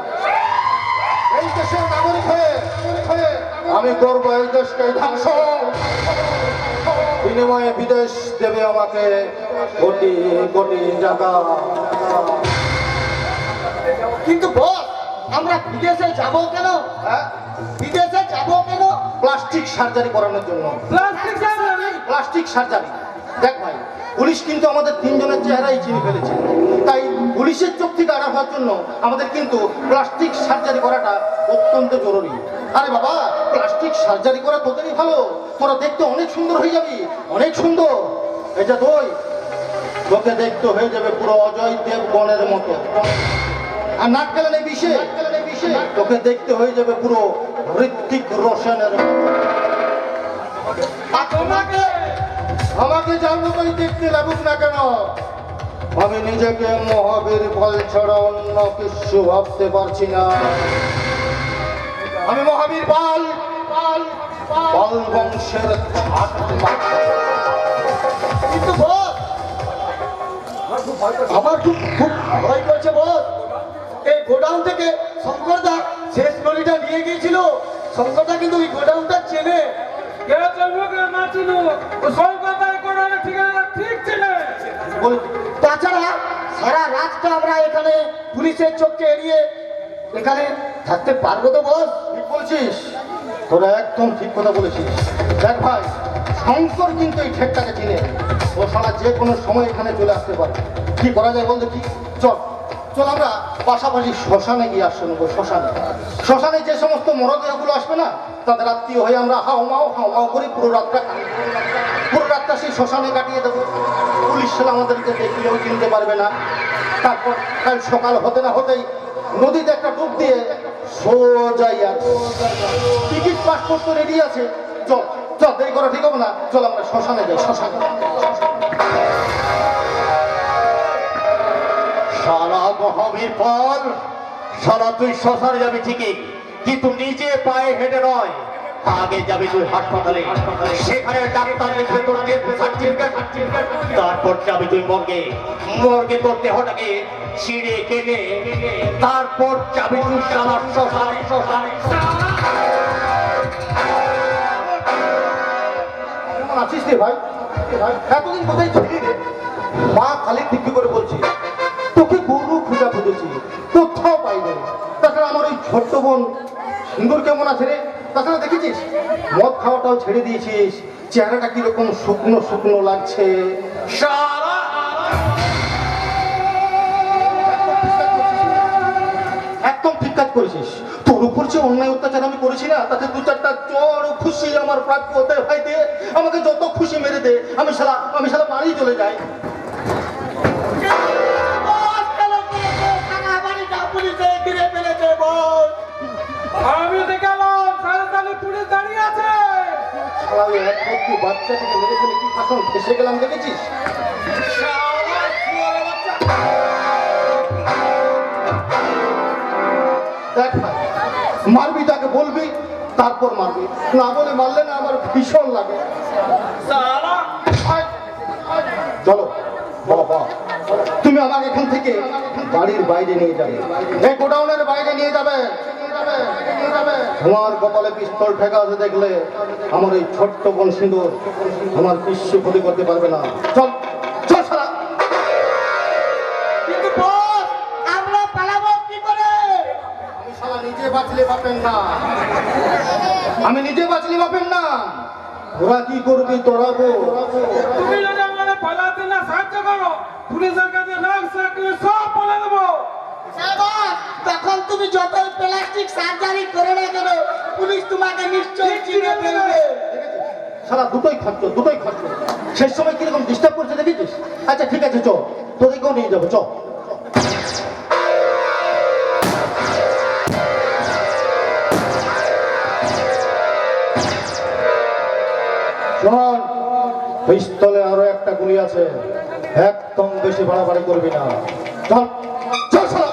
F: এই দেশের নাগরিক হয়ে আমি করবো এই দেশকে ধ্বংস। বিনিময়ে বিদেশ দেবে আমাকে কোটি কোটি টাকা।
B: কিন্তু বস, আমরা বিদেশে যাব কেন?
F: হ্যাঁ,
B: বিদেশে যাব কেন?
F: প্লাস্টিক সার্জারি করানোর জন্য।
E: Plastic surgery?
F: Plastic surgery. দেখ ভাই, পুলিশ কিন্তু আমাদের তিনজনের চেহারাই চিনে ফেলেছে, তাই পুলিশের চোখ থেকে আড়াল হওয়ার জন্য আমাদের কিন্তু প্লাস্টিক সার্জারি করাটা অত্যন্ত জরুরি। আরে বাবা, প্লাস্টিক সার্জারি করা তোদেরই ভালো, তোরা দেখতে অনেক সুন্দর হয়ে যাবি, অনেক সুন্দর। এই যে তোকে দেখতে হয়ে যাবে পুরো অজয় দেবগণের মতো, আর নাক গেলেন বিষে তোকে দেখতে হয়ে যাবে পুরো ঋত্বিক রোশনের মতো। আমাকে যার মতোই দেখতে লাগুক না কেন, আমি নিজেকে মহাবীর পাল ছাড়া অন্য কিছু ভাবতে পারছি না। আমি মহাবীর পাল, পাল বংশের
B: কিন্তু বস, আমার খুব খুব ভয় করছে বস। এই গোডাউন থেকে শঙ্করদা শেষ লরিটা নিয়ে গিয়েছিল। শঙ্করদা কিন্তু এই গোডাউনটা চেনে।
E: কে চলবো কে না চিনো, ও সরকার করে ঠিকানা ঠিক ছিল।
B: তাছাড়া সারা রাতটা আমরা এখানে পুলিশের চোখকে এড়িয়ে এখানে থাকতে পারবো তো বস?
F: ঠিক বলছিস, তোরা একদম ঠিক কথা বলেছিস। দেখ ভাই, শঙ্কর কিন্তু এই ঠেকটাকে চিনে, ও সারা যে কোনো সময় এখানে চলে আসতে পারে। কি করা যায় বলতে, কি চল চল আমরা পাশাপাশি শ্মশানে গিয়ে আসতে নেবো। শ্মশানে যে সমস্ত মরদেহগুলো আসবে না, তাদের আত্মীয় হয়ে আমরা হাও করি পুরো রাতটা সেই শ্মশানে কাটিয়ে দেবো। পুলিশ সেনা আমাদেরকে দেখলেও চিনতে পারবে না। তারপর কাল সকাল হতে না হতেই নদীতে একটা ডুব দিয়ে সোজা টিকিট পাসপোর্ট তো রেডি আছে। চল চল, দেরি করা ঠিক হবে না, চল আমরা শ্মশানে যাই।
I: সারা মহাবীর পর সারা তুই শ্মশানে যাবি ঠিকই, কিন্তু নিজে পায়ে হেঁটে নয়। আগে যাবি তুই হাসপাতালে, সেখানে ডাক্তার লিখবে তোর ডেথ সার্টিফিকেট। তারপর যাবি তুই মর্গে তোর দেহটাকে ছিঁড়ে কেটে, তারপর যাবি তুই সারা শ্মশানে।
F: কেমন আছিস রে ভাই? এতদিন কোথায় ছিলি রে? মা খালি দিব্যি করে বলছি, তোকে গরু খুঁজা খুঁজেছি, কোথাও পাইনি। তাছাড়া আমার ওই ছোট্ট বোন সুন্দর কেমন আছে রে? তাছাড়া দেখেছিস মদ খাওয়াটাও ছেড়ে দিয়েছিস, চেহারাটা কিরকম শুকনো শুকনো লাগছে। একদম ঠিক কাজ করেছিস। তোর উপর যে অন্যায় অত্যাচার আমি করেছি না, তাতে দু চারটা চড় খুশি আমার প্রাপ্য হতে ভাই দে, আমাকে যত খুশি মেরে দে, আমি শালা বাড়ি চলে যাই।
E: আমি দেখালাম সারা পুলিশ দাঁড়িয়ে আছে।
F: শালা ওই এক ব্যক্তি বাচ্চাটাকে মেরে ফেলে কি শাসন ফেসে গেলাম দেখেছিস? মারবি তাকে বলবি, তারপর মারবি। না বলে মারলে না আমার ভীষণ লাগে। চলো বাবা, তুমি আমাকে এখান থেকে বাড়ির বাইরে নিয়ে যাবে, এই গোডাউনের বাইরে নিয়ে যাবে। তোমার কপালে পিস্তল ঠেকা আছে দেখলে আমার এই ছোট্ট বোন সিঁদুর আমার কিছু ক্ষতি করতে পারবে না। চল চল সারা।
G: কিন্তু বস, আমরা পালাবো কি করে?
F: আমি শালা নিজে বাঁচলে পাবেন না, আমি নিজে বাঁচলে পাবেন না। তোরা কি করবি তোরা গো?
E: তুমি যদি আমাদের পালাতে না সাহায্য করো, পুলিশের কাছে নাক সাকলে সব বলে দেবো।
G: তখন তুমি যতই প্লাস্টিক সার্জারি করে না কেন, পুলিশ তোমাকে নিশ্চয়ই চিনে ফেলবে।
F: সারা দুটোই খরচ, দুটোই খরচ। শেষ সময় কিরকম ডিস্টার্ব করছে দেখেছিস? আচ্ছা ঠিক আছে, চ তোদেরকেও নিয়ে যাবো, চ। শোন, পিস্তলে আরো একটা গুলি আছে, একদম বেশি বাড়াবাড়ি করবি না। চল চল সারা।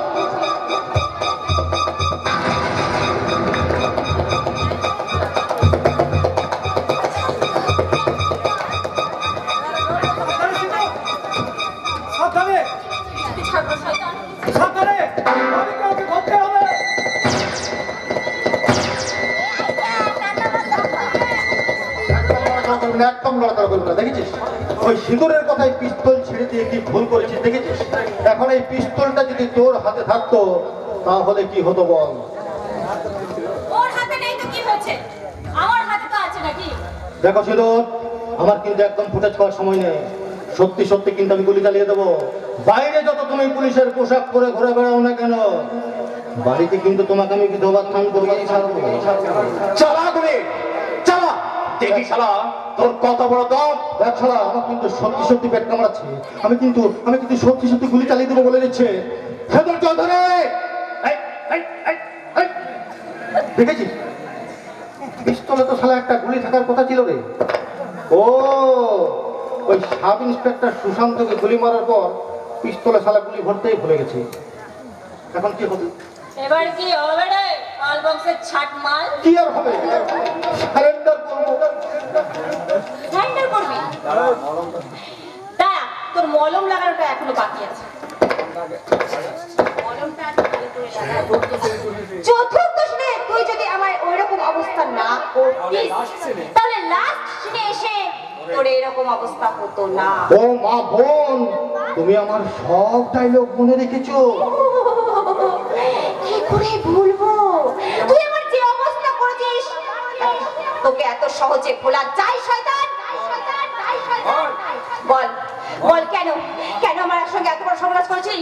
E: সাবধানে সাবধানে, মালিককে ওকে ধরতে হবে।
F: একদম লড়াচড়া করবি না, দেখেছিস? ওই সিঁদুরের কথায় পিস্তল ছেড়ে দিয়ে কি ভুল করেছিস দেখেছিস? এখন এই পিস্তলটা যদি তোর হাতে থাকতো তাহলে কি হতো বল?
A: ওর হাতে নেই তো কি হয়েছে, আমার হাতে তো আছে নাকি?
F: দেখো সিঁদুর, আমার কিন্তু একদম ফুটেজ খাওয়ার সময় নেই। সত্যি সত্যি কিন্তু আমি গুলি চালিয়ে দেবো। বাইরে যত তুমি পুলিশের পোশাক পরে ঘুরে বেড়াও না কেন, বাড়িতে কিন্তু তোমাকে আমি বিধবা থান করবো।
I: চালা গুলি চালা, দেখি শালা তোর কত বড় দম।
F: দেখ শালা, আমার কিন্তু সত্যি সত্যি পেট কামড়াচ্ছে। আমি কিন্তু সত্যি সত্যি গুলি চালিয়ে দেবো বলে দিচ্ছে। হেদর চৌধুরী, এই, এই, এই, এই। দেখেছিস পিস্তলে তো শালা একটা গুলি থাকার কথা ছিল রে। ও, ওই সাব ইন্সপেক্টর সুশান্তকে গুলি মারার পর পিস্তলে শালা গুলি ভরতেই ভুলে গেছে। এখন কি হবে?
A: এবার কি হবে রে মাল বক্সের ছাট মাল?
F: কি আর হবে? সারেন্ডার করবো।
A: সারেন্ডার করবি? দাঁড়া, তোর মলম লাগানোটা এখনো বাকি আছে। মলমটা আজ ভালো করে লাগা। চতুর্থ শুনে তুই যদি আমার ওইরকম অবস্থা না করতিস, তাহলে লাস্ট শুনে এসে তোর এরকম অবস্থা হতো না।
F: ও মা বোন, তুমি আমার সব ডায়লগ মনে রেখেছো?
A: কি করে ভুলবো? তুই আমার যে অবস্থা করেছিস, তোকে এত সহজে ভোলা যায় শয়তান? বল বল, কেন কেন আমার সঙ্গে এত বড় সর্বনাশ করেছিস?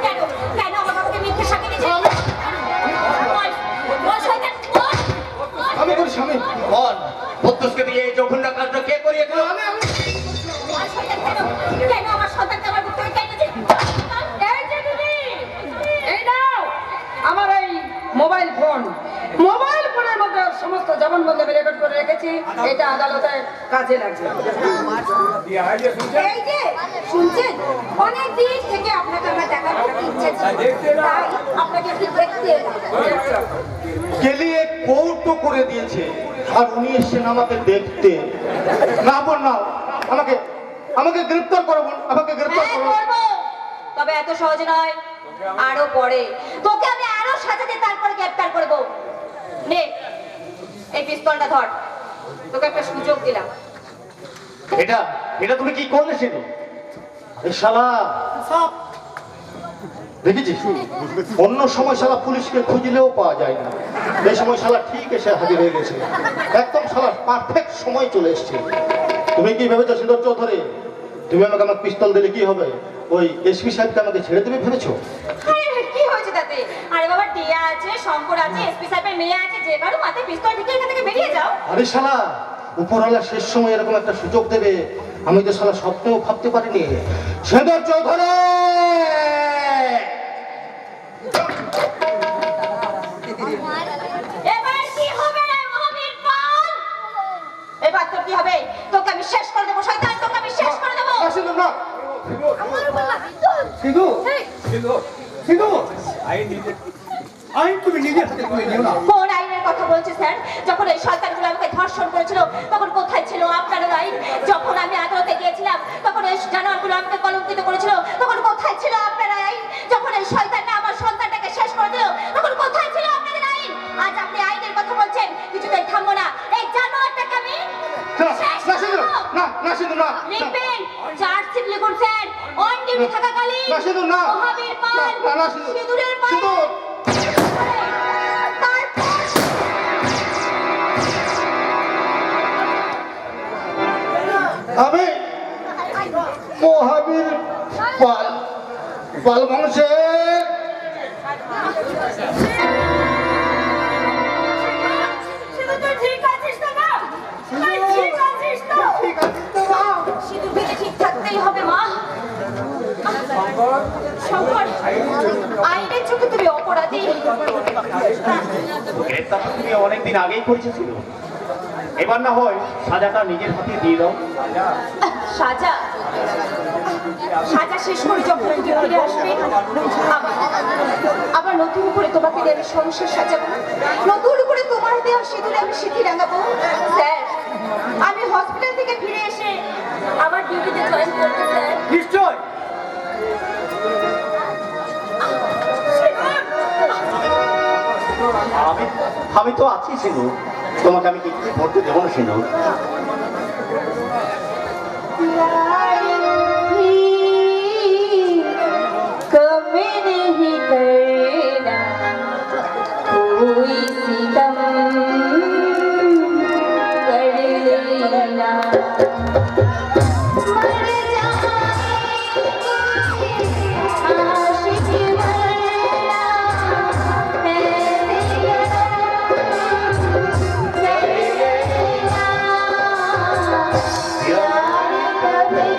A: কেন কেন আমার বাবাকে মিথ্যে সাক্ষী দিয়েছিস? বল বল শয়তান, বল।
F: আমি করেছি, আমি।
I: বল, প্রত্যুষকে দিয়ে এই জঘন্য কাজটা কে করিয়েছিল?
A: বল শয়তান, কেন আমার সন্তানকে আমার বুক থেকে কেটে দিয়েছিস?
G: এই যে দিদি, এই নাও আমার এই মোবাইল ফোন। মোবাইল ফোনের মধ্যে সমস্ত জবানবন্দি আমি রেকর্ড করে রেখেছি। এটা আদালতে কাজে লাগবে।
A: এই যে শুনছেন, অনেক দিন থেকে আপনাকে আমার দেখার খুব ইচ্ছে ছিল, তাই আপনাকে একটু দেখতে এলাম।
F: কেলিয়ে কৌটো করে দিয়েছে আর উনি এসেছেন আমাকে দেখতে। না বোন না, আমাকে আমাকে গ্রেফতার করো বোন, আমাকে গ্রেফতার
A: হ্যাঁ,
F: করো।
A: করবো। তবে এত সহজে নয়, আরো পরে তোকে আমি আরো সাজাতে তারপরে গ্রেফতার করবো। নে এই পিস্তলটা ধর, তোকে একটা সুযোগ দিলাম।
I: এটা এটা তুমি কি করলে সেটা?
F: এই শালা, দেখেছিস অন্য সময় শালা পুলিশকে খুঁজলেও পাওয়া যায় না, এই সময় শালা ঠিক এসে হাজির হয়ে গেছে। একদম শালা পারফেক্ট সময় চলে এসছে। তুমি কি ভেবেছো সিঁদুর চৌধুরী, তুমি আমাকে আমার পিস্তল দিলে কি হবে? ওই এসপি সাহেবকে আমাকে ছেড়ে দেবে ভেবেছো?
A: আরে কি হয়েছে তাতে? আরে বাবা, টিয়া আছে, শঙ্কর আছে, এসপি সাহেবের মেয়ে আছে, যে কারো মাথায় পিস্তল ঢুকে এখান থেকে বেরিয়ে যাও।
F: আরে শালা, উপরওয়ালা শেষ সময় এরকম একটা সুযোগ দেবে আমি তো শালা স্বপ্নেও ভাবতে পারিনি। সিঁদুর চৌধুরী,
A: এবার কি হবে রে মহাবীর পাল? এবার তোর কি হবে? তোকে আমি শেষ করে দেবো শয়তান, তোকে আমি শেষ করে দেবো।
F: না, সিঁদুর না।
A: আমার উপর না, তোর।
E: সিধু
A: এই,
E: সিধু সিধু আইন তুমি নিজের হাতে তুলে নিও না।
A: কোন আইনের কথা বলছে স্যার? যখন এই শয়তানগুলো আমাকে ধর্ষণ করেছিল তখন কোথায় ছিল আপনার আইন? যখন আমি আদালতে গিয়েছিলাম তখন এই জানোয়ারগুলো আমাকে কলঙ্কিত করেছিল তখন কোথায় ছিল আপনার আইন? যখন এই শয়তানটা আমার সন্তানটাকে শেষ করে দিল তখন কোথায় ছিল আপনাদের আইন? আজ আপনি আইনের কথা বলছেন, কিছুতেই থামবো না। এই জানোয়ারটাকে আমি শেষ করব। লিখবেন, চার্জশিট লিখুন স্যার। অন ডিউটি থাকাকালীন মহাবীর পাল সিঁদুরের পায়ে
F: আমি মহাবীর পাল পাল বংশের
A: সিঁদুর ভেঙে ঠিক থাকতেই হবে মা। শঙ্কর, আইনের চোখে তুমি অপরাধী।
I: গ্রেপ্তার তো তুমি অনেকদিন আগেই করেছিল, এবার না হয় সাজাটা নিজের হাতে দিয়ে দাও।
A: সাজা সাজা শেষ করে যখন তুমি ফিরে আসবে আবার নতুন করে তোমাকে দিয়ে আমি সংসার সাজাবো, নতুন করে তোমার দেওয়া সিঁদুরে আমি সিঁথি রাঙাবো। স্যার, আমি হসপিটাল থেকে ফিরে এসে আমার ডিউটিতে জয়েন করবো স্যার।
E: নিশ্চয়।
I: আমি তো আছি সিনু, তোমাকে আমি কিছুতেই ভরতে দেবো না সিনু।
A: कभी नहीं करना कोई सितम कर लेना मर जाएंगे आशिक मरना ऐसे कर लेना यार कभी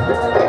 A: Thank you.